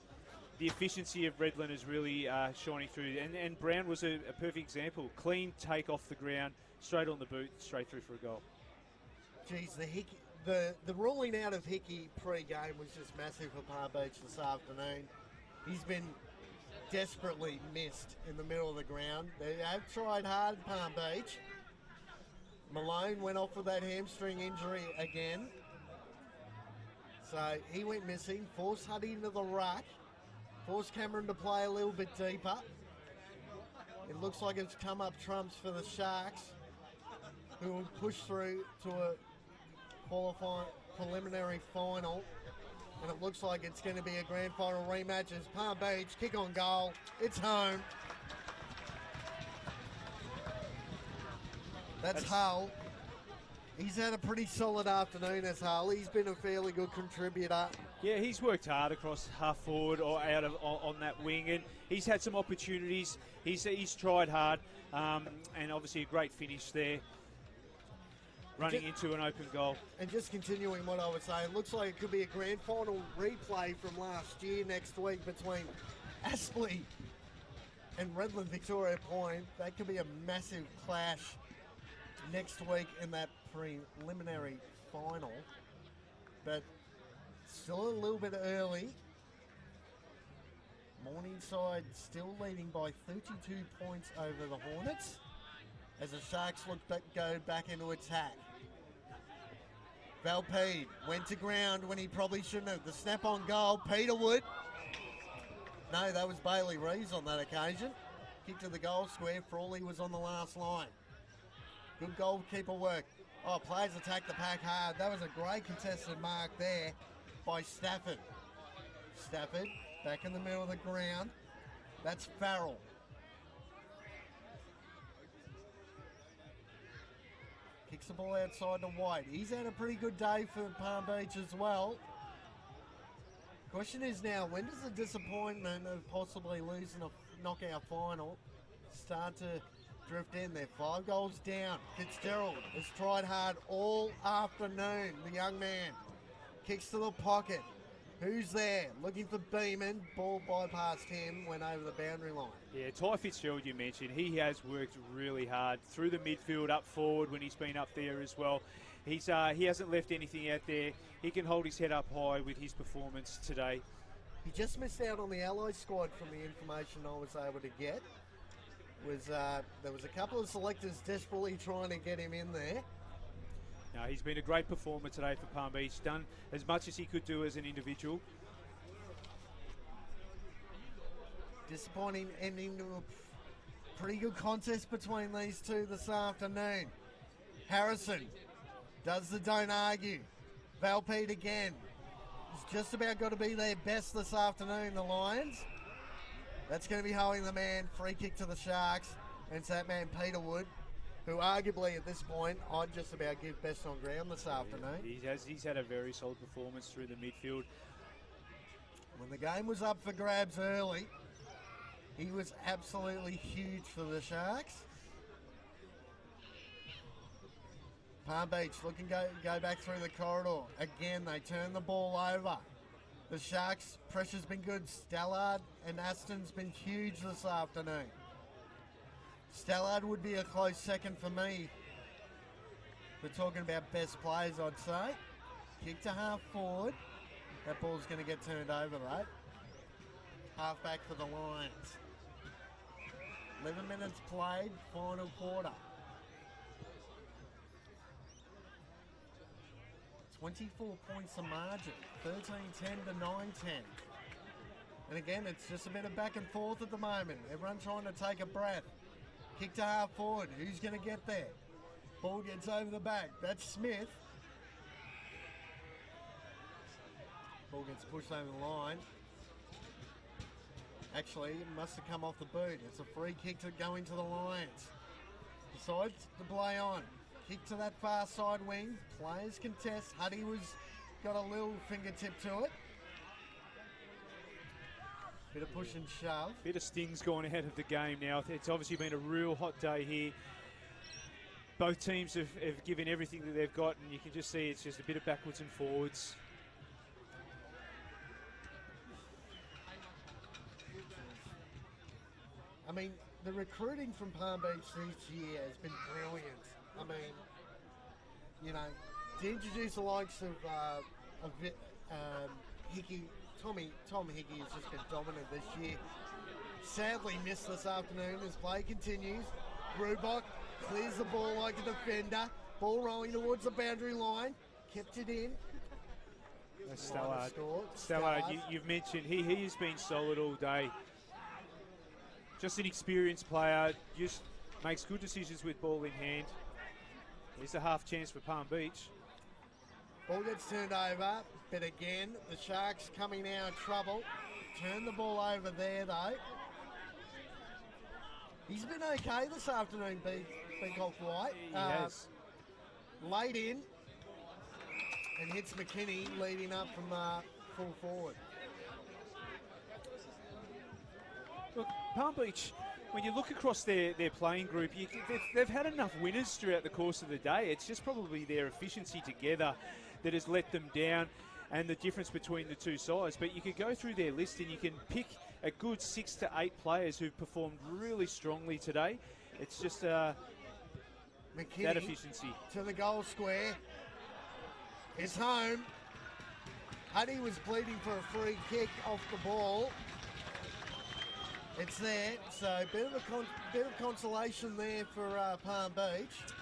The efficiency of Redland is really shining through, and Brown was a perfect example. Clean take off the ground, straight on the boot, straight through for a goal. Geez, the ruling out of Hickey pre-game was just massive for Palm Beach this afternoon. He's been desperately missed in the middle of the ground. They have tried hard, Palm Beach. Malone went off with that hamstring injury again. So he went missing, forced Huddy into the ruck, forced Cameron to play a little bit deeper. It looks like it's come up trumps for the Sharks, who will push through to a qualifying preliminary final, and it looks like it's going to be a grand final rematch as Palm Beach kick on goal. It's home. That's Hull. He's had a pretty solid afternoon as Hull. He's been a fairly good contributor. Yeah, he's worked hard across half forward or out of on that wing, and he's had some opportunities. He's tried hard, and obviously a great finish there, running into an open goal. And just continuing what I was saying, it looks like it could be a grand final replay from last year next week between Aspley and Redland-Victoria Point, that could be a massive clash next week in that preliminary final. But still a little bit early. Morningside still leading by 32 points over the Hornets as the Sharks go back into attack. Valpede went to ground when he probably shouldn't have. The snap on goal, Peterwood. No, that was Bailey Reeves on that occasion. Kick to the goal square. Frawley was on the last line. Good goalkeeper work. Oh, players attack the pack hard. That was a great contested mark there by Stafford. Stafford back in the middle of the ground. That's Farrell. Kicks the ball outside to White. He's had a pretty good day for Palm Beach as well. Question is now, when does the disappointment of possibly losing a knockout final start to drift in there? 5 goals down. Fitzgerald has tried hard all afternoon. The young man kicks to the pocket. Who's there? Looking for Beeman. Ball bypassed him, went over the boundary line. Yeah, Ty Fitzgerald, you mentioned, he has worked really hard through the midfield, up forward when he's been up there as well. He hasn't left anything out there. He can hold his head up high with his performance today. He just missed out on the Allied squad from the information I was able to get. There was a couple of selectors desperately trying to get him in there. No, he's been a great performer today for Palm Beach. Done as much as he could do as an individual. Disappointing ending to a pretty good contest between these two this afternoon. Harrison does the don't argue. Valpede again. He's just about got to be their best this afternoon, the Lions. That's going to be holding the man. Free kick to the Sharks. And it's that man Peterwood, who arguably at this point I'd just about give best on ground this afternoon. He's had a very solid performance through the midfield. When the game was up for grabs early, he was absolutely huge for the Sharks. Palm Beach looking to go back through the corridor. Again, they turn the ball over. The Sharks' pressure's been good. Stallard and Aston's been huge this afternoon. Stallard would be a close second for me. We're talking about best players, I'd say. Kick to half forward. That ball's going to get turned over, though. Half back for the Lions. 11 minutes played, final quarter. 24 points a margin, 13-10 to 9-10. And again, it's just a bit of back and forth at the moment. Everyone trying to take a breath. Kick to half forward. Who's going to get there? Ball gets over the back. That's Smith. Ball gets pushed over the line. Actually, it must have come off the boot. It's a free kick to go into the Lions. Decides to play on. Kick to that far side wing. Players contest. Huddy got a little fingertip to it. Bit of push and shove. Bit of sting's gone out of the game now. It's obviously been a real hot day here. Both teams have given everything that they've got, and you can just see it's just a bit of backwards and forwards. I mean, the recruiting from Palm Beach this year has been brilliant. I mean, you know, to introduce the likes of Hickey, Tom Hickey has just been dominant this year. Sadly missed this afternoon as play continues. Grubach clears the ball like a defender. Ball rolling towards the boundary line. Kept it in. Stallard, you've mentioned he has been solid all day. Just an experienced player, just makes good decisions with ball in hand. Here's a half chance for Palm Beach. Ball gets turned over, but again, the Sharks coming now in trouble. Turn the ball over there, though. He's been okay this afternoon, Beacock White. He has. Late in, and hits McKinney, leading up from full forward. Look, Palm Beach, when you look across their playing group, they've had enough winners throughout the course of the day. It's just probably their efficiency together that has let them down and the difference between the two sides. But you could go through their list and you can pick a good 6 to 8 players who've performed really strongly today. It's just that efficiency. To the goal square. It's home. Huddy was pleading for a free kick off the ball. It's there, so a bit of consolation there for Palm Beach.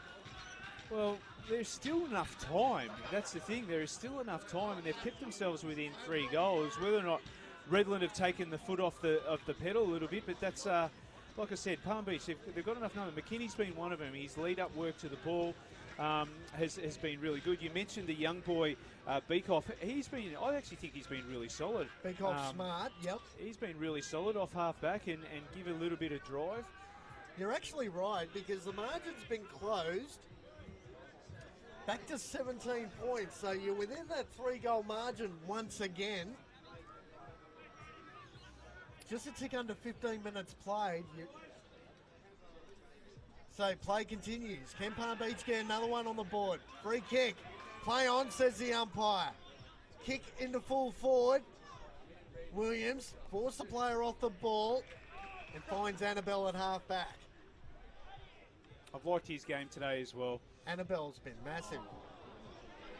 Well, there's still enough time. That's the thing. There is still enough time, and they've kept themselves within 3 goals. Whether or not Redland have taken the foot off the pedal a little bit, but that's like I said, Palm Beach. They've got enough numbers. McKinney's been one of them. His lead-up work to the ball has been really good. You mentioned the young boy Beekoff. I actually think he's been really solid. Beekoff's smart. Yep. He's been really solid off half-back and give a little bit of drive. You're actually right, because the margin's been closed. Back to 17 points, so you're within that 3-goal margin once again. Just a tick under 15 minutes played. So play continues. Can Palm Beach get another one on the board? Free kick. Play on, says the umpire. Kick into full forward. Williams forced the player off the ball and finds Annabelle at half back. I've liked his game today as well. Annabelle's been massive.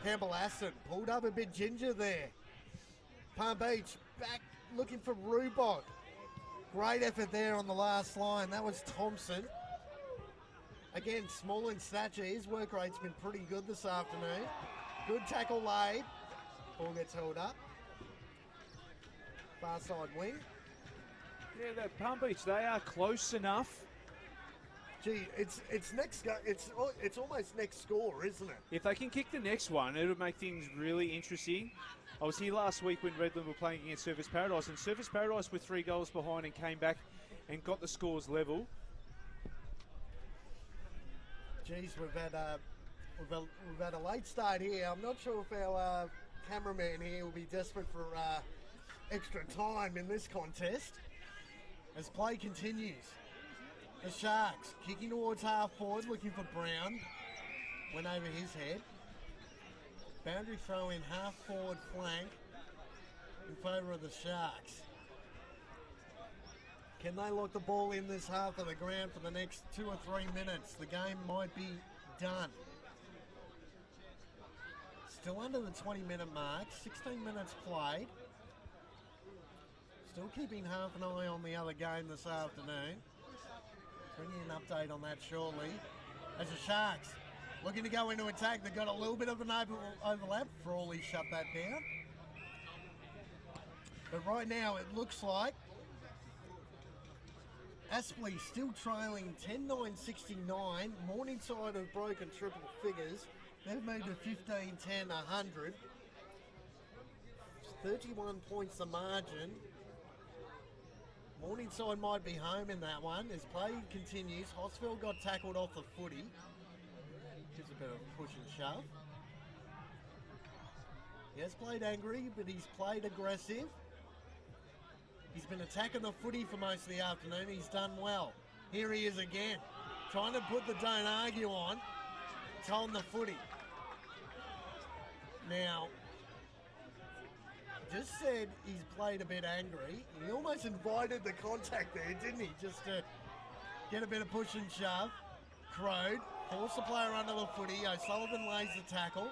Campbell Aston pulled up a bit ginger there. Palm Beach back looking for Rubot. Great effort there on the last line. That was Thompson. Again, small in stature. His work rate's been pretty good this afternoon. Good tackle laid. Ball gets held up. Far side wing. Yeah, that Palm Beach, they are close enough. Gee, it's almost next score, isn't it? If they can kick the next one, it'll make things really interesting. I was here last week when Redland were playing against Surfers Paradise, and Surfers Paradise were 3 goals behind and came back and got the scores level. Geez, we've had a late start here. I'm not sure if our cameraman here will be desperate for extra time in this contest as play continues. The Sharks kicking towards half forward, looking for Brown. Went over his head. Boundary throw in half forward flank in favour of the Sharks. Can they lock the ball in this half of the ground for the next 2 or 3 minutes? The game might be done. Still under the 20-minute mark, 16 minutes played. Still keeping half an eye on the other game this afternoon. Bringing an update on that shortly. As the Sharks looking to go into attack, they've got a little bit of an overlap. Frawley shut that down. But right now it looks like Aspley still trailing 10-9-69. Morningside have broken triple figures. They've moved to 15-10, 100. 31 points the margin. Morningside might be home in that one as play continues. Hosfeld got tackled off the footy. Gives a bit of push and shove. He has played angry, but he's played aggressive. He's been attacking the footy for most of the afternoon. He's done well. Here he is again, trying to put the don't argue on. It's holding the footy. Now, just said he's played a bit angry. He almost invited the contact there, didn't he? Just to get a bit of push and shove. Crowed, forced the player under the footy. O'Sullivan lays the tackle.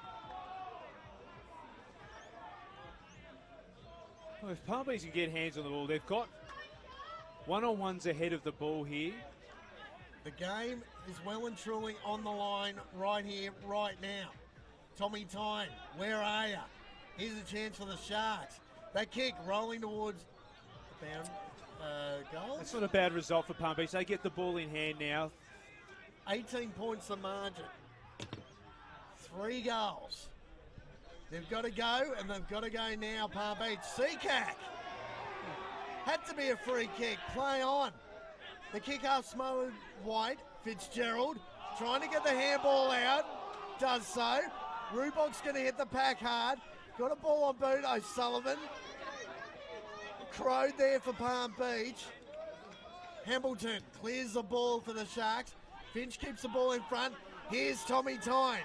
Well, if Palm Beach can get hands on the ball, they've got one-on-ones ahead of the ball here. The game is well and truly on the line right here, right now. Tommy Tyne, where are you? Here's a chance for the Sharks. That kick rolling towards the bound goal. That's not a bad result for Palm Beach. They get the ball in hand now. 18 points the margin. 3 goals. They've got to go, and they've got to go now, Palm Beach. Seacack. Had to be a free kick. Play on. The kick-off smothered White. Fitzgerald trying to get the handball out. Does so. Rubok's going to hit the pack hard. Got a ball on boot. O'Sullivan. Crowed there for Palm Beach. Hamilton clears the ball for the Sharks. Finch keeps the ball in front. Here's Tommy Tyne.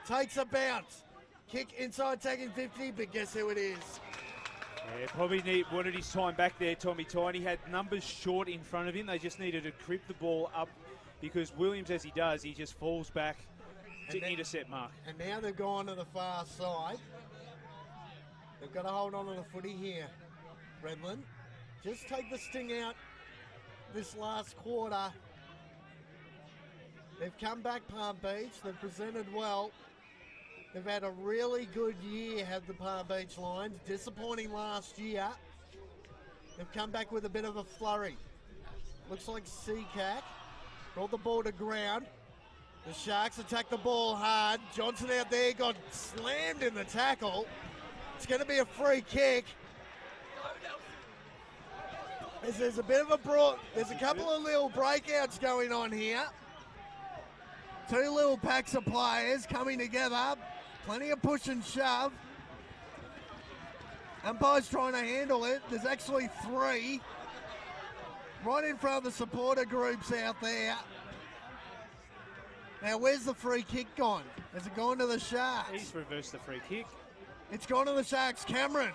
Takes a bounce. Kick inside, taking 50, but guess who it is? Yeah, probably wanted his time back there, Tommy Tyne. He had numbers short in front of him. They just needed to crib the ball up because Williams, as he does, he just falls back to intercept mark. And now they've gone to the far side. They've got to hold on to the footy here, Redland. Just take the sting out this last quarter. They've come back, Palm Beach. They've presented well. They've had a really good year, have the Palm Beach Lions. Disappointing last year. They've come back with a bit of a flurry. Looks like Seacack brought the ball to ground. The Sharks attack the ball hard. Johnson out there got slammed in the tackle. It's going to be a free kick. There's a bit of there's a couple of little breakouts going on here. Two little packs of players coming together. Plenty of push and shove. Umpire's trying to handle it. There's actually three right in front of the supporter groups out there. Now, where's the free kick gone? Has it gone to the Sharks? He's reversed the free kick. It's gone to the Sharks. Cameron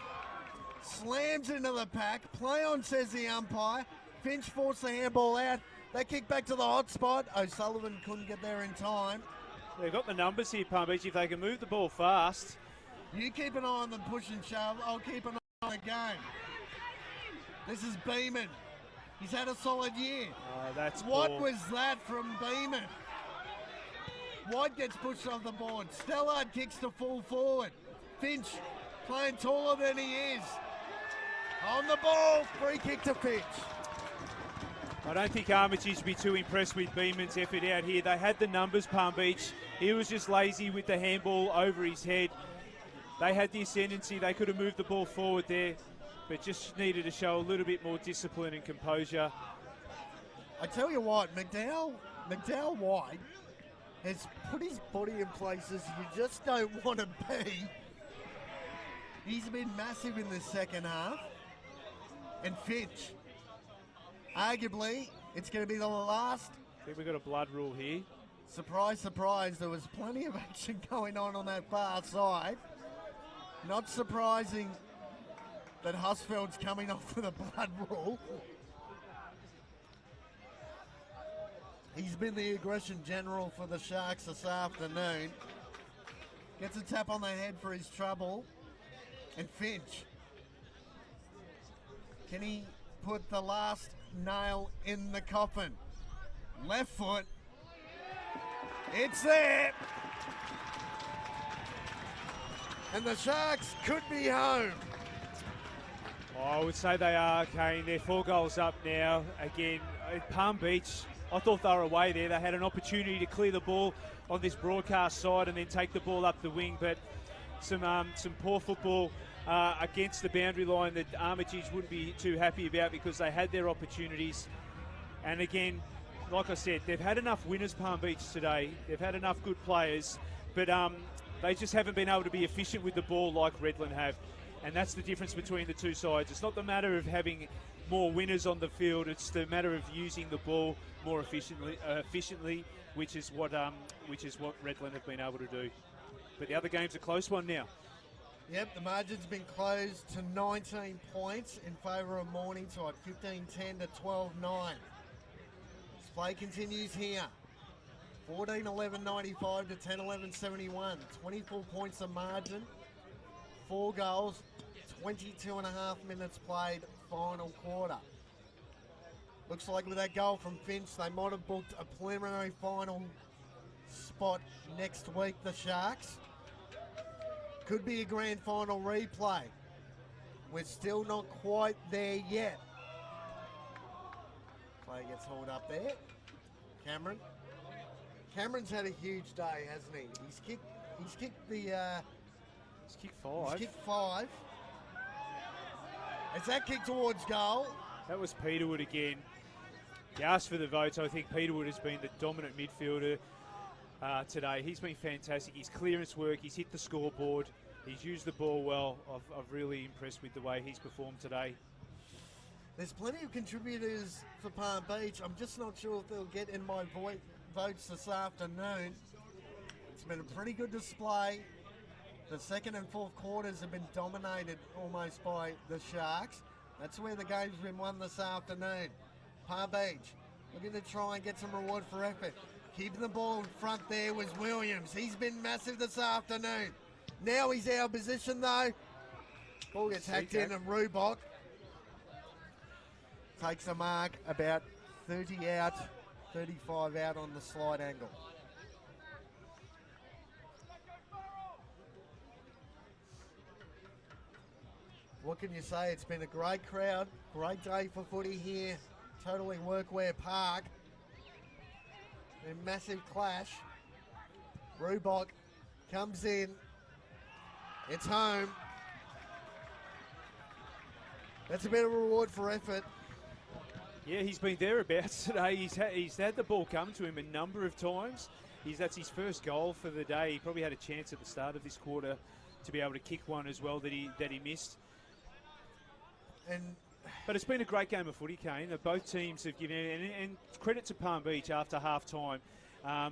slams into the pack. Play on, says the umpire. Finch forced the handball out. They kick back to the hot spot. O'Sullivan couldn't get there in time. They've got the numbers here, Palm Beach. If they can move the ball fast. You keep an eye on the push and shove. I'll keep an eye on the game. This is Beeman. He's had a solid year. That's what poor. was that from Beeman? White gets pushed off the board. Stellard kicks to full forward. Finch playing taller than he is. On the ball, free kick to Finch. I don't think Armitage would be too impressed with Beeman's effort out here. They had the numbers, Palm Beach. He was just lazy with the handball over his head. They had the ascendancy. They could have moved the ball forward there, but just needed to show a little bit more discipline and composure. I tell you what, McDowell White has put his body in places you just don't want to be. He's been massive in the second half. And Finch, arguably, it's going to be the last. I think we've got a blood rule here. Surprise, surprise, there was plenty of action going on that far side. Not surprising that Husfeld's coming off with a blood rule. He's been the aggression general for the Sharks this afternoon. Gets a tap on the head for his trouble. And Finch, can he put the last nail in the coffin? Left foot. It's there. And the Sharks could be home. I would say they are, Kane. They're 4 goals up now. Again, at Palm Beach, I thought they were away there. They had an opportunity to clear the ball on this broadcast side and then take the ball up the wing, but some poor football against the boundary line that Armitage wouldn't be too happy about because they had their opportunities. And again, like I said, they've had enough winners, Palm Beach, today. They've had enough good players, but they just haven't been able to be efficient with the ball like Redland have. And that's the difference between the two sides. It's not the matter of having more winners on the field, it's the matter of using the ball more efficiently, which is what Redland have been able to do. But the other game's a close one now. Yep, the margin's been closed to 19 points in favour of Morningside, 15-10 to 12-9. This play continues here. 14-11-95 to 10-11-71. 24 points of margin, 4 goals, 22 and a half minutes played, final quarter. Looks like with that goal from Finch, they might have booked a preliminary final spot next week, the Sharks. Could be a grand final replay. We're still not quite there yet. Play gets hauled up there. Cameron's had a huge day, hasn't he? He's kicked 5. He's kicked 5. Is that kick towards goal? That was Peterwood again. He asked for the votes. I think Peterwood has been the dominant midfielder today. He's been fantastic. His clearance work, he's hit the scoreboard, he's used the ball well. I've really impressed with the way he's performed today. There's plenty of contributors for Palm Beach. I'm just not sure if they'll get in my votes this afternoon. It's been a pretty good display. The second and fourth quarters have been dominated almost by the Sharks. That's where the game's been won this afternoon. Palm Beach looking to try and get some reward for effort. Keeping the ball in front there was Williams. He's been massive this afternoon. Now he's out of position though. Ball gets hacked in and Rubok takes a mark about 30 out, 35 out on the slide angle. What can you say? It's been a great crowd, great day for footy here. Totally Workwear Park. A massive clash. Rubok comes in. It's home. That's a bit of a reward for effort. Yeah, he's been thereabouts today. He's had the ball come to him a number of times. That's his first goal for the day. He probably had a chance at the start of this quarter to be able to kick one as well that he missed. But it's been a great game of footy, Kane. Both teams have given and credit to Palm Beach after half time.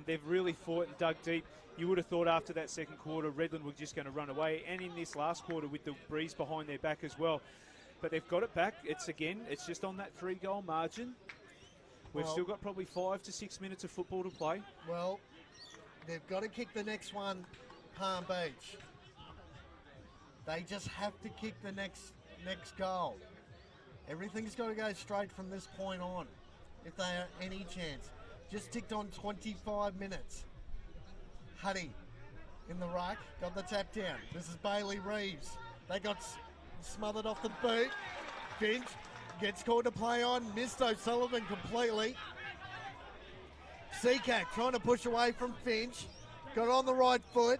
They've really fought and dug deep. You would have thought after that second quarter, Redland were just going to run away, and in this last quarter with the breeze behind their back as well. But they've got it back. It's just on that 3-goal margin. We've still got probably 5 to 6 minutes of football to play. Well, they've got to kick the next one, Palm Beach. They just have to kick the next goal. Everything's got to go straight from this point on, if they have any chance. Just ticked on 25 minutes. Huddy in the ruck, got the tap down. This is Bailey Reeves. They got smothered off the boot. Finch gets called to play on. Missed O'Sullivan completely. Seacack trying to push away from Finch. Got on the right foot.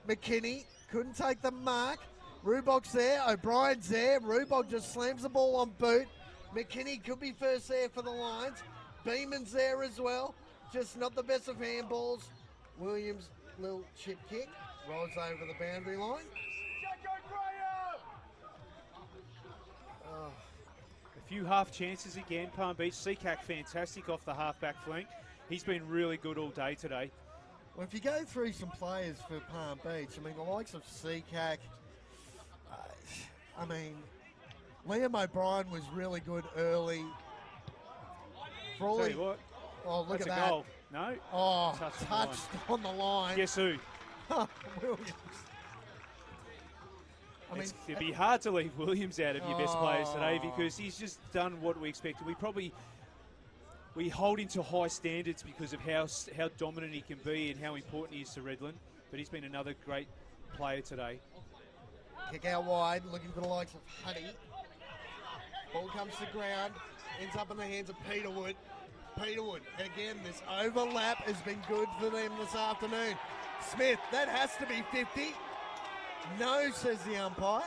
McKinney couldn't take the mark. Rubok's there. O'Brien's there. Rubok just slams the ball on boot. McKinney could be first there for the Lions. Beeman's there as well. Just not the best of handballs. Williams, little chip kick. Rolls over the boundary line. A few half chances again. Palm Beach. Seacack fantastic off the half-back flank. He's been really good all day today. Well, if you go through some players for Palm Beach, I mean, the likes of Seacack, Liam O'Brien was really good early. Tell you what, oh, look that's at a that. goal. No? Oh, Touched on the line. Guess who? Williams. It'd be hard to leave Williams out of your best players today because he's just done what we expected. We hold him to high standards because of how dominant he can be and how important he is to Redland. But he's been another great player today. Kick out wide, looking for the likes of Huddy. Ball comes to ground, ends up in the hands of Peterwood. Peterwood, again, this overlap has been good for them this afternoon. Smith, that has to be 50. No, says the umpire.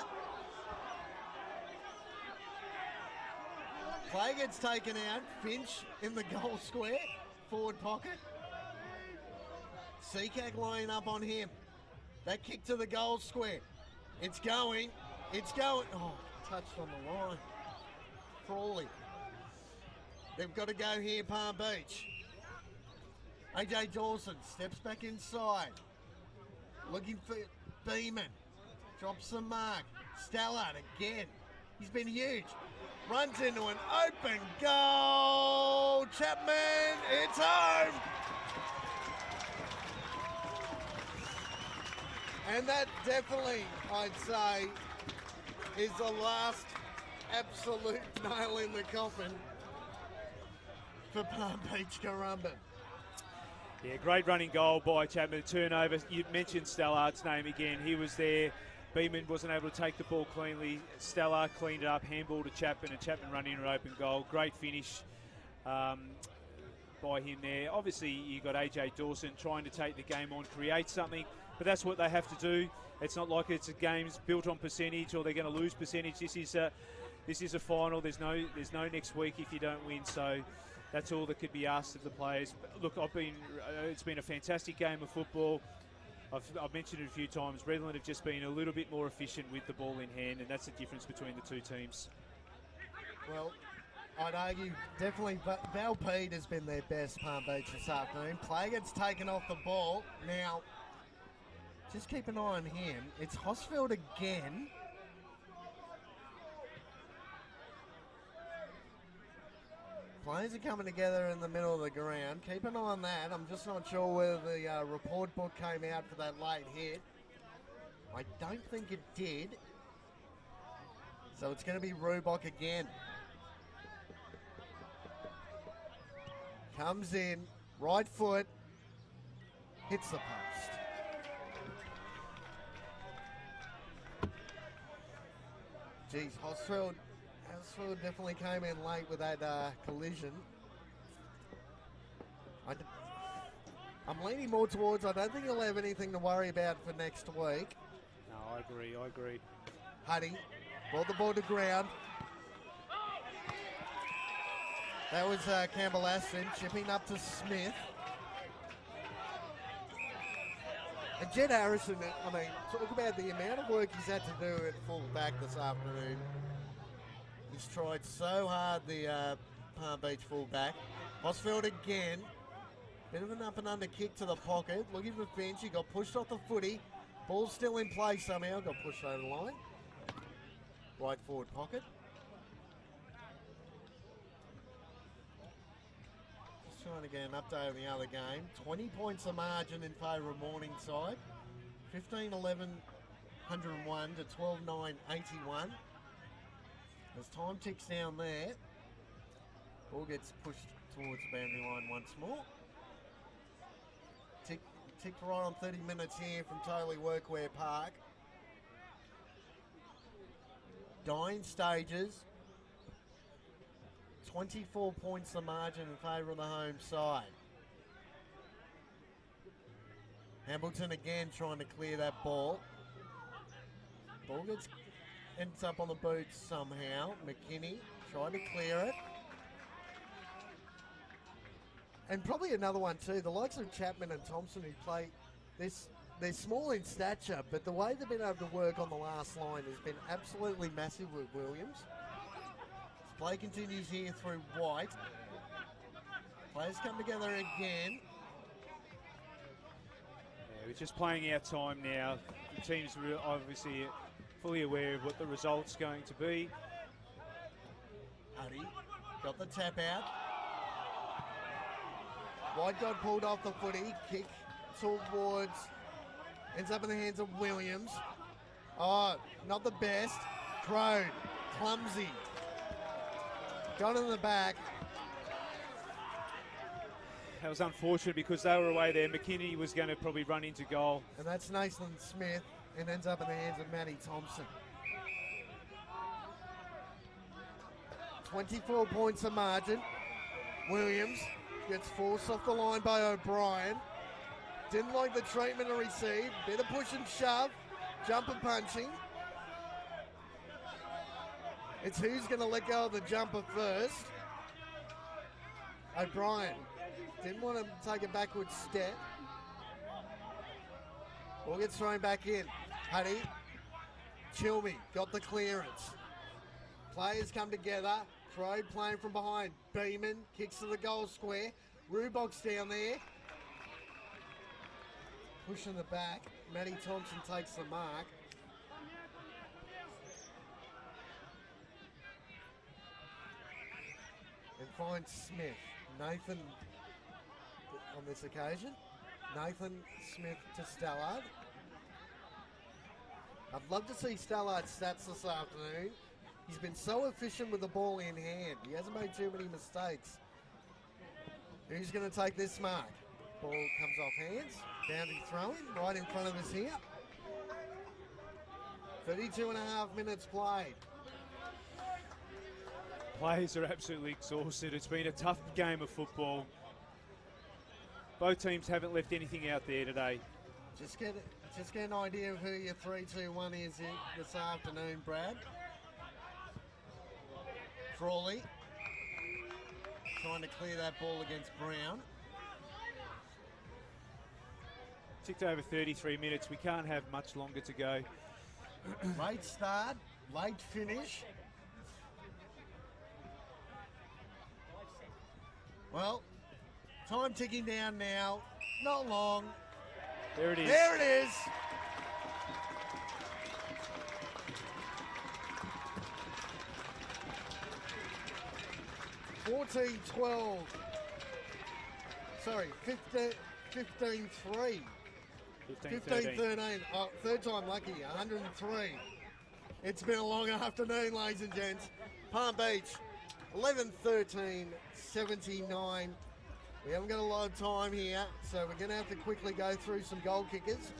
Play gets taken out. Finch in the goal square. Forward pocket. Seacack lining up on him. That kick to the goal square. It's going. Oh, touched on the line. Frawley. They've got to go here, Palm Beach. AJ Dawson steps back inside. Looking for Beeman. Drops the mark. Stallard again. He's been huge. Runs into an open goal. Chapman, it's home. And that definitely, I'd say, is the last absolute nail in the coffin for Palm Beach Currumbin. Yeah, great running goal by Chapman. Turnover. You mentioned Stallard's name again. He was there. Beeman wasn't able to take the ball cleanly. Stallard cleaned it up, handball to Chapman, and Chapman running an open goal. Great finish by him there. Obviously, you got AJ Dawson trying to take the game on, create something, but that's what they have to do. It's not like it's a game's built on percentage or they're going to lose percentage. This is a final. There's no next week if you don't win. So that's all that could be asked of the players. Look, it's been a fantastic game of football. I've mentioned it a few times. Redland have just been a little bit more efficient with the ball in hand, and that's the difference between the two teams. Well, I'd argue definitely Valpede has been their best, Palm Beach, this afternoon. Play gets taken off the ball. Now, Just keep an eye on him. It's Hosfeld again. Players are coming together in the middle of the ground. Keep an eye on that. I'm just not sure whether the report book came out for that late hit. I don't think it did. So it's going to be Rubok again. Comes in, right foot, hits the post. Geez, Hosfeld definitely came in late with that collision. I'm leaning more towards, I don't think he'll have anything to worry about for next week. No, I agree. Huddy brought the ball to ground. That was Campbell Aston chipping up to Smith. And Jed Harrison, I mean, talk about the amount of work he's had to do at full back this afternoon. He's tried so hard, the Palm Beach full-back. Hosfeld again. Bit of an up and under kick to the pocket. Looking for Finch. He got pushed off the footy. Ball's still in play somehow. Got pushed over the line. Right forward pocket. Just trying to get an update on the other game. 20 points a margin in favour of Morningside. 15-11, 101 to 12-9, 81. As time ticks down there, ball gets pushed towards the boundary line once more. Ticked right on 30 minutes here from Totally Workwear Park. Dying stages. 24 points the margin in favour of the home side. Hamilton again trying to clear that ball. Ball ends up on the boots somehow. McKinney trying to clear it. And probably another one too, the likes of Chapman and Thompson who play this, they're small in stature, but the way they've been able to work on the last line has been absolutely massive with Williams. Play continues here through White. Players come together again. Yeah, we're just playing our time now. The team's obviously fully aware of what the result's going to be. Huddy got the tap out. White got pulled off the footy. Kick towards, ends up in the hands of Williams. Oh, not the best. Crone, clumsy. Got in the back. That was unfortunate because they were away there. McKinney was going to probably run into goal. And that's Nathan Smith, and ends up in the hands of Matty Thompson. 24 points a margin. Williams gets forced off the line by O'Brien. Didn't like the treatment he received. Bit of push and shove. Jumper punching. It's who's going to let go of the jumper first. O'Brien didn't want to take a backward step. Ball gets thrown back in. Huddy, Chilmy got the clearance. Players come together. Crow playing from behind. Beeman kicks to the goal square. Rubok's down there. Pushing the back. Matty Thompson takes the mark. And finds Smith. Nathan on this occasion. Nathan Smith to Stallard. I'd love to see Stallard's stats this afternoon. He's been so efficient with the ball in hand. He hasn't made too many mistakes. Who's going to take this mark? Ball comes off hands. Boundary throw-in right in front of us here. 32 and a half minutes played. Players are absolutely exhausted. It's been a tough game of football. Both teams haven't left anything out there today. Just get an idea of who your 3-2-1 is this afternoon, Brad. Frawley trying to clear that ball against Brown. Ticked over 33 minutes. We can't have much longer to go. Late start, late finish. Well, time ticking down now. Not long. There it is. There it is. 14-12. Sorry, 15-3. 15-13. Oh, third time lucky, 103. It's been a long afternoon, ladies and gents. Palm Beach, 11-13, 79. We haven't got a lot of time here, so we're going to have to quickly go through some goal kickers.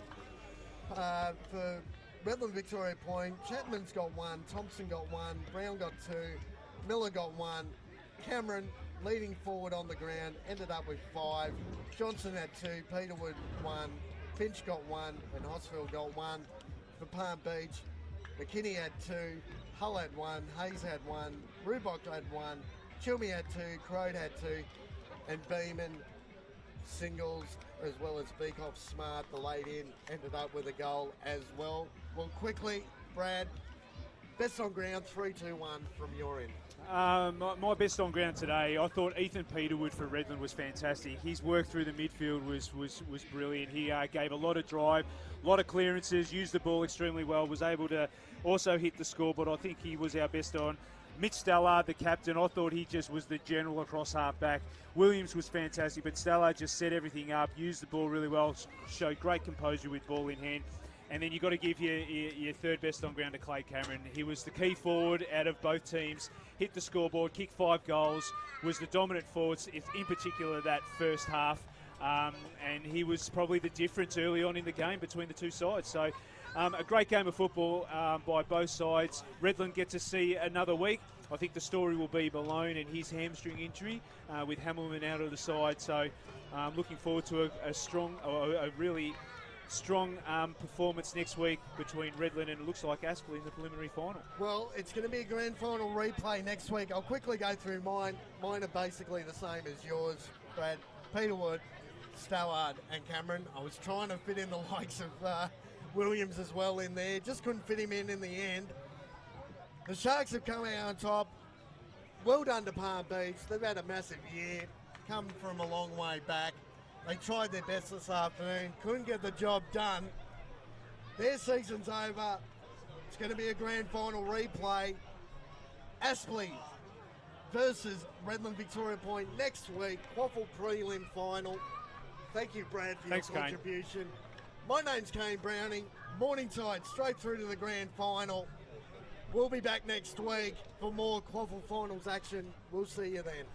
For Redland-Victoria Point, Chapman's got one, Thompson got one, Brown got two, Miller got one, Cameron leading forward on the ground, ended up with 5. Johnson had 2, Peterwood 1, Finch got 1, and Hosfield got 1. For Palm Beach, McKinney had 2, Hull had 1, Hayes had 1, Rubok had 1, Chilmy had 2, Crode had 2, and Beeman singles, as well as Beekhoff Smart, the late in, ended up with a goal as well. Well, quickly, Brad, best on ground, 3-2-1 from your end. My best on ground today, I thought Ethan Peterwood for Redland was fantastic. His work through the midfield was brilliant. He gave a lot of drive, a lot of clearances, used the ball extremely well, was able to also hit the scoreboard. I think he was our best on. Mitch Stallard, the captain, I thought he just was the general across half-back. Williams was fantastic, but Stallard just set everything up, used the ball really well, showed great composure with ball in hand. And then you've got to give your third best on ground to Clay Cameron. He was the key forward out of both teams, hit the scoreboard, kicked 5 goals, was the dominant forward, in particular that first half. And he was probably the difference early on in the game between the two sides. So a great game of football by both sides. Redland get to see another week. I think the story will be Malone and his hamstring injury with Hamilman out of the side. So looking forward to a really strong performance next week between Redland and it looks like Aspel in the preliminary final. Well, it's going to be a grand final replay next week. I'll quickly go through mine. Mine are basically the same as yours, Brad. Peterwood, Stallard and Cameron. I was trying to fit in the likes of Williams as well in there. Just couldn't fit him in the end. The Sharks have come out on top. Well done to Palm Beach. They've had a massive year. Come from a long way back. They tried their best this afternoon. Couldn't get the job done. Their season's over. It's going to be a grand final replay. Aspley versus Redland-Victoria Point next week. QAFL prelim final. Thank you, Brad, for your contribution. My name's Kane Browning. Morningside straight through to the grand final. We'll be back next week for more QAFL finals action. We'll see you then.